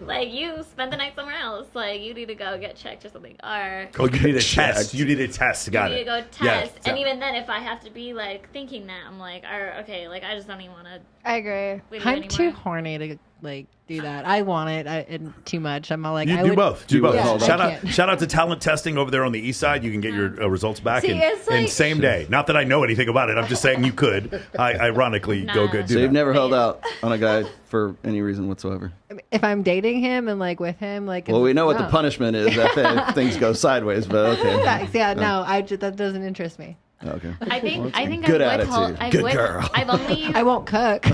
Like you spent the night somewhere else. Like you need to go get checked or something. Or Oh, you need a test. You need a test. Got you it. need to go Yeah, test. And even then, if I have to be like thinking that, I'm like, okay, like I just don't even want to. I agree. With you I'm anymore. too horny to like do that. I want it and too much. I'm all like, You I do would, both. Do both. Yeah, Shout out to talent testing over there on the east side. You can get your results back See, in it's like- same day. Not that I know anything about it. I'm just saying you could. Ironically, go good. Do So you've that. never held out on a guy for any reason whatsoever? If I'm dating him and like with him, like Well, we know what the no. punishment is if things go sideways, but okay. Facts, yeah, no, that doesn't interest me. Okay. I think good I've withheld. attitude. Good girl. I've only. I won't cook.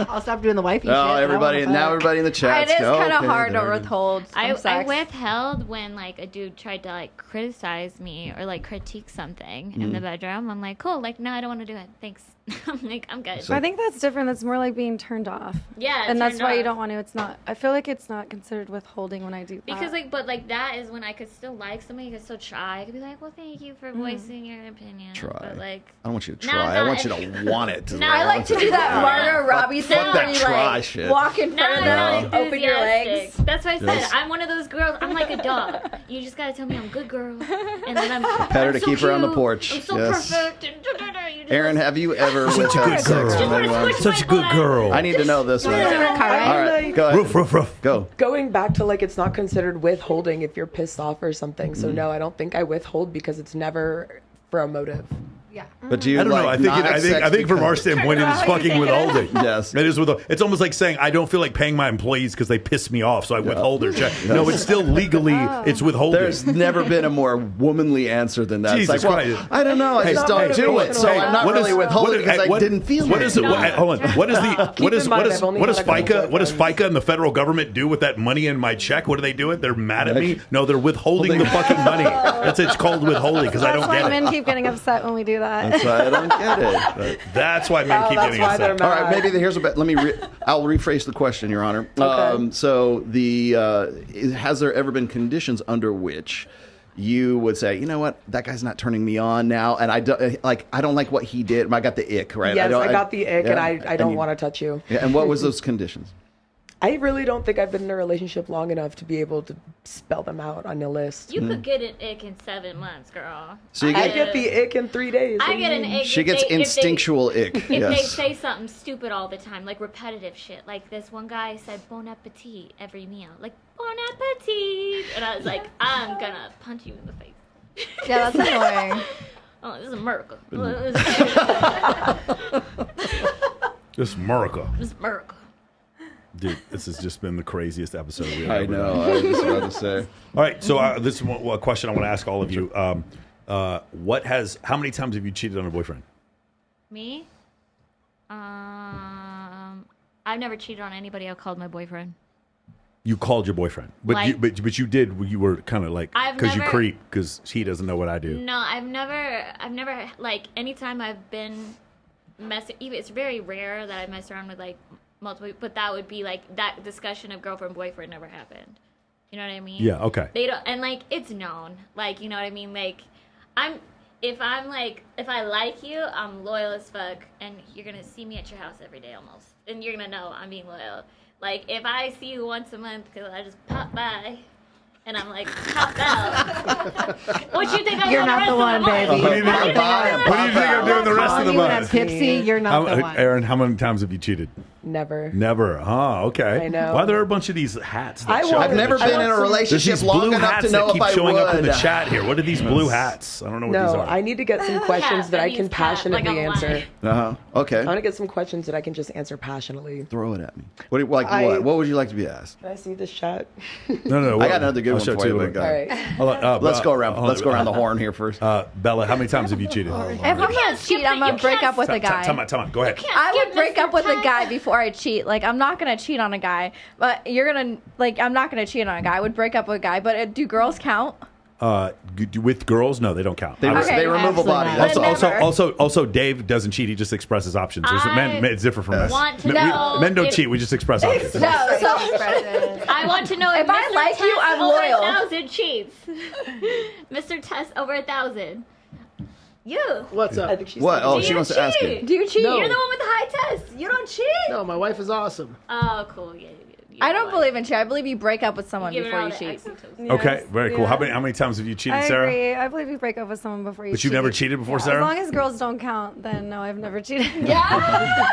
I'll stop doing the wifey shit. Oh, but I everybody! wanna Now fuck. everybody in the chat. it is kind of hard to withhold I sex. withheld when like a dude tried to like criticize me or like critique something in the bedroom. I'm like, cool, like no, I don't want to do it. Thanks. I'm like, I'm good. I think that's different. That's more like being turned off. Yeah, and that's turned why you off. don't want to. It's not. I feel like it's not considered withholding when I do that. Because like, but like that is when I could still like somebody. I could still try. I could be like, well, thank you for voicing your opinion. can't. Try. But like, I don't want you to No, try. no, I want you to want it. No, I like to do that Margot Robbie thing fuck where that you try like shit. walk in No, front of them and I'm open your legs. enthusiastic. That's why I said Yes. I'm one of those girls. I'm like a dog. You just gotta tell me I'm good girl, and then I'm Pet her I'm to so keep her on the cute, porch. I'm so Yes. perfect. And you just- Aaron, have you ever Such a withheld good sex girl. from anyone? Such a good girl. I need to know this one. All right, go ahead. Roof, roof, roof. Go. Going back to like it's not considered withholding if you're pissed off or something. So no, I don't think I withhold because it's never for a motive. Yeah. But do you I don't know. like I think not have sex I think from our because- standpoint, it is fucking withholding. Yes. It is withholding. It's almost like saying I don't feel like paying my employees because they piss me off, so I withhold their check. No, it's still legally it's withholding. There's never been a more womanly answer than that. Jesus it's like, well, Christ. I don't know. I Hey, just don't hey, do hey, it. So hey, I'm not what really is- withholding what- because I what- didn't feel what it. is it? Hold on. What is the Keep in mind, I've only what does had a couple FICA boyfriends. and the federal government do with that money in my check? What do they do it? They're mad at me. No, they're withholding the fucking money. It's called withholding because I That's don't why get men it. keep getting upset when we do that. That's why I don't get it. But- That's why men keep that's getting why they're upset. mad. all right, maybe here's a bit. Let me. I'll rephrase the question, Your Honor. So has there ever been conditions under which you would say, you know what, that guy's not turning me on now, and I don't like what he did. I got the ick, right? Yes, I got the ick, yeah. and I don't you- want to touch you. Yeah, and what was those conditions? I really don't think I've been in a relationship long enough to be able to spell them out on a list. You could get an ick in 7 months, girl. So you I get- get the ick in 3 days. I get an ick. She if gets they- if they- instinctual ick. If they Yes. say something stupid all the time, like repetitive shit, like this one guy said "bon appetit" every meal, like "bon appetit," and I was like, I'm gonna punch you in the face. Yeah, that's annoying. Oh, this is America. This is America. This is America. Dude, this has just been the craziest episode we've I ever know. done. I was just about to say. All right, so this is a question I want to ask all of you. How many times have you cheated on a boyfriend? Me? I've never cheated on anybody I called my boyfriend. You called your boyfriend, but Like- you did. You were kind of like I've because you never- creep because he doesn't know what I do. No, I've never like anytime I've been messing. Even it's very rare that I mess around with like multiple. But that would be like that discussion of girlfriend boyfriend never happened. You know what I mean? Yeah. Okay. They don't, and like it's known. Like you know what I mean? Like if I like you, I'm loyal as fuck, and you're gonna see me at your house every day almost, and you're gonna know I'm being loyal. Like if I see you once a month because I just pop by. And I'm like, popped out. What you think I'm You're doing not the one, baby. What do you think I'm doing the rest of the You and a month? Pipsy, you're not the one. Aaron, how many times have you cheated? Never. Never. Oh, okay. I know. Why there are a bunch of these hats? That I show want- up I've never in the been chat? in a There's relationship these long blue enough hats to know that if keep I showing up in the would. chat here. What are these blue hats? I don't know what these No, are. I need to get some questions that I can passionately like I'm answer. Okay. I want to get some questions that I can just answer passionately. Throw it at me. What? What would you like to be asked? Can I see this chat? No. I got another good I'll one show for it you. to but go All ahead. right. Hold on, Let's go around. hold on. Let's go around the horn here first. Bella, how many times have you cheated? If I'm gonna cheat, I'm gonna break up with a guy. Time out. Go ahead. I would break up with a guy before I cheat. Like, I'm not gonna cheat on a guy, but I'm not gonna cheat on a guy. I would break up with a guy, but do girls count? With girls, no, they don't count. They remove a body. That's all. Also, Dave doesn't cheat. He just expresses options. Men, it's different from us. Want to know Men don't if- cheat. We just express options. No, so I want to know if If I Mr. like you, Test I'm over loyal. 1,000 cheats. Mr. Test over 1,000. You. What's up? I think she's What? Oh, Do she you wants to ask cheat? it. do you cheat? No. You're the one with the high test. You don't cheat. No, my wife is awesome. Oh, cool. Yeah. I don't believe in cheat. I believe you break up with someone Giving before all you the cheat. oxytocin. Okay, very cool. Yeah. How many times have you cheated, I Sarah? agree. I believe you break up with someone before you But you've never cheated before, As Sarah? long as girls don't count, then no, I've never cheated. Yeah.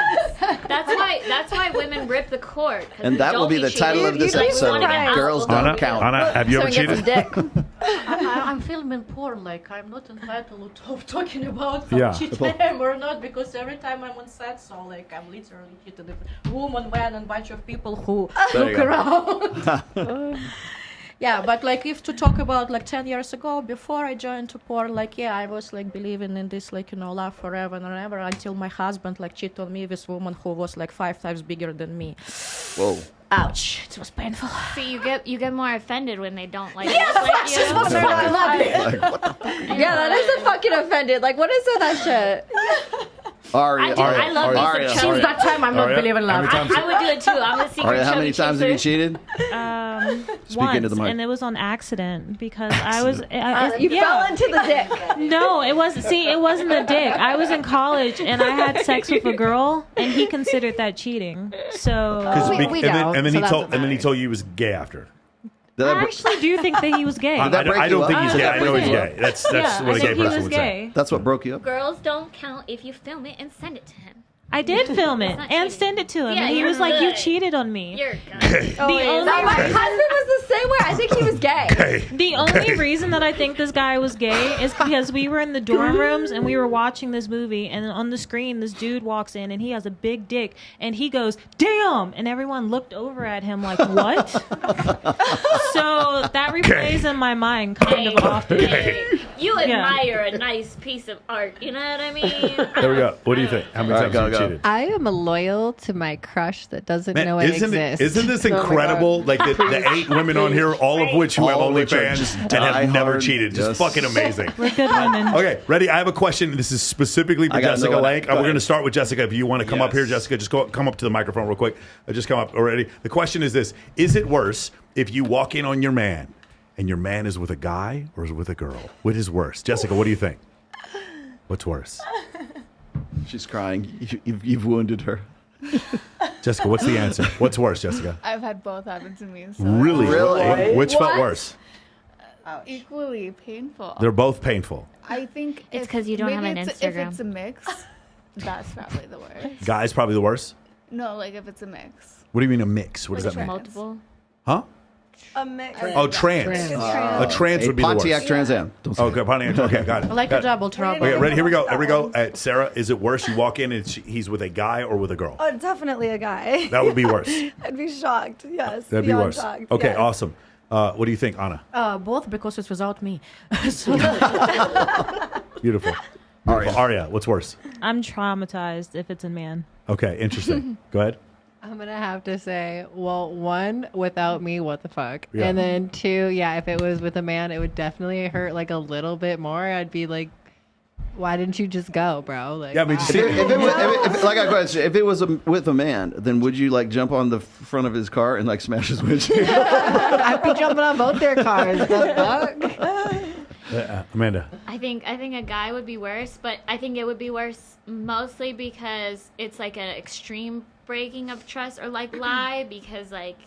That's why women rip the cord. 'cause And that will be the title of this You'd be episode. surprised. Girls don't count. Anna, have you ever Someone gets cheated? some dick. I'm filming porn, like I'm not entitled to talking about how Yeah. cheat I am or not, because every time I'm on set, so like I'm literally cheated with woman, man, and bunch of people who There you look go. around. Yeah, but like if to talk about like 10 years ago, before I joined to porn, like yeah, I was like believing in this like love forever and ever until my husband like cheated on me with woman who was like 5 times bigger than me. Whoa. Ouch! It was painful. See, you get more offended when they don't like Yes, like that's just what's wrong. I love it. Yeah, that is a fucking offended. Like, what is that shit? Aria. I love me Aria. some Since cheating. that time, I'm not Aria, believing how love. many times- I would do it too. I'm the secret. Aria, how many chubby times have you chaser. cheated? Once, into the mic. and it was on accident because I was. You fell into the dick. No, it wasn't. See, it wasn't a dick. I was in college and I had sex with a girl, and he considered that cheating. So We don't, and then so he that's told what and then he matters. told you he was gay after. Did I that br- actually do think that he was gay. Did that break I don't you think up? he's Did gay. that I know break he's you up? gay. That's yeah, what I a gay think he person was would gay. say. That's what broke you up? Girls don't count if you film it and send it to him. I did film it not and cheating. send it to him, Yeah, and he you're was like, "You good. cheated on me." You're good. The only My husband was the same way. I think he was gay. Hey. The only reason that I think this guy was gay is because we were in the dorm rooms and we were watching this movie, and on the screen this dude walks in and he has a big dick and he goes, "Damn!" and everyone looked over at him like, "What?" So that replays in my mind kind of often. Hey, you Yeah. admire a nice piece of art. You know what I mean? There we go. What do you think? How many All right, times have you go. cheated? I am loyal to my crush that doesn't Man, know it isn't exists. this Oh my incredible? God. Like the 8 women on here, all of which who have All of which are just OnlyFans and have never diehard, cheated. Just yes. fucking amazing. We're good women. Okay, ready? I have a question. This is specifically for I gotta Jessica know what- Lank. go We're ahead. going to start with Jessica. If you want to come up here, Yes. Jessica, just come up to the microphone real quick. Just come up already. The question is this: is it worse if you walk in on your man and your man is with a guy or is with a girl? What is worse? Jessica, what do you think? What's worse? She's crying. You've wounded her. Jessica, what's the answer? What's worse, Jessica? I've had both happen to me. So Really? Really? Which felt What? worse? equally painful. They're both painful. I think It's 'cause you don't have maybe an If Instagram. it's a mix, that's probably the worst. Guys, probably the worst. No, like if it's a mix. What do you mean a mix? What does that mean? Multiple. Huh? A mix. Oh, trans. A trans A would be the Pontiac worst. Trans Am. Don't say Okay, Pontiac. Okay, got it. Like Got a it. double trouble. Okay, ready? Here we go. Here we go. Sarah, is it worse? You walk in and he's with a guy or with a girl? Oh, definitely a guy. That would be worse. I'd be shocked. Yes. That'd be beyond worse. shocked, Okay, yes. awesome. What do you think, Anna? Both because it's without me. So- Beautiful. Aria, what's worse? I'm traumatized if it's a man. Okay, interesting. Go ahead. I'm gonna have to say, well, 1, without me, what the fuck? Yeah. And then 2, yeah, if it was with a man, it would definitely hurt like a little bit more. I'd be like, why didn't you just go, bro? Like, Yeah, I mean, why? see- If it was, like I question, if it was with a man, then would you like jump on the front of his car and like smash his windshield? I'd be jumping on both their cars. The fuck? Amanda. I think a guy would be worse, but I think it would be worse mostly because it's like an extreme breaking of trust or like lie because like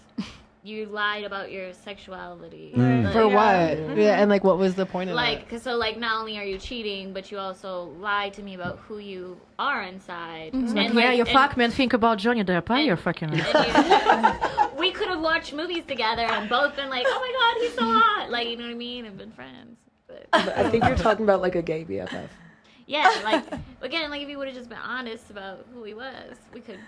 you lied about your sexuality. Like, For what? Yeah, and like, what was the point of Like, cause so like not only are you cheating, but you also lied to me about who you are inside. And, yeah, like, you and- fuck me and think about Johnny Depp. You're fucking. we could have watched movies together and both been like, oh my god, he's so hot. Like, you know what I mean? And been friends. But I think you're talking about like a gay BFF. yeah, like again, like if you would have just been honest about who he was, we could.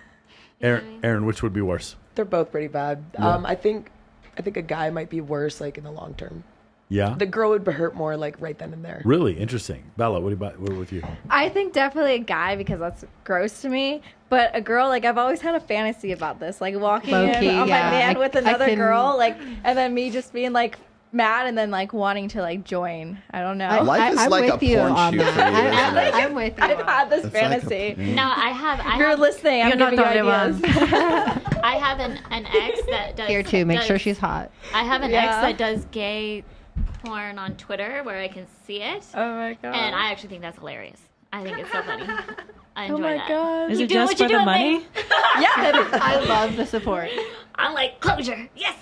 You know what I mean? Aaron, which would be worse? They're both pretty bad. Yeah. I think a guy might be worse like in the long term. Yeah. The girl would hurt more like right then and there. Really interesting. Bella, what about what with you? I think definitely a guy because that's gross to me. But a girl, like I've always had a fantasy about this, like walking Low-key, in on yeah. my man with I another can- girl, like, and then me just being like mad and then like wanting to like join. I don't know. Life is I'm like a with you porn on shoot that. for you, isn't it? I'm with you. I've had this It's like a- fantasy. No, I If you're have listening, I'm You're not giving you the only ideas. I have an ex that does Here too. Make sure does- she's hot. I have an Yeah. ex that does gay porn on Twitter where I can see it. Oh my god. And I actually think that's hilarious. I think it's so funny. I enjoy Oh my that. god. Is You it do just what for you the do, money? babe. Yeah. I love the support. I'm like, closure. Yes.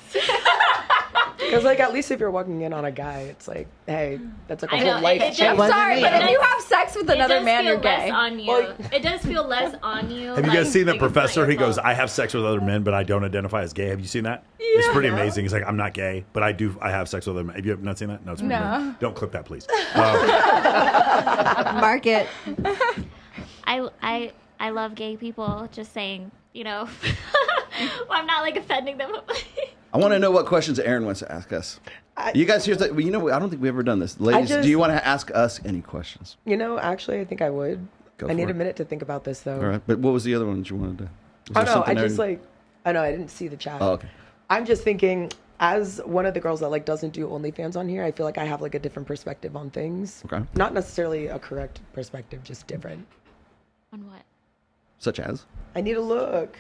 Because like at least if you're walking in on a guy, it's like, hey, that's like a I know, whole life it change. does- Sorry, but if you have sex with another it does man, feel you're gay. less on you. Well, It does feel less on you. Have you guys seen that it's not professor? your He goes, fault. I have sex with other men, but I don't identify as gay. Have you seen that? It's pretty amazing. He's like, I'm not gay, but I have sex with other men. Have you not seen that? No, it's pretty amazing. Don't clip that, please. Mark it. I love gay people. Just saying, you know. Well, I'm not like offending them. I want to know what questions Aaron wants to ask us. You guys, here's the. You know, I don't think we've ever done this. Ladies, just- do you want to ask us any questions? You know, actually, I think I would. Go I for need it. a minute to think about this though. All right, but what was the other one that you wanted to? Was Oh there no, something I there? just like, I know I didn't see the chat. Oh, okay. I'm just thinking, as one of the girls that like doesn't do OnlyFans on here, I feel like I have like a different perspective on things. Okay. Not necessarily a correct perspective, just different. On what? Such as? I need a look.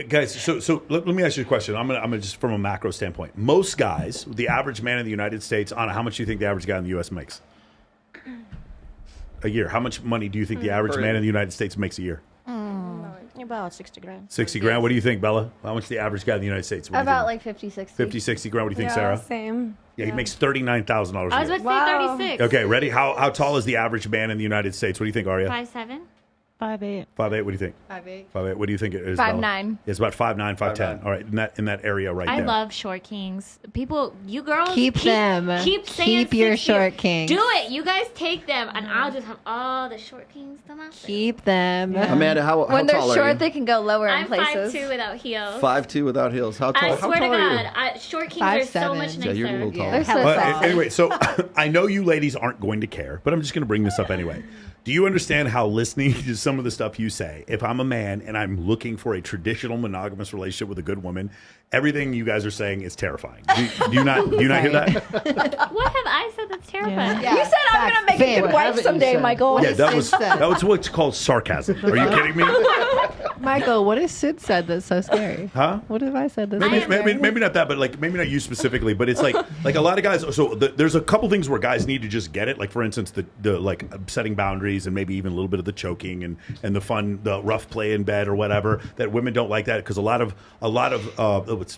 Guys, so let me ask you a question. I'm gonna just from a macro standpoint. Most guys, the average man in the United States, Anna, how much do you think the average guy in the U.S. makes a year? How much money do you think the average man in the United States makes a year? About 60 grand. 60 grand. What do you think, Bella? How much the average guy in the United States? About like 50, 60. 50, 60 grand. What do you think, Yeah, Sarah? same. Yeah, he makes $39,000 a year. I was about to say 36. Okay, ready? How tall is the average man in the United States? What do you think, Arya? 5'7". 5'8". 5'8". What do you think? 5'8". 5'8". What do you think it is? 5'9". It's about 5'9", 5'10". All right, in that area right I there. love short kings. People, you girls, Keep them. Keep saying Keep your 60. short kings. Do it. You guys take them, and I'll just have all the short kings to myself. Keep them. Amanda, how When they're tall are short, you? they can go lower in I'm places. 5'2" without heels. 5'2" without heels. How tall? I how swear to tall are you? God, short kings are so 5'7". much nicer. Yeah, you're a little taller. They're so But soft. anyway, so I know you ladies aren't going to care, but I'm just going to bring this up anyway. Do you understand how listening to some of the stuff you say, if I'm a man and I'm looking for a traditional monogamous relationship with a good woman, everything you guys are saying is terrifying. Do you not hear that? What have I said that's terrifying? You said I'm going to make a good wife someday, Michael. Yeah, that was what's called sarcasm. Are you kidding me? Michael, what has Sid said that's so scary? Huh? What have I said that's so scary? Maybe not that, but like maybe not you specifically, but it's like a lot of guys. So there's a couple things where guys need to just get it. Like for instance, the like setting boundaries and maybe even a little bit of the choking and the fun, the rough play in bed or whatever. That women don't like that because a lot of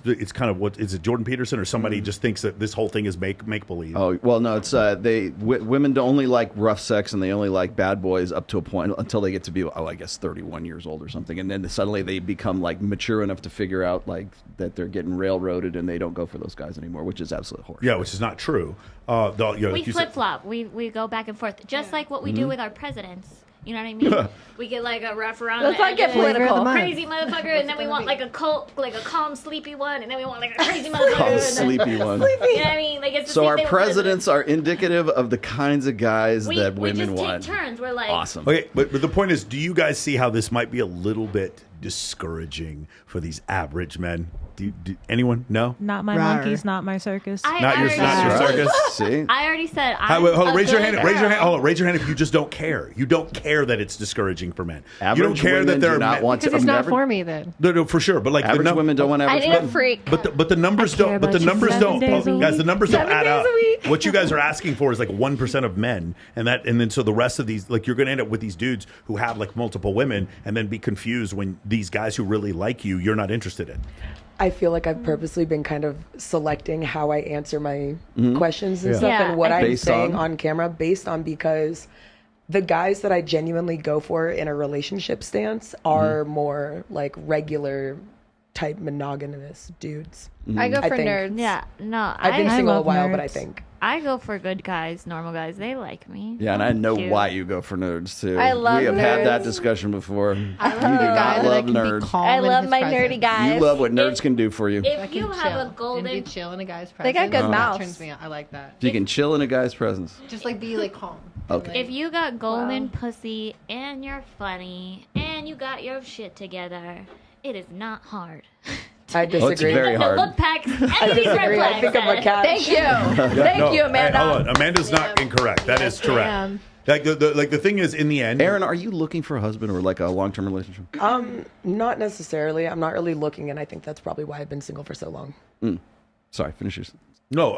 it's kind of what is it Jordan Peterson or somebody just thinks that this whole thing is make believe. Oh well, no, it's women don't only like rough sex and they only like bad boys up to a point until they get to be I guess 31 years old or something, and then suddenly they become like mature enough to figure out like that they're getting railroaded and they don't go for those guys anymore, which is absolute horror. Yeah, which is not true. We flip flop. We go back and forth, just like what we do with our presidents. You know what I mean? We get like a rough around Let's the not get edges, political. crazy motherfucker, and then we want like a calm, sleepy one, and then we want like a crazy motherfucker. Calm, and then, sleepy one. You know what I mean? Like it's the So same our thing with presidents are indicative of the kinds of guys that we women just want. take turns. We're like, Awesome. Okay, but the point is, do you guys see how this might be a little bit discouraging for these average men? Do anyone? No? Not my monkeys, not my circus. Not your circus? See? I already said. Hold on, raise your hand. girl. Raise your hand. Hold on, raise your hand if you just don't care. You don't care that it's discouraging for men. Average you don't care women that they're do not want to. Because it's not for me then. No, for sure. But like Average women don't want average I need a men. freak. But the numbers don't. But the numbers 7 days a don't. week. Guys, the numbers don't 7 add days up. a week. What you guys are asking for is like 1% of men, and then so the rest of these, like you're going to end up with these dudes who have like multiple women, and then be confused when these guys who really like you, you're not interested in. I feel like I've purposely been kind of selecting how I answer my questions and Yeah. stuff Yeah, and what I I'm Based saying on? on camera based on because the guys that I genuinely go for in a relationship stance are more like regular type monogamous dudes. I go I for think- nerds. Yeah, no. I've been I single a love while, but I nerds. think I go for good guys, normal guys. They like me. Yeah, and I know Cute. why you go for nerds too. I love We have had that nerds. discussion before. You do I love a guy not that I love can be nerds. calm I in love his my presence. nerdy guys. You love what nerds If- can do for you. I If can you have chill a and be golden, chill in a guy's They presence. got good mouths. Turns me on. I like that. You can chill in a guy's presence. Just like be like calm. Okay. if you got golden pussy and you're funny and you got your shit together, it is not hard. I Oh, it's disagree. very The hard. look packs, I and these red disagree. I flags. think I'm a cat. Thank you. Thank No, you, Amanda. hey, hold on. Amanda's not incorrect. That is correct. Like the thing is, in the end, Aaron, are you looking for a husband or like a long-term relationship? Not necessarily. I'm not really looking, and I think that's probably why I've been single for so long. Sorry, finish yours. No,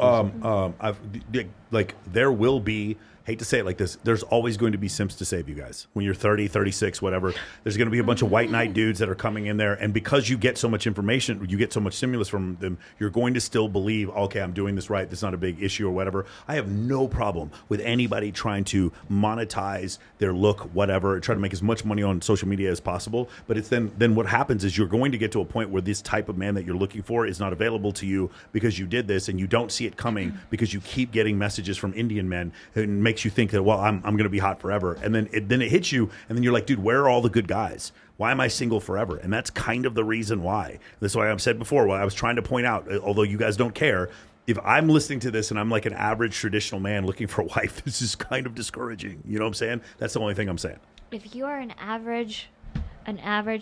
like there will be, hate to say it like this, there's always going to be simps to save you guys. When you're 30, 36, whatever, there's going to be a bunch of white knight dudes that are coming in there. And because you get so much information, you get so much stimulus from them, you're going to still believe, okay, I'm doing this right. This is not a big issue or whatever. I have no problem with anybody trying to monetize their look, whatever, try to make as much money on social media as possible. But it's then what happens is you're going to get to a point where this type of man that you're looking for is not available to you because you did this and you don't see it coming because you keep getting messages from Indian men and makes you think that, well, I'm going to be hot forever. And then it hits you and then you're like, dude, where are all the good guys? Why am I single forever? And that's kind of the reason why. That's why I've said before, what I was trying to point out, although you guys don't care, if I'm listening to this and I'm like an average traditional man looking for a wife, this is kind of discouraging. You know what I'm saying? That's the only thing I'm saying. If you are an average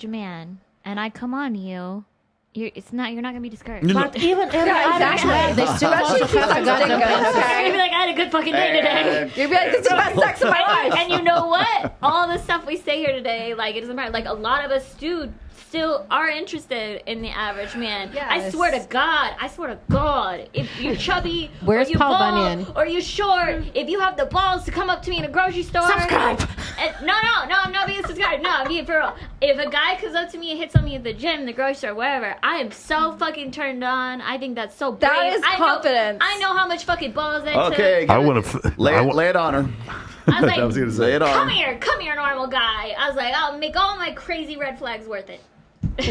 man and I come on you, you're not gonna be discouraged. No, no. But even every average man, they still also have a goddamn You're gonna be like, I had a good fucking day today. You'd be like, this is the best sex of my life. And you know what? All the stuff we say here today, like, it doesn't matter. Like, a lot of us still are interested in the average man. Yes. I swear to God, if you're chubby, Where's or you Paul bald, Bunyan? or you short, if you have the balls to come up to me in a grocery store, Subscribe. No, I'm not being subscribed. No, I'm being for real. If a guy comes up to me and hits on me at the gym, the grocery store, wherever, I am so fucking turned on. I think that's so brave. That is confidence. I know how much fucking balls that Okay, took. I want to lay it on her. I was like, I was gonna say it on. come here, normal guy. I was like, I'll make all my crazy red flags worth it. So,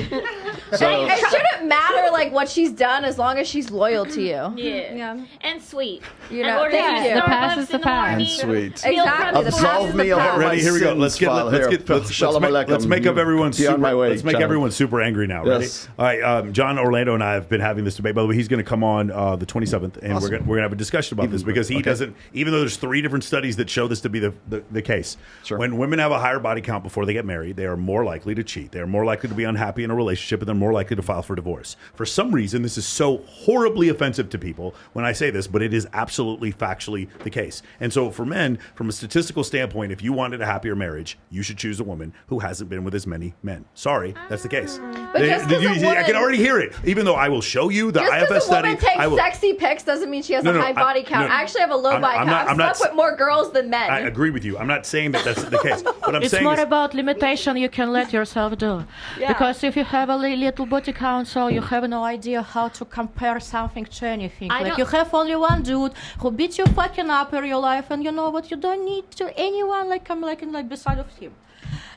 It shouldn't matter like what she's done as long as she's loyal to you. Yeah. And sweet. You And know, order thank some you. The Starbucks past is the in the past. morning. And sweet. Exactly. The Absolve past is me the of all past. my Ready? Here we go. sins, Let's Father. make up everyone Be on my super. way, Let's make John. everyone super angry now. Yes. Ready? All right. John Orlando and I have been having this debate. By the way, he's going to come on the 27th, and Awesome. we're gonna have a discussion about this because he doesn't. Even though there's 3 different studies that show this to be the case. Sure. When women have a higher body count before they get married, they are more likely to cheat. They are more likely to be unhappy in a relationship, and they're more likely to file for divorce. For some reason, this is so horribly offensive to people when I say this, but it is absolutely factually the case. And so for men, from a statistical standpoint, if you wanted a happier marriage, you should choose a woman who hasn't been with as many men. Sorry, that's the case. But just 'cause a woman- I can already hear it, even though I will show you the Just IFS because a study. woman takes I will, sexy pics doesn't mean she has No, a no, high body count. no. I actually have a low I'm- body I'm count. not- I'm not I've slept with more girls than men. I agree with you. I'm not saying that that's the case. What I'm It's saying more is, about limitation you can let yourself do. Yeah. Because if you have a little body count, so you have no idea how to compare something to anything. I Like don't- you have only one dude who beats you fucking up in your life, and you know what? You don't need to anyone like come like beside of him.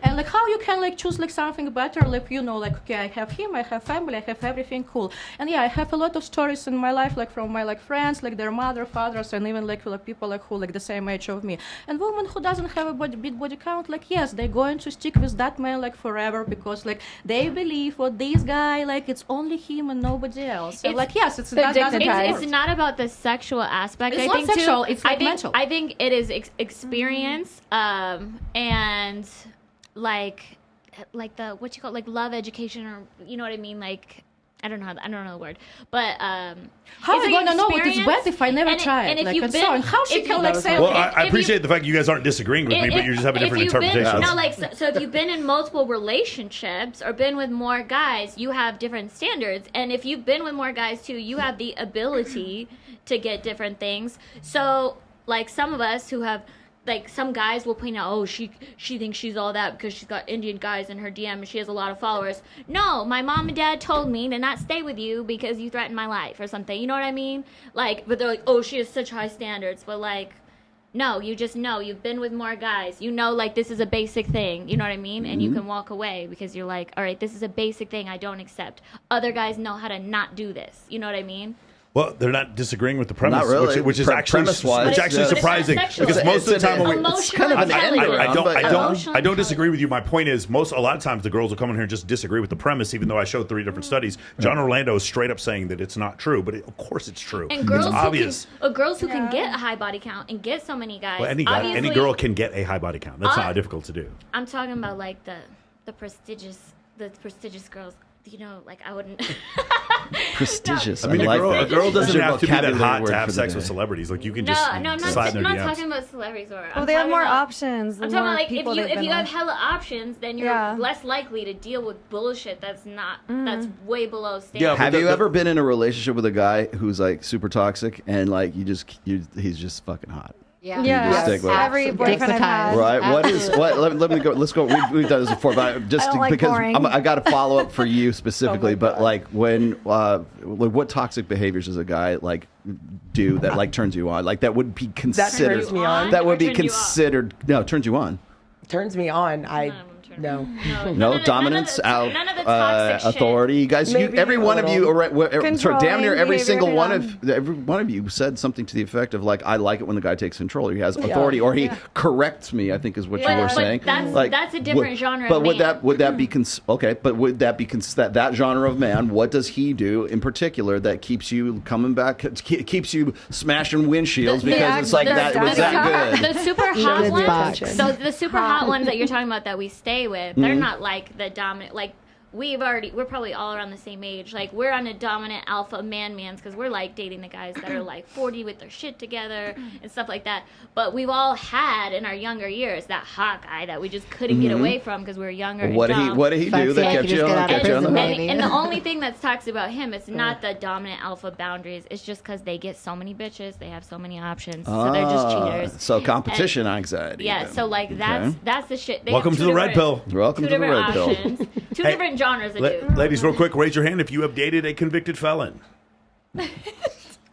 And like how you can like choose like something better, like you know, like okay, I have him, I have family, I have everything cool. And yeah, I have a lot of stories in my life, like from my like friends, like their mother, fathers, and even like people like who like the same age of me. And women who doesn't have a big body count, like yes, they're going to stick with that man like forever because like they believe what this guy like it's only him and nobody else. And like yes, it's that doesn't It's not about the sexual aspect. It's I not think sexual, too, it's like mental. I think it is experience and like the what you call like love education, or you know what I mean, like I don't know the word, but how it's am I like going to know what is experience, bad if I never and tried? And if like, you've and been, so, and how she if can you- like say well, okay, I appreciate the fact you guys aren't disagreeing with me, but you just have a different if you've been- interpretation. No, like so if you've been in multiple relationships or been with more guys, you have different standards. And if you've been with more guys too, you have the ability to get different things. So like some of us who have like some guys will point out, oh, she thinks she's all that because she's got Indian guys in her DM and she has a lot of followers. No, my mom and dad told me to not stay with you because you threatened my life or something. You know what I mean? Like, but they're like, oh, she has such high standards. But like, no, you just know you've been with more guys. You know, like this is a basic thing. You know what I mean? And you can walk away because you're like, all right, this is a basic thing I don't accept. Other guys know how to not do this. You know what I mean? Well, they're not disagreeing with the premise, Not really. which is actually Premise-wise, surprising But it's not because most of the time when we, it's kind of an end around, I don't disagree with you. My point is, a lot of times the girls will come in here and just disagree with the premise, even though I showed 3 different studies. John Orlando is straight up saying that it's not true, but of course it's true. And girls it's obvious. girls who can get a high body count and get so many guys. Well, any girl can get a high body count. That's not difficult to do. I'm talking about like the prestigious girls. You know, like I wouldn't. prestigious. I mean, like a girl That's doesn't your have to be that vocabulary hot word to have for the sex day. with celebrities. Like you can No, just I'm not slide in their DMs. talking about celebrities or. Well, they have more options. I'm talking about like if you have hella options, then you're less likely to deal with bullshit that's not that's way below standard. Yeah, Have you ever been in a relationship with a guy who's like super toxic and like he's just fucking hot? Yeah, Just stick with it. every boyfriend I've had. Right. Let me go. Let's go. We've done this before, but just I don't like because boring. I got to follow up for you specifically. But like when, what toxic behaviors does a guy like do that like turns you on? Like that would be considered. turns me on? That would be Or turn you off? considered. No, turns you on. Turns me on. No. No dominance, none of the toxic shit. authority. You guys, Maybe every a one of you, Controlling damn near every behavior, single one yeah. every one of you said something to the effect of like, I like it when the guy takes control. Or he has authority, or he corrects me. I think is what you were saying. That's a different genre. But of would man. that be okay? But would that be that genre of man? What does he do in particular that keeps you coming back? Keeps you smashing windshields because it's like that was that good. The super hot Good ones. box. So the super hot ones that you're talking about that we stay with, they're not like the dominant. Like we're probably all around the same age. Like, we're on a dominant alpha mans because we're like dating the guys that are like 40 with their shit together and stuff like that. But we've all had in our younger years that hot guy that we just couldn't get away from because we were younger and dumb. What did he do that kept you on the hook? And the only thing that's toxic about him, it's not the dominant alpha boundaries. It's just because they get so many bitches, they have so many options, so they're just cheaters. So competition anxiety. Yeah, then. so like that's the shit. They Welcome have to the red pill. Welcome to the red pill. Two different genres of dudes. Ladies, real quick, raise your hand if you have dated a convicted felon. Raise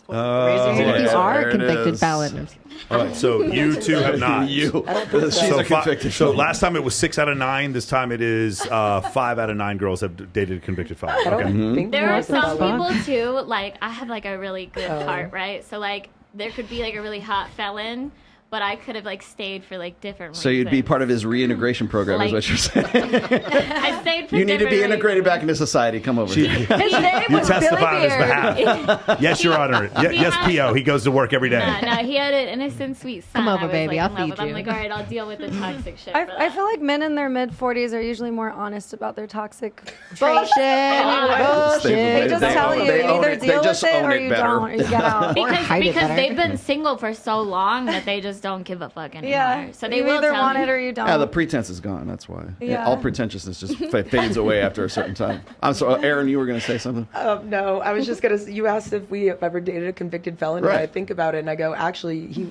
your hand if you are a convicted felon. All right, so you two have not. She's a convicted So felon. last time it was 6 out of 9. This time it is 5 out of 9 girls have dated a convicted felon. I don't think There are some felon. people too, like I have like a really good heart, right? So like there could be like a really hot felon, but I could have like stayed for like different So you'd be reasons. part of his reintegration program, is what you're saying. I stayed for You need to be different integrated back into society. Come over here. His name You was testify on his Billy behalf. Yes, Your Honor. Yes, P.O. He goes to work every day. No, he had an innocent, sweet son. Come over, I was, baby, like, I'll in love feed with. I'm you. like, all right, I'll deal with the toxic shit. I feel like men in their mid-40s are usually more honest about their toxic traits. Bullshit. They just tell you, you either deal with it or you don't, or you get out. because they've been single for so long that they just don't give a fuck anymore. Yeah, So they you will either tell want you. it or you don't. Yeah, the pretense is gone. That's why. Yeah. All pretentiousness just fades away after a certain time. I'm sorry, Aaron, you were going to say something? No, I was just gonna. You asked if we have ever dated a convicted felon, Right. and I think about it, and I go, actually,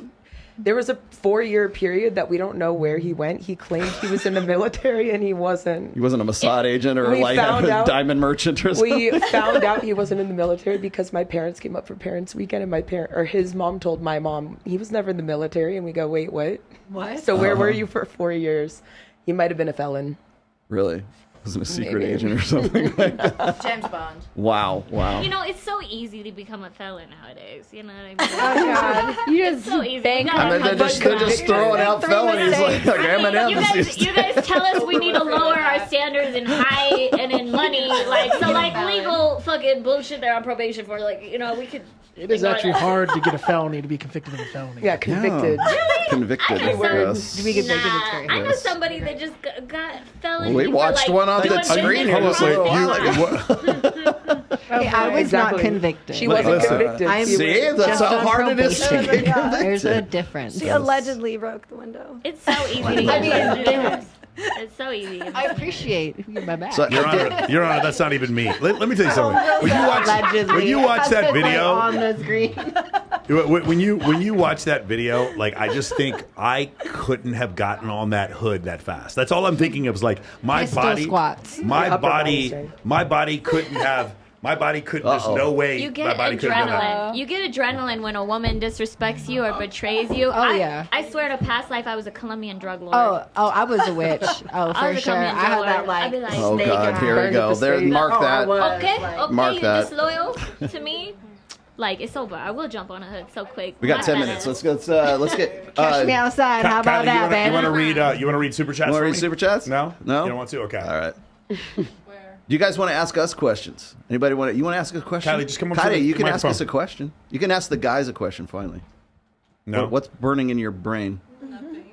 there was a 4-year period that we don't know where he went. He claimed he was in the military, and he wasn't. He wasn't a Mossad agent or We like found a out- diamond merchant or something? We found out he wasn't in the military because my parents came up for Parents Weekend, and his mom told my mom he was never in the military, and we go, wait, what? What? So where were you for 4 years? He might have been a felon. Really? Wasn't a secret Maybe. agent or something like that? James Bond. Wow. You know, it's so easy to become a felon nowadays. You know what I mean? Oh, God. You It's just so easy. bang We I gotta mean, they're have just throwing out felonies like M&M's. you guys tell us we need to lower our standards in height and in money, like legal fucking bullshit they're on probation for. Like, you know, we could. It is ignore actually that. hard to get a felony to be convicted of a felony. Yeah, convicted. Really? Convicted. I know Yes. To be convicted, it's Nah, very I know Yes. somebody that just got felony. We for, watched like, one on the doing screen here business just a little wrong. while ago. Hey, I was Exactly. not convicted. She wasn't Listen. convicted. I'm She See, was- that's just how on hard it is to probation. get There's a convicted. difference. She allegedly broke the window. It's so easy to get convicted. It's so easy. I appreciate my back. So, Your Honor, that's not even me. Let me tell you something. When you watch that video, on the screen. when you watch that video, like I just think I couldn't have gotten on that hood that fast. That's all I'm thinking of. Is like my Pistol body, squats. my Upper body, body my body couldn't have. My body couldn't. There's no way. You my get body couldn't have done that. adrenaline. You get adrenaline when a woman disrespects you or betrays you. Yeah. I swear to past life I was a Colombian drug lord. Oh, I was a witch. Oh, I for was a sure. Colombian I had drug that lord. like. I'd be like, Oh snake God, and here we burned go. at the There, stake. mark that. okay, Mark you're that. disloyal to me. Like, it's over. I will jump on a hood so quick. We got My 10 bad. minutes. Let's get. Catch me outside. How about Kylie, that, baby? you want to read? You want to read super chats? You want to for read me? super chats? No. No. You don't want to? Okay. All right. Do you guys want to ask us questions? Anybody want to? You want to ask us a question? Kylie, just come up to Kylie, the you can ask microphone. us a question. You can ask the guys a question. Finally. No. What's burning in your brain?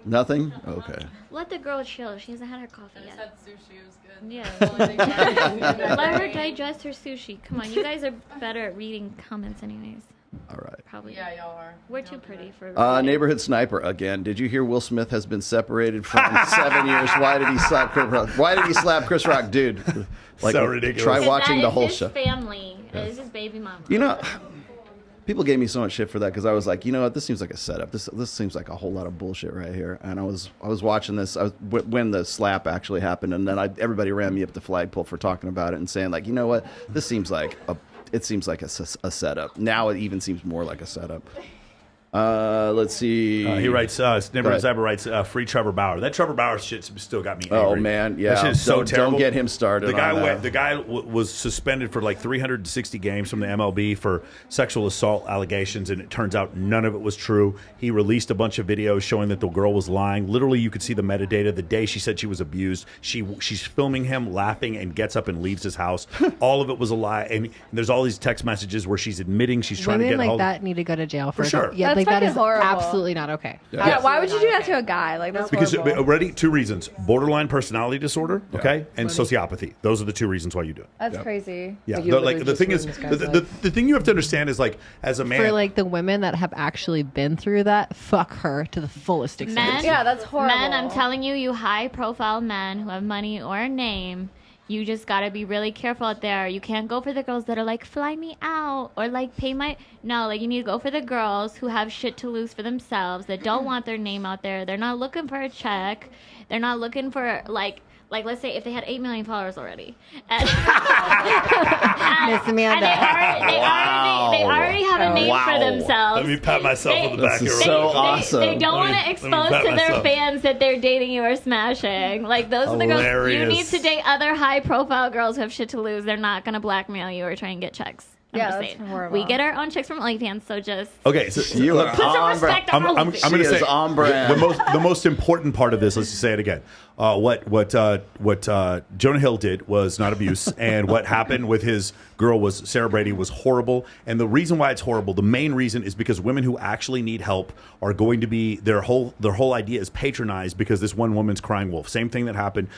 Nothing. Okay. Let the girl chill. She hasn't had her coffee yet. Had sushi, it was good. Yeah. Let her digest her sushi. Come on, you guys are better at reading comments anyways. All right. Probably. Yeah, y'all are. We're too pretty for Neighborhood Sniper again. Did you hear Will Smith has been separated from 7 years? Why did he slap Chris Rock? Why did he slap Chris Rock, dude? Like, So ridiculous. Try Because watching the whole his show. family. It's his baby mama. You know, people gave me so much shit for that because I was like, you know what, this seems like a setup. This seems like a whole lot of bullshit right here. And I was watching this when the slap actually happened, and then everybody ran me up the flagpole for talking about it and saying like, you know what, this seems like a setup. Now it even seems more like a setup. Let's see. He writes, Neighborhood Cyber writes, free Trevor Bauer. That Trevor Bauer shit still got me angry. Oh, man, yeah. That shit is so Don't terrible. get him started The guy on that. The guy was suspended for like 360 games from the MLB for sexual assault allegations, and it turns out none of it was true. He released a bunch of videos showing that the girl was lying. Literally, you could see the metadata. The day she said she was abused, she's filming him laughing and gets up and leaves his house. All of it was a lie. And there's all these text messages where she's admitting she's trying Women to get like hold that need to go to jail For for sure. Yeah, like that fucking is horrible. absolutely not okay. Yeah, why would you do that to a guy? Like that's Because horrible. already 2 reasons: borderline personality disorder, okay, and sociopathy. Those are the 2 reasons why you do it. That's crazy. Yeah, Like, you like the literally thing just is, ruined this guy's the thing you have to understand is like as a man, For like the women that have actually been through that, fuck her to the fullest extent. Men, Yeah, that's horrible. Men, I'm telling you, you high-profile men who have money or a name, you just gotta be really careful out there. You can't go for the girls that are like, fly me out or like pay my. No, like you need to go for the girls who have shit to lose for themselves, that don't want their name out there. They're not looking for a check. They're not looking for like let's say if they had 8 million followers already, and, Missing me on and they that. already have a name for themselves. let me pat myself on the back. This is here. so awesome. They don't Let me- want to let me expose pat to their myself. fans that they're dating you or smashing. Like those are the girls. You Hilarious. need to date other high-profile girls who have shit to lose. They're not gonna blackmail you or try and get checks. I'm Yeah, just that's saying. horrible. We get our own chicks from OnlyFans, so just Okay, so You are put some on respect brand. on I'm OnlyFans. going to She say is on brand. the most important part of this. Let's just say it again. What Jonah Hill did was not abuse, and what happened with his girl was Sarah Brady was horrible. And the reason why it's horrible, the main reason, is because women who actually need help are going to be their whole idea is patronized because this one woman's crying wolf. Same thing that happened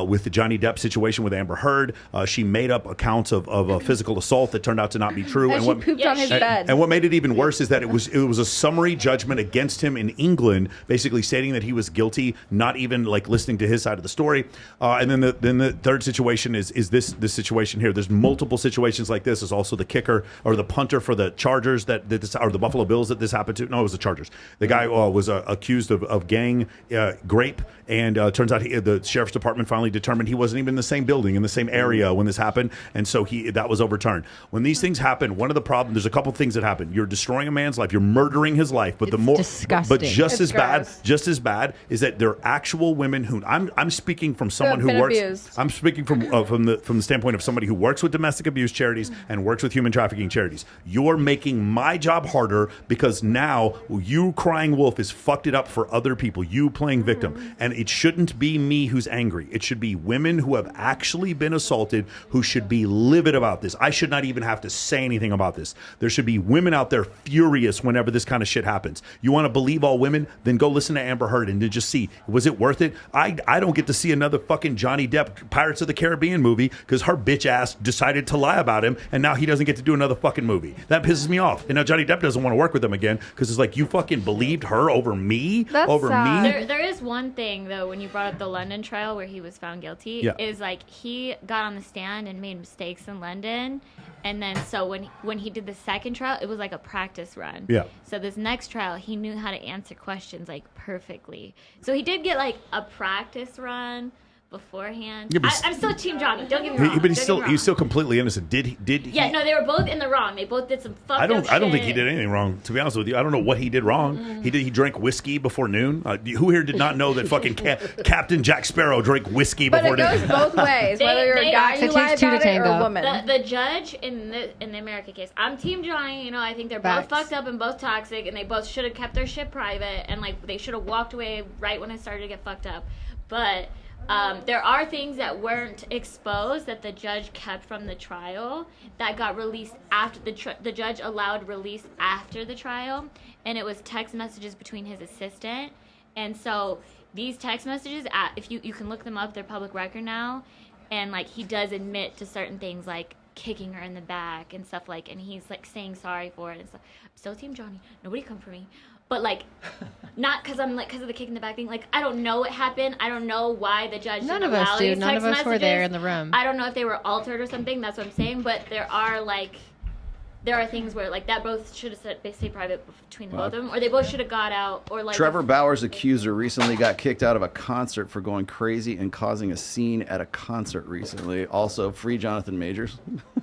with the Johnny Depp situation with Amber Heard. She made up accounts of a physical assault that turned out to not be true. And she pooped on his bed. And what made it even worse is that it was a summary judgment against him in England, basically stating that he was guilty, not even like listening to his side of the story. And then the third situation is this situation here. There's multiple situations like this. There's also the kicker or the punter for the Chargers or the Buffalo Bills that this happened to. No, it was the Chargers. The guy was accused of gang grape, and turns out the sheriff's department finally determined he wasn't even in the same building in the same area when this happened, and so that was overturned. When these things happen, one of the problems, there's a couple things that happen. You're destroying a man's life. You're murdering his life. But disgusting. But just It's as gross. bad is that there are actual women who I'm speaking from someone who been works. abused. I'm speaking from the standpoint of somebody who works with domestic abuse charities and works with human trafficking charities. You're making my job harder because now you crying wolf is fucked it up for other people. You playing victim, and it shouldn't be me who's angry. It should be women who have actually been assaulted who should be livid about this. I should not even have to say anything about this. There should be women out there furious whenever this kind of shit happens. You want to believe all women? Then go listen to Amber Heard and then just see, was it worth it? I don't get to see another fucking Johnny Depp Pirates of the Caribbean movie because her bitch ass decided to lie about him, and now he doesn't get to do another fucking movie. That pisses me off. And now Johnny Depp doesn't want to work with him again because it's like, you fucking believed her over me? That's over sad. me? There is one thing though, when you brought up the London trial where he was found guilty, Yeah. is like he got on the stand and made mistakes in London, and then so when he did the second trial, it was like a practice run. Yeah. So this next trial, he knew how to answer questions like perfectly. So he did get like a practice run beforehand. Yeah, but I'm still Team Johnny. Don't get me wrong. But Don't get me wrong. he's still completely innocent. Did he? Yeah, no, they were both in the wrong. They both did some fucked I up don't think he shit. did anything wrong. To be honest with you, I don't know what he did wrong. Mm-hmm. He drank whiskey before noon. Who here did not know that fucking Captain Jack Sparrow drank whiskey But before it goes noon? both ways. Whether you're a guy It you lie takes two to about it or a tango. woman. The judge in the America case, I'm Team Johnny. You know, I think they're both Facts. fucked up and both toxic, and they both should have kept their shit private, and like they should have walked away right when it started to get fucked up. But there are things that weren't exposed that the judge kept from the trial that got released after the judge allowed release after the trial, and it was text messages between his assistant. And so these text messages, if you can look them up, they're public record now, and like he does admit to certain things like kicking her in the back and stuff, like, and he's like saying sorry for it and stuff. I'm still Team Johnny. Nobody come for me. But like, not because I'm like because of the kick in the back thing. Like, I don't know what happened. I don't know why the judge None didn't of us allow do. these None of text us were there messages. in the room. I don't know if they were altered or something. That's what I'm saying. But there are things where like that both should have stayed private between the both of them, or they both should have got out, or like Trevor Bauer's accuser recently got kicked out of a concert for going crazy and causing a scene at a concert recently. Also, free Jonathan Majors.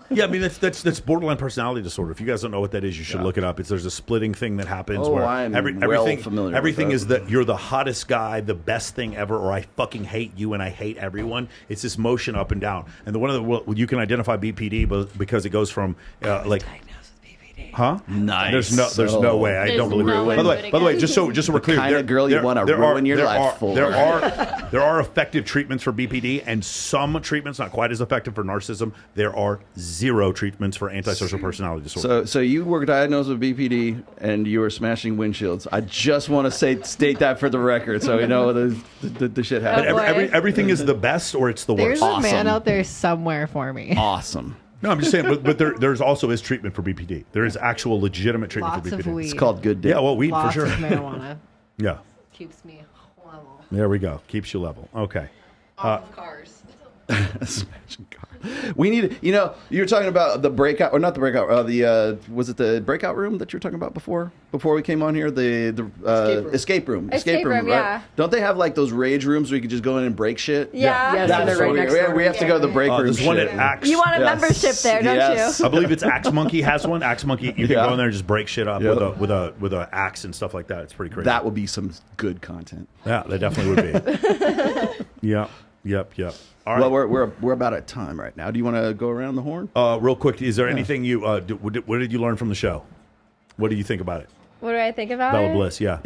Yeah, I mean that's borderline personality disorder. If you guys don't know what that is, you should look it up. There's a splitting thing that happens where I am everything familiar with everything that. is that you're the hottest guy, the best thing ever, or I fucking hate you and I hate everyone. It's this motion up and down, and you can identify BPD because it goes from like. Huh? Nice. There's no way. I don't believe it. By the way, just so we're clear, kind of girl you want to ruin your life for. There are effective treatments for BPD, and some treatments not quite as effective for narcissism. There are zero treatments for antisocial personality disorder. So you were diagnosed with BPD, and you were smashing windshields. I just want to state that for the record, so we know the shit happened. But everything is the best, or it's the worst. There's a man out there somewhere for me. Awesome. No, I'm just saying, but there's also is treatment for BPD. There is actual legitimate treatment Lots for BPD. of weed. It's called good dick. Yeah, well, weed Lots for sure. of marijuana. Yeah. Keeps me level. There we go. Keeps you level. Okay. Off of cars. We need, you were talking about the breakout, or not the breakout, was it the breakout room that you were talking about before we came on here? The escape room. Escape room, right? yeah. Don't they have like those rage rooms where you can just go in and break shit? Yeah. Yes, That's they're right what next door. we have to go to the break room. There's one shit. at Axe. You want a membership there, don't Yes. I believe it's Axe Monkey has one. Axe Monkey, you can go in there and just break shit up Yep. with a axe and stuff like that. It's pretty crazy. That would be some good content. Yeah, that definitely would be. Yep. All right. Well, we're about at time right now. Do you want to go around the horn? Real quick, is there anything you what did you learn from the show? What do you think about it? What do I think about Bella it? Bliss, yeah.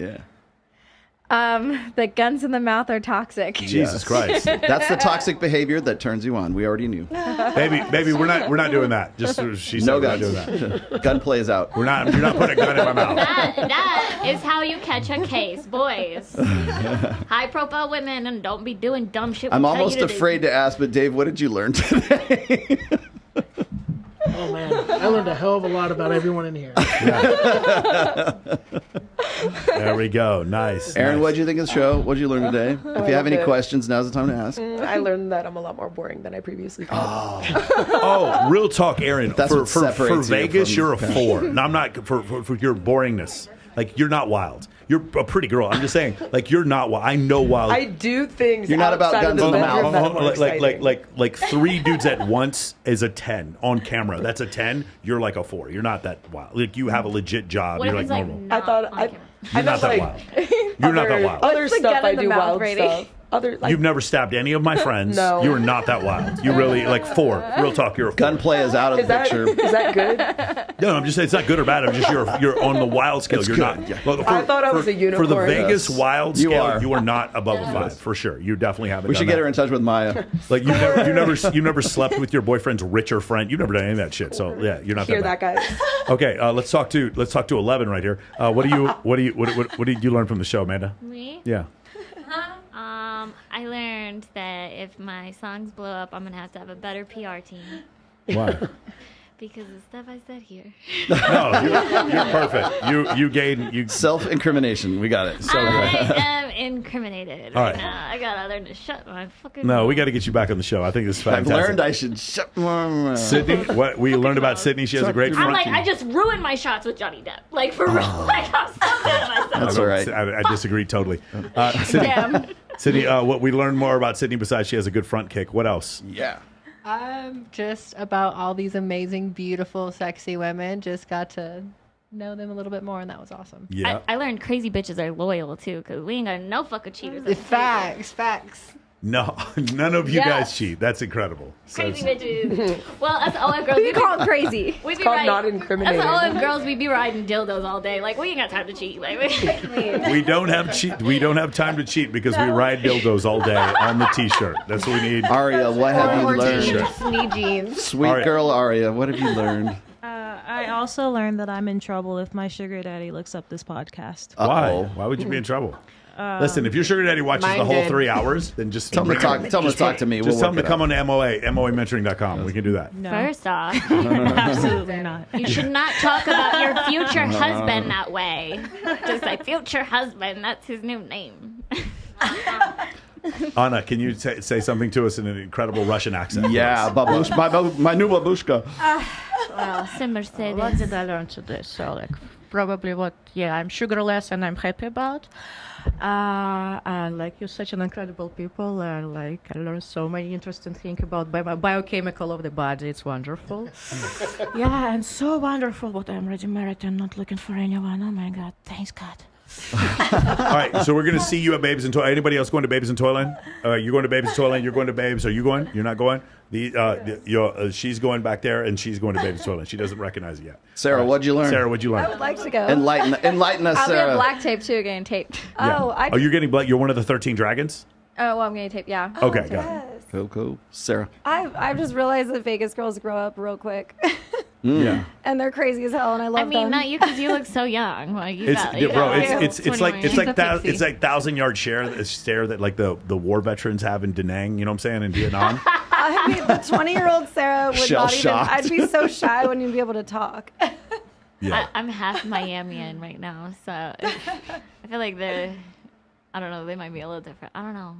The guns in the mouth are toxic. Jesus Christ. That's the toxic behavior that turns you on. We already knew. Baby, we're not doing that. Just she said No we're not guns. doing that. Gunplay is out. You're not putting a gun in my mouth. That is how you catch a case, boys. High profile women, and don't be doing dumb shit. I'm almost afraid to ask, but Dave, what did you learn today? Oh man, I learned a hell of a lot about everyone in here. There we go. Nice. Aaron, nice. what did you think of the show? What did you learn today? If you have any questions, now's the time to ask. I learned that I'm a lot more boring than I previously thought. Oh, real talk, Aaron. That's what for separates you Vegas, from- you're a 4. No, I'm not for your boringness. Like, you're not wild. You're a pretty girl. I'm just saying, like, you're not wild. I know wild. I do things. You're not about outside of guns in the bedroom mouth. that are more exciting. like 3 dudes at once is a 10 on camera. That's a 10. You're like a 4. You're not that wild. Like, you have a legit job. What you're if like it's normal. I thought You're not that wild. You're not that wild. Other What's the stuff gun I in the do mouth, wild Brady? stuff. You've never stabbed any of my friends. No. You are not that wild. You really, like, 4. Real talk, you're a 4. Gunplay is out of the picture. Is that good? No, I'm just saying it's not good or bad. I'm just you're on the wild scale. It's you're good, not. yeah. Well, I thought I was a unicorn. For the Vegas Yes. wild You scale, you are. are not above a 5 for sure. You definitely haven't. We should done get her that. in touch with Maya. Like you never slept with your boyfriend's richer friend. You've never done any of that shit. So yeah, you're not Hear that that, bad. guys? Okay, let's talk to 11 right here. What did you learn from the show, Amanda? Me? Yeah. I learned that if my songs blow up, I'm gonna have to have a better PR team Why? because of stuff I said here. No, you're perfect. You gained. Self-incrimination. We got it. So good. I am incriminated All right right. now. I gotta learn to shut my fucking No, mouth. we got to get you back on the show. I think this is I've fantastic. learned I should shut my mouth. Sydney, what we learned about Sydney, she has a great I'm front. like, I just ruined my shots with Johnny Depp. Like, for real. Like, I'm so mad at myself. That's all right. I disagree totally. Sydney, what we learned more about Sydney besides she has a good front kick. What else? Yeah. Just about all these amazing, beautiful, sexy women. Just got to know them a little bit more, and that was awesome. Yeah. I learned crazy bitches are loyal, too, because we ain't got no fucking cheaters. at the Facts. No, none of you Yes. guys cheat. That's incredible. Crazy bitches. Well, us OF girls, You call them crazy. we be called riding, not incriminating. Us OF girls, we be riding dildos all day. Like, we ain't got time to cheat. Like, We don't have time to cheat because we ride dildos all day on the t-shirt. That's what we need. Aria, what have you learned? Skinny jeans. Sweet Aria. girl Aria, what have you learned? I also learned that I'm in trouble if my sugar daddy looks up this podcast. Why? Why would you be in trouble? Listen, if your sugar daddy watches the whole 3 hours, then just Tell him to talk to me. Just We'll tell him work to it come out. on MOAmentoring.com. We can do that. No, First off, absolutely not. you should not talk about your future husband that way. Just like, future husband, that's his new name. Anna, can you say something to us in an incredible Russian accent? Yeah, babushka, my new babushka. Well, simmer say What this. did I learn today? So, like, probably I'm sugarless and I'm happy about. And like, you're such an incredible people, and like, I learned so many interesting things about biochemical of the body. It's wonderful. Yeah, and so wonderful. But I'm already married and not looking for anyone. Oh my God, thanks God. All right, so we're going to see you at Babes in Toyland. Anybody else going to Babes in Toyland? You're going to Babes in Toyland. You're going to Babes. Are you going? You're not going? She's going back there, and she's going to Babes in Toyland. She doesn't recognize it yet. Sarah, what'd you learn? Sarah, what'd you learn? I would like to go. Enlighten us, I'll Sarah. be on black tape too, getting taped. Yeah. You're getting black. You're one of the 13 dragons? Oh, well, I'm getting taped, yeah. Okay, got it. Cool. Sarah. I've just realized that Vegas girls grow up real quick. Yeah. And they're crazy as hell, and I love them. not you because you look so young. Like It's like 1,000-yard stare that like the war veterans have in Da Nang. You know what I'm saying, in Vietnam. I mean, the 20-year-old Sarah would not even. I'd be so shy I wouldn't even be able to talk. Yeah. I'm half Miamian right now, so I feel like I don't know, they might be a little different. I don't know.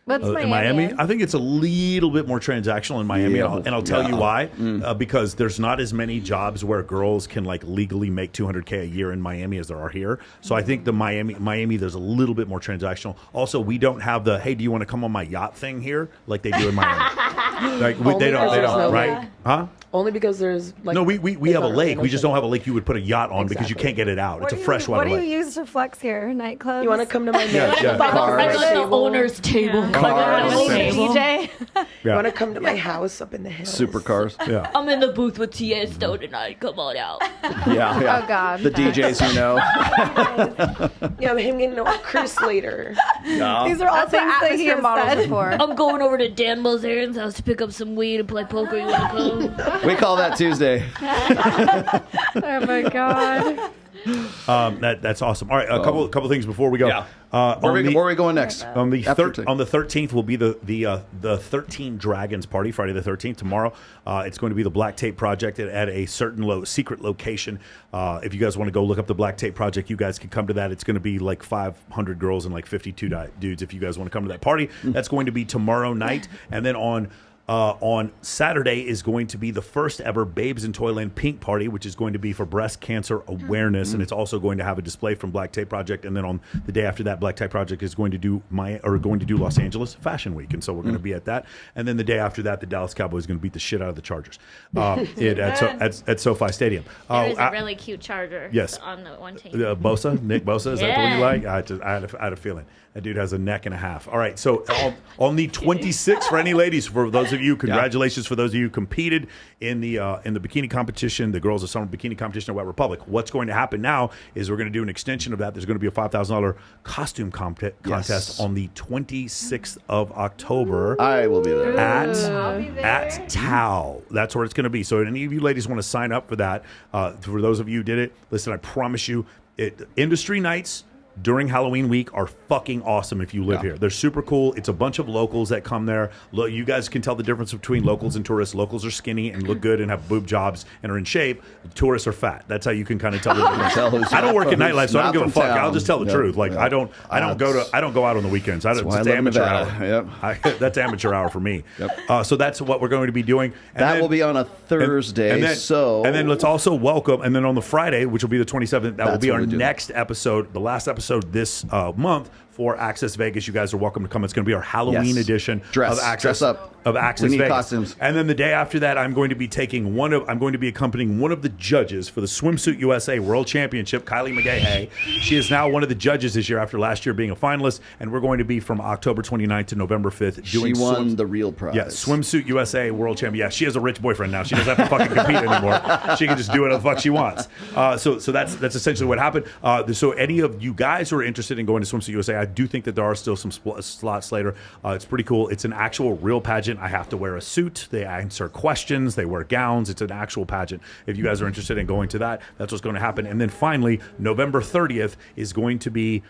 What's In Miami? I think it's a little bit more transactional in Miami, and I'll tell you why. Because there's not as many jobs where girls can like legally make $200K a year in Miami as there are here. So I think the Miami, there's a little bit more transactional. Also, we don't have the hey, do you want to come on my yacht thing here like they do in Miami? They don't, right? Huh? Only because there's like no, we have a lake. We just don't have a lake you would put a yacht on because you can't get it out. It's a freshwater lake. What do you use to flex here? Nightclubs? You want to come to my the owner's table. DJ. You want to come to my house up in the hills? Supercars. Yeah. I'm in the booth with Tiesto tonight. Come on out. Yeah. Oh God. The DJs you know. Yeah, I'm hanging out with Chris later. Yeah. These are all things that he has said. for. I'm going over to Dan Mozarin's house to pick up some weed and play poker. You want to come? We call that Tuesday. Oh my God. That's awesome. All right, a couple things before we go. Yeah. Where are we going next? On the 13th will be the 13 Dragons party, Friday the 13th. Tomorrow, it's going to be the Black Tape Project at a certain secret location. If you guys want to go look up the Black Tape Project, you guys can come to that. It's going to be like 500 girls and like 52 dudes. If you guys want to come to that party, that's going to be tomorrow night, and then on Saturday is going to be the first ever Babes in Toyland Pink Party, which is going to be for breast cancer awareness, and it's also going to have a display from Black Tape Project. And then on the day after that, Black Tape Project is going to do Los Angeles Fashion Week, and so we're going to be at that. And then the day after that, the Dallas Cowboys are going to beat the shit out of the Chargers at SoFi Stadium. There's a really cute Charger. Yes. On the one team. Nick Bosa, is that the one you like? I had a feeling. That dude has a neck and a half. All right, so on the 26th, for any ladies, for those of you, congratulations for those of you who competed in the bikini competition, the Girls of Summer Bikini Competition at Wet Republic. What's going to happen now is we're going to do an extension of that. There's going to be a $5,000 costume contest on the 26th of October. I will be there. At Tao. That's where it's going to be. So any of you ladies want to sign up for that, for those of you who did it, listen, I promise you, industry nights during Halloween week are fucking awesome if you live here. They're super cool. It's a bunch of locals that come there. You guys can tell the difference between locals and tourists. Locals are skinny and look good and have boob jobs and are in shape. Tourists are fat. That's how you can kind of tell the difference. I don't work at nightlife, so I don't give a fuck. I'll just tell the truth. Like I don't go out on the weekends. It's amateur hour. That's amateur hour for me. So that's what we're going to be doing. And that will be on a Thursday. And then let's also welcome. And then on the Friday, which will be the 27th, that will be our next episode, the last episode this month for Access Vegas. You guys are welcome to come. It's going to be our Halloween edition of Access Vegas. Costumes. And then the day after that, I'm going to be accompanying one of the judges for the Swimsuit USA World Championship, Kylie McGahey. She is now one of the judges this year after last year being a finalist, and we're going to be from October 29th to November 5th doing She won the real prize. Yeah, Swimsuit USA World Champion. Yeah, she has a rich boyfriend now. She doesn't have to fucking compete anymore. She can just do whatever the fuck she wants. So that's essentially what happened. So any of you guys who are interested in going to Swimsuit USA, I do think that there are still some slots later. It's pretty cool. It's an actual real pageant. I have to wear a suit. They answer questions. They wear gowns. It's an actual pageant. If you guys are interested in going to that, that's what's going to happen. And then finally, November 30th is going to be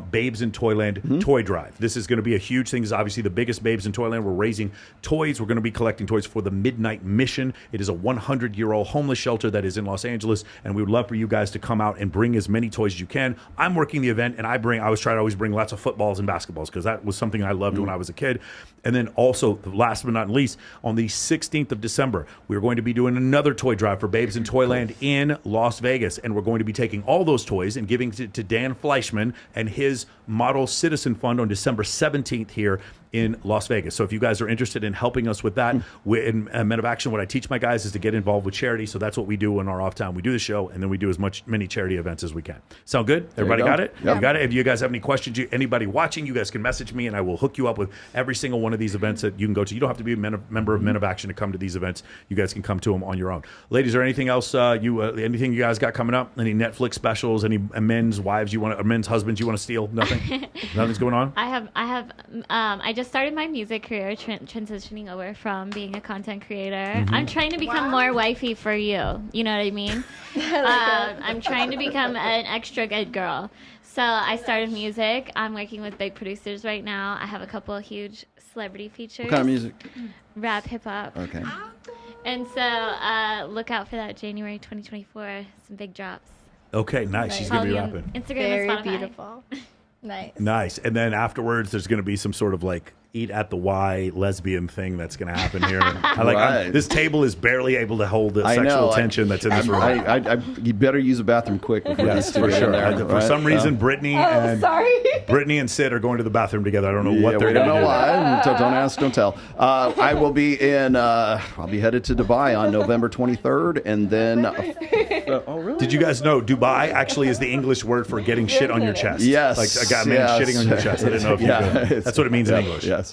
Babes in Toyland Toy Drive. This is going to be a huge thing. This is obviously the biggest Babes in Toyland. We're raising toys. We're going to be collecting toys for the Midnight Mission. It is a 100-year-old homeless shelter that is in Los Angeles, and we would love for you guys to come out and bring as many toys as you can. I'm working the event, and I always try to always bring lots of footballs and basketballs because that was something I loved when I was a kid. And then also, last but not least, on the 16th of December, we're going to be doing another toy drive for Babes in Toyland in Las Vegas, and we're going to be taking all those toys and giving to Dan Fleischman and his Model Citizen Fund on December 17th here in Las Vegas. So if you guys are interested in helping us with that, in Men of Action, what I teach my guys is to get involved with charity. So that's what we do in our off time. We do the show, and then we do many charity events as we can. Sound good? Everybody got it? Yep. You got it? If you guys have any questions, anybody watching, you guys can message me, and I will hook you up with every single one of these events that you can go to. You don't have to be a member of Men of Action to come to these events. You guys can come to them on your own. Ladies, is there anything else anything you guys got coming up? Any Netflix specials? Any men's wives or men's husbands you want to steal? Nothing? Nothing's going on? I just started my music career, transitioning over from being a content creator. I'm trying to become more wifey for you. You know what I mean? I'm trying to become an extra good girl. So I started music. I'm working with big producers right now. I have a couple of huge celebrity features. What kind of music? Rap, hip hop. Okay. And so look out for that January 2024. Some big drops. Okay, nice. She's going to be rapping. Instagram Very and Spotify. beautiful. Nice. Nice. And then afterwards, there's going to be some sort of like eat at the Y lesbian thing that's going to happen here. This table is barely able to hold the sexual tension that's in this room. You better use a bathroom quick. Yes, for sure. For some reason, Brittany and Sid are going to the bathroom together. I don't know what they're doing. I don't know why. Don't ask, don't tell. I will be I'll be headed to Dubai on November 23rd, and then. Oh, really? Did you guys know Dubai actually is the English word for getting shit on your chest? Yes. Like a man shitting on your chest. I didn't know if you knew. That's what it means in English. Yes.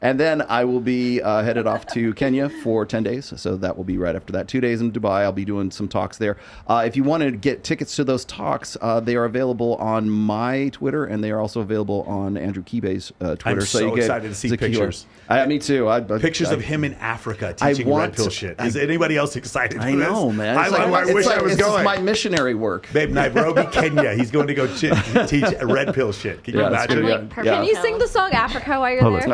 And then I will be headed off to Kenya for 10 days. So that will be right after that. 2 days in Dubai. I'll be doing some talks there. If you want to get tickets to those talks, they are available on my Twitter, and they are also available on Andrew Kibe's Twitter. I'm so excited to see pictures. Me too. Pictures of him in Africa teaching red pill shit. Is anybody else excited for this? I know, man. I wish I was going. It's my missionary work. Babe, Nairobi, Kenya. He's going to go teach red pill shit. Can you imagine? Can you sing the song Africa while you're there?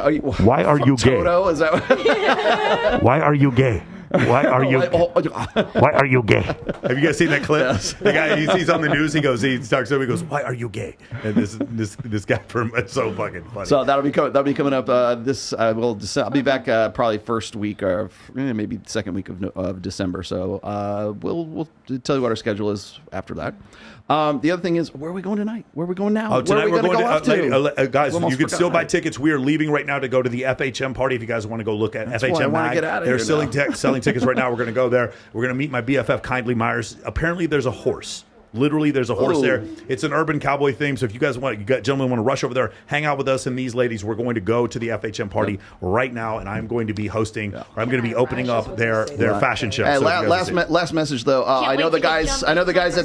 Why are you gay? Toto, is that Why are you gay? Why are you gay? Have you guys seen that clip? Yes. The guy he's on the news. He talks over. He goes, "Why are you gay?" And this guy from it's so fucking funny. So that'll be coming up. I'll be back probably first week or maybe second week of December. So we'll tell you what our schedule is after that. The other thing is, where are we going tonight? Where are we going now? Tonight we're going to guys. You can still buy tickets. We are leaving right now to go to the FHM party. If you guys want to go look at FHM Mag, they're selling tickets right now. We're going to go there. We're going to meet my BFF Kindly Myers. Apparently, there's a horse. Literally, there's a horse there. It's an urban cowboy theme. So if you guys gentlemen want to rush over there, hang out with us and these ladies. We're going to go to the FHM party right now, and I'm going to be hosting, or I'm going to be opening up their fashion show. Hey, so last message though. I know the guys at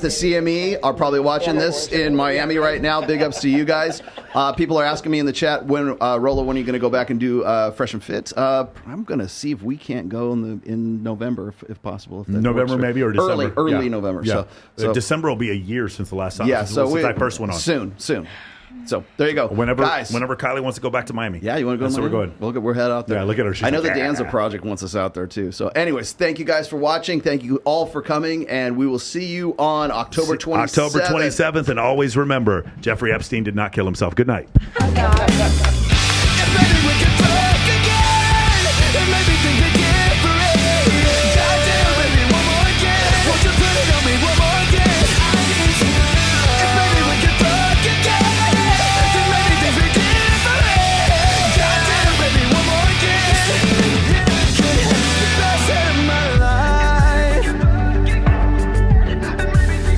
the CME are probably watching this in Miami right now. Big ups to you guys. People are asking me in the chat when Rolo, when are you going to go back and do Fresh and Fit? I'm going to see if we can't go in November if possible. If November maybe or December. Early November. Yeah. So December will be a year since the last time. Yeah, since I first went on. Soon. So there you go. Whenever Kylie wants to go back to Miami. Yeah, you want to go to Miami? So we're going. We're head out there. Yeah, look at her. She's I know the Danza Project wants us out there too. So anyways, thank you guys for watching. Thank you all for coming. And we will see you on October 27th. October 27th. And always remember, Jeffrey Epstein did not kill himself. Good night. Oh, God.